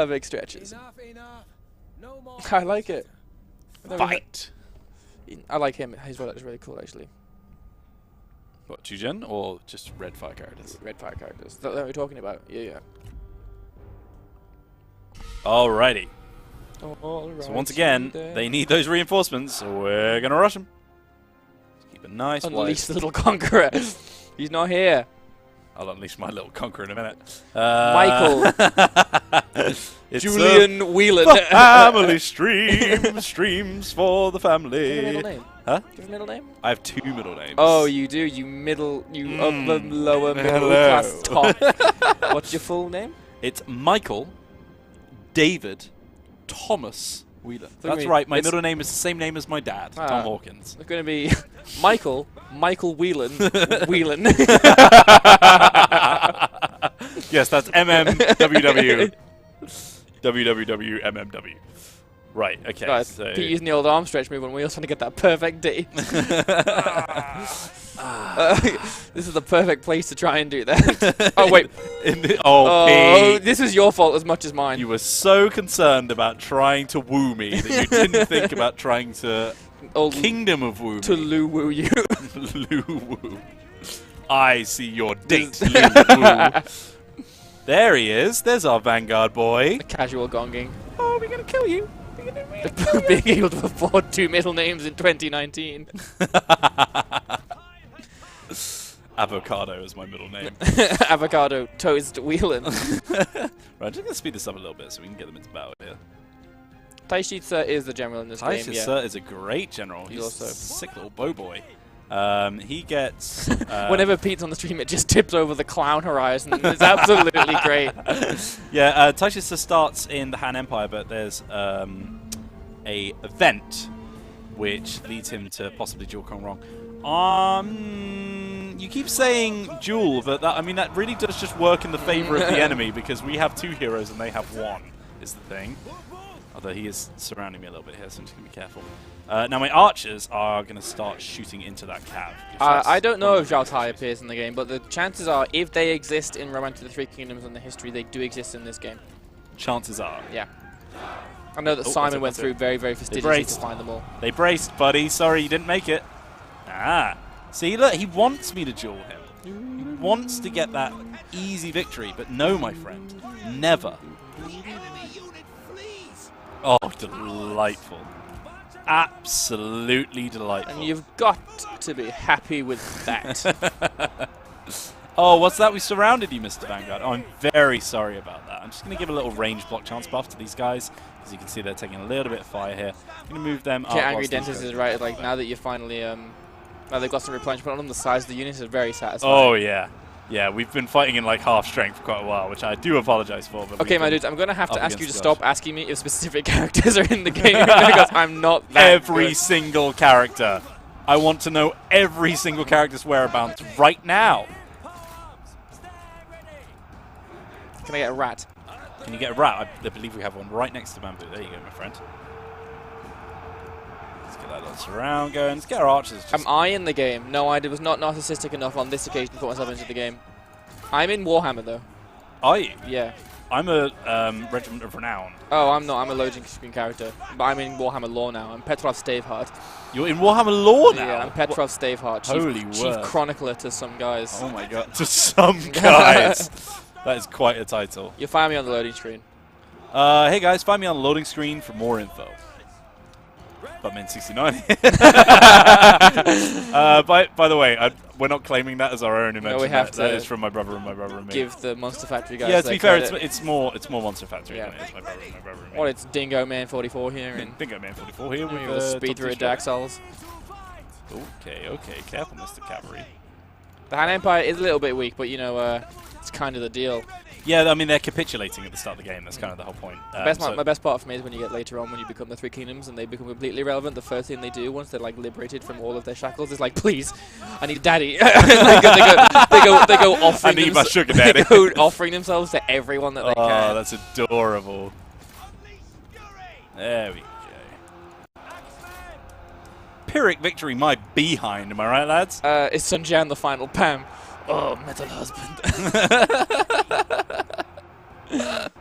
Big stretches. I like it. Fight! I like him. His product is really cool, actually. What, Jian or just red fire characters? Red fire characters. That we're talking about. Yeah. Alrighty. Alright. So once again, they need those reinforcements, so we're gonna rush them. Keep it nice. Unleash the little conqueror. He's not here. I'll unleash my little conqueror in a minute. Michael. Julian Whelan. Family streams for the family. Do you have a middle name? Huh? Do you have a middle name? I have 2 middle names. Oh, you do? You upper, lower, middle class top. What's your full name? It's Michael David Thomas Whelan. That's right, my middle name is the same name as my dad, Tom Hawkins. It's going to be Michael Whelan. Whelan. Yes, that's MMWW. WWWMMW. Right, okay. Guys, so Pete using the old arm stretch move when we were trying to get that perfect D. This is the perfect place to try and do that. Oh, wait. Pete. This is your fault as much as mine. You were so concerned about trying to woo me that you didn't think about trying to Kingdom of Woo to Lou Woo you. Lou Woo. I see your date, Lou Woo. There he is. There's our Vanguard boy. Casual gonging. Oh, Oh, we're gonna kill you. We're gonna kill you. Being able to afford 2 middle names in 2019. Avocado is my middle name. Avocado toast wheeling. Right, I'm just gonna speed this up a little bit so we can get them into battle here. Taishitsa is the general in this game. Yeah. Taishitsa is a great general. He's also a sick little bow boy. He gets... Whenever Pete's on the stream, it just tips over the clown horizon. It's absolutely great. Yeah, Taishitsa starts in the Han Empire, but there's a event which leads him to possibly duel Kong Rong. You keep saying duel, but that, I mean, that really does just work in the favor of the enemy, because we have 2 heroes and they have 1, is the thing. Although he is surrounding me a little bit here, so I'm just going to be careful. Now my archers are going to start shooting into that cav. I don't know if Zhao Tai appears in the game, but the chances are, if they exist in Romance of the Three Kingdoms and the history, they do exist in this game. Chances are. Yeah. I know that Simon went through very, very fastidiously to find them all. They braced, buddy. Sorry, you didn't make it. Ah. See, look, he wants me to duel him. He wants to get that easy victory, but no, my friend. Never. Oh, delightful. Absolutely delightful. And you've got to be happy with that. Oh, what's that? We surrounded you, Mr. Vanguard. Oh, I'm very sorry about that. I'm just going to give a little range block chance buff to these guys. As you can see, they're taking a little bit of fire here. I'm going to move them up. Angry Dentist is right. Like, now that you finally... now they've got some replenishment on them, the size of the unit is very satisfying. Oh, yeah. Yeah, we've been fighting in like half strength for quite a while, which I do apologize for. But okay, my dudes, I'm going to have to ask you to stop asking me if specific characters are in the game, because I'm not that Every single character. I want to know every single character's whereabouts right now. Can I get a rat? Can you get a rat? I believe we have one right next to Bamboo. There you go, my friend. Let's get that little surround going. Let's get our archers. Am I in the game? No, I was not narcissistic enough on this occasion to put myself into the game. I'm in Warhammer, though. Are you? Yeah. I'm a Regiment of Renown. Oh, I'm not. I'm a loading screen character. But I'm in Warhammer lore now. I'm Petrov Staveheart. You're in Warhammer lore now? Yeah, I'm Petrov Staveheart. Holy Chief Chronicler to some guys. Oh my god. To some guys. That is quite a title. You'll find me on the loading screen. Hey guys, find me on the loading screen for more info. Buttman69. By the way, we're not claiming that as our own invention. No, we have to. That is from my brother and my brother and me. Give the Monster Factory guys. Yeah, to be fair, credit. it's more Monster Factory than it is my brother and me. Well, it's Dingo Man 44 here. And Dingo Man 44 here with with speed through Dark Souls. Okay, careful, Mr. Cavalry. The Han Empire is a little bit weak, but you know, it's kind of the deal. Yeah, I mean, they're capitulating at the start of the game. That's kind of the whole point. My best part for me is when you get later on, when you become the Three Kingdoms and they become completely irrelevant. The first thing they do once they're like liberated from all of their shackles is like, please, I need daddy. they go offering. I need my sugar daddy. They go offering themselves to everyone that they can. Oh, that's adorable. There we go. Pyrrhic victory, my behind. Am I right, lads? Is Sun Jian the final Pam? Oh, metal husband.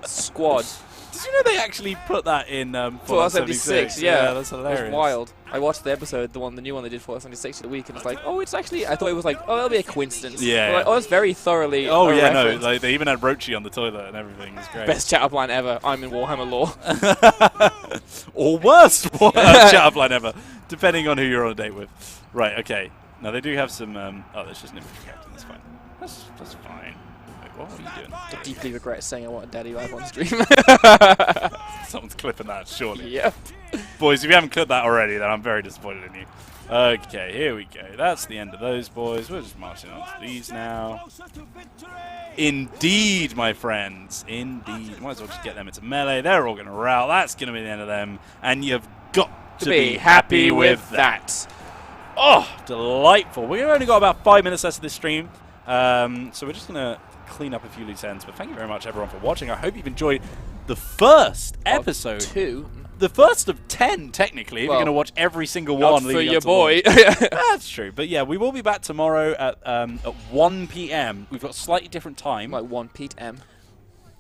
Squad. Did you know they actually put that in Fallout 76? Yeah, that's hilarious. It was wild. I watched the episode, the new one they did Fallout 76 of the week, and it's like, oh, it's actually. I thought it was like, oh, that'll be a coincidence. Yeah. Like, oh, it's very thoroughly. Oh yeah, reference. no, like, they even had Rochi on the toilet and everything. It was great. Best chat-up line ever. I'm in Warhammer lore. Or worst chat-up line ever, depending on who you're on a date with. Right. Okay. Now they do have some. Oh, that's just an infantry captain. That's fine. That's fine. Wait, what are you doing? I deeply regret saying I want a daddy live on stream. Someone's clipping that, surely. Yep. Boys, if you haven't clipped that already, then I'm very disappointed in you. Okay, here we go. That's the end of those boys. We're just marching on to these now. Indeed, my friends. Indeed. Might as well just get them into melee. They're all going to rout. That's going to be the end of them. And you've got to be happy with that. Oh, delightful. We've only got about 5 minutes left of this stream. So we're just going to clean up a few loose ends. But thank you very much, everyone, for watching. I hope you've enjoyed the first episode. The first of 10, technically, if you're going to watch every single one. Not for your boy. That's true. But yeah, we will be back tomorrow at 1 p.m. We've got a slightly different time. Like 1 p.m.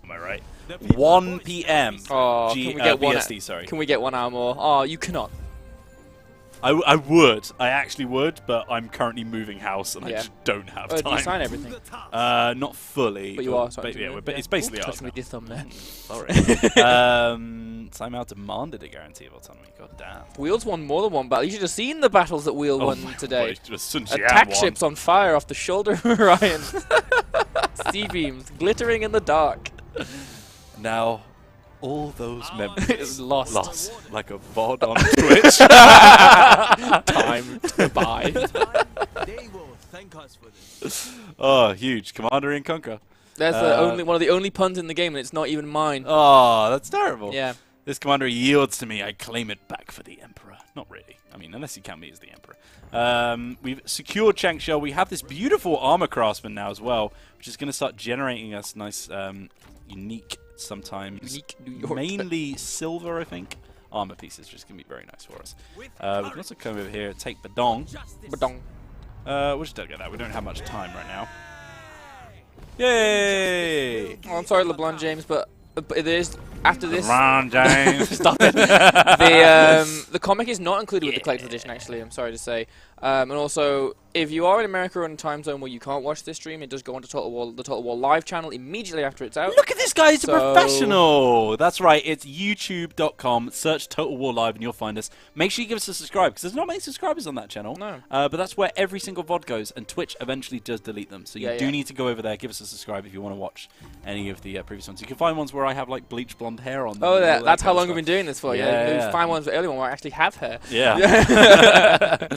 Am I right? 1 p.m. Oh, can we get BST, sorry. Can we get 1 hour more? Oh, you cannot. I would. I actually would, but I'm currently moving house and I just don't have Do you time. sign everything? Not fully. But you are signing. It's basically touch ours me now. with your thumb there. Sorry. Timeout demanded a guarantee of autonomy. God damn. Wheels won more than one battle. You should have seen the battles that Wheel won today. God, Sun Jian Attack won. ships on fire off the shoulder of Orion. Sea beams glittering in the dark. Now, all those memories Lost. like a VOD on Twitch. Time to buy. They will thank us for this. Oh, huge. Commander and Conquer. That's one of the only puns in the game, and it's not even mine. Oh, that's terrible. Yeah. This commander yields to me. I claim it back for the Emperor. Not really. I mean, unless you count me as the Emperor. We've secured Changshell. We have this beautiful armor craftsman now as well, which is going to start generating us nice, unique, sometimes Unique New York. mainly silver, I think, armor pieces, which is going to be very nice for us. We can also come over here and take Badong. Badong. We'll just don't get that. We don't have much time right now. Yay! Oh, I'm sorry, LeBron James, but it is after this. LeBron James. Stop it. The comic is not included with the collector's edition. Actually, I'm sorry to say. And also, if you are in America or in a time zone where you can't watch this stream, it does go onto the Total War Live channel immediately after it's out. Look at this guy, he's a So- professional! That's right, it's youtube.com, search Total War Live and you'll find us. Make sure you give us a subscribe, because there's not many subscribers on that channel. No. But that's where every single VOD goes, and Twitch eventually does delete them. So you Yeah, do yeah. need to go over there, give us a subscribe if you want to watch any of the previous ones. You can find ones where I have like bleach blonde hair on them. Oh, and all that's that how kind long of we've been stuff. doing this for. Yeah. Yeah, find ones, the early one where I actually have hair. Yeah.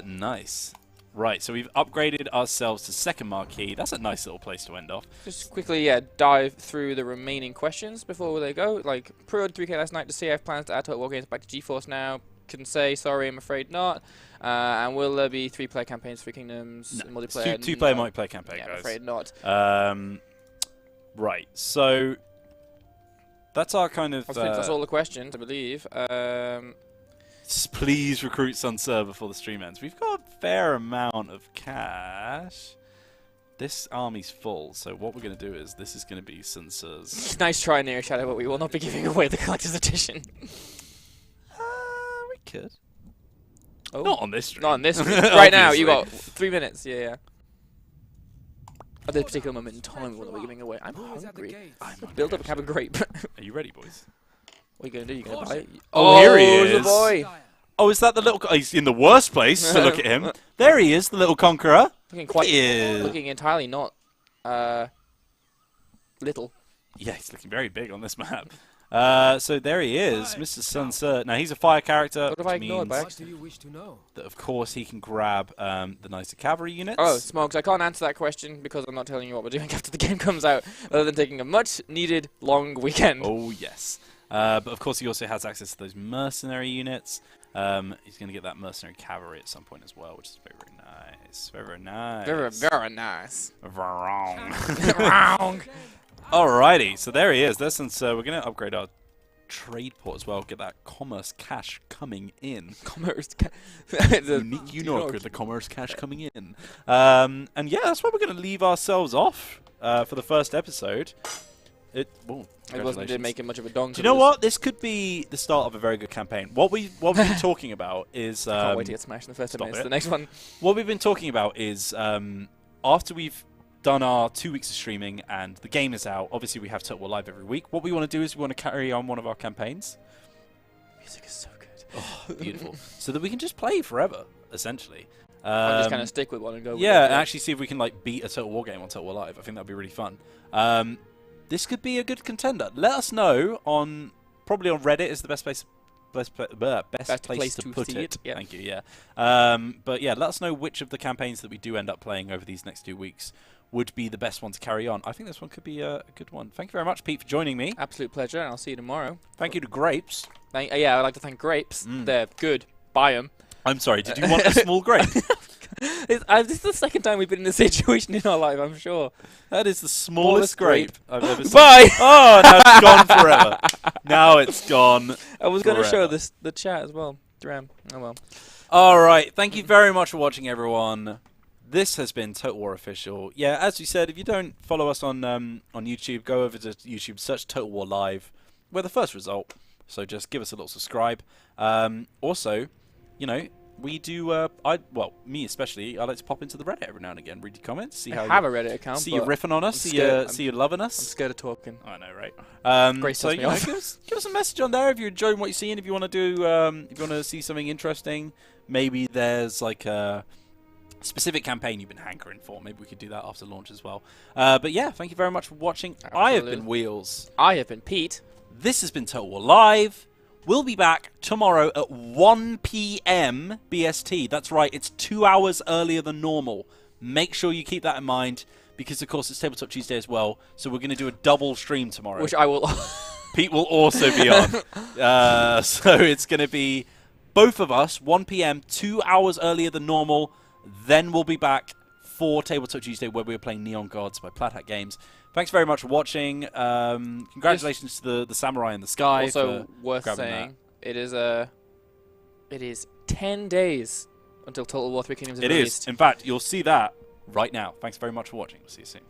Nice. Right, so we've upgraded ourselves to second marquee. That's a nice little place to end off. Just quickly, dive through the remaining questions before they go. Like, pre-ordered 3K last night to see if plans to add Total War games back to GeForce now. Can say, sorry, I'm afraid not. And will there be 3-player campaigns, 3 Kingdoms, and multiplayer? Two-player multiplayer campaign, Yeah, guys. I'm afraid not. Right, so that's our kind of... That's all the questions, I believe. Please recruit Sun Server before the stream ends. We've got a fair amount of cash. This army's full, so what we're going to do is this is going to be Sun Server's. Nice try, Near Shadow, but we will not be giving away the collector's edition. We could. Oh. Not on this stream. Not on this. Right now, you got Obviously. 3 minutes. Yeah. At this particular moment in time, we will not be giving away. I'm hungry. Build up a cab of grape. Are you ready, boys? What are you going to do? You going to buy it? Oh, here he the is. boy. Oh, is that the little... He's in the worst place to look at him. There he is, the little conqueror. Looking quite... Yeah. Looking entirely not... little. Yeah, he's looking very big on this map. So there he is, Mr. Sun Ser. Now, he's a fire character, What have I which ignored by means accident? Do you wish to know? that, of course, he can grab the nicer cavalry units. Oh, Smogs, I can't answer that question because I'm not telling you what we're doing after the game comes out, other than taking a much-needed long weekend. Oh, yes. But, of course, he also has access to those mercenary units. He's going to get that mercenary cavalry at some point as well, which is very, very nice. Very, very nice. Very, very nice. Wrong. Wrong. Alrighty, so there he is. We're going to upgrade our trade port as well. Get that commerce cash coming in. Commerce. Unique Unork, the commerce cash coming in. And yeah, that's where we're going to leave ourselves off for the first episode. It wasn't making much of a dong. Do you know what? This could be the start of a very good campaign. What we've been talking about is... Can't wait to get smashed in the first 10 minutes. it. The next one. What we've been talking about is after we've done our 2 weeks of streaming and the game is out, obviously we have Total War Live every week. What we want to do is we want to carry on one of our campaigns. Music is so good. Oh, beautiful. So that we can just play forever, essentially. I'll just kind of stick with one and go with Yeah, it. and actually see if we can like beat a Total War game on Total War Live. I think that'd be really fun. This could be a good contender. Let us know on probably on Reddit is the best place place to put see it. Yeah. Thank you. Yeah. But yeah, let us know which of the campaigns that we do end up playing over these next 2 weeks would be the best one to carry on. I think this one could be a good one. Thank you very much, Pete, for joining me. Absolute pleasure, and I'll see you tomorrow. Thank you to Grapes. Yeah, I'd like to thank Grapes. They're good. Buy them. I'm sorry, did you want a small grape? This is the second time we've been in this situation in our life, I'm sure. That is the smallest grape I've ever seen. Bye! Oh, now it's gone forever. Now it's gone. I was going to show forever. the chat as well. Dram. Oh well. All right. Thank you very much for watching, everyone. This has been Total War Official. Yeah, as we said, if you don't follow us on YouTube, go over to YouTube, search Total War Live. We're the first result, so just give us a little subscribe. Also, you know, we do. Well, me especially. I like to pop into the Reddit every now and again, read your comments, see how I have a Reddit account. see you riffing on us, see you loving us. I'm scared of talking. I know, right? Grace so tells me off. give us a message on there if you're enjoying what you're seeing. If you want to do, if you want to see something interesting, maybe there's like a specific campaign you've been hankering for. Maybe we could do that after launch as well. But yeah, thank you very much for watching. Absolutely. I have been Wheels. I have been Pete. This has been Total War Live. We'll be back tomorrow at 1 p.m. BST. That's right, it's 2 hours earlier than normal. Make sure you keep that in mind, because of course it's Tabletop Tuesday as well. So we're going to do a double stream tomorrow. Which I will... Pete will also be on. So it's going to be both of us, 1 p.m., 2 hours earlier than normal. Then we'll be back for Tabletop Tuesday, where we're playing Neon Gods by Plaid Hat Games. Thanks very much for watching. Congratulations to the Samurai in the Sky. Also for worth saying, it is 10 days until Total War 3 Kingdoms is released. It is. In fact, you'll see that right now. Thanks very much for watching. We'll see you soon.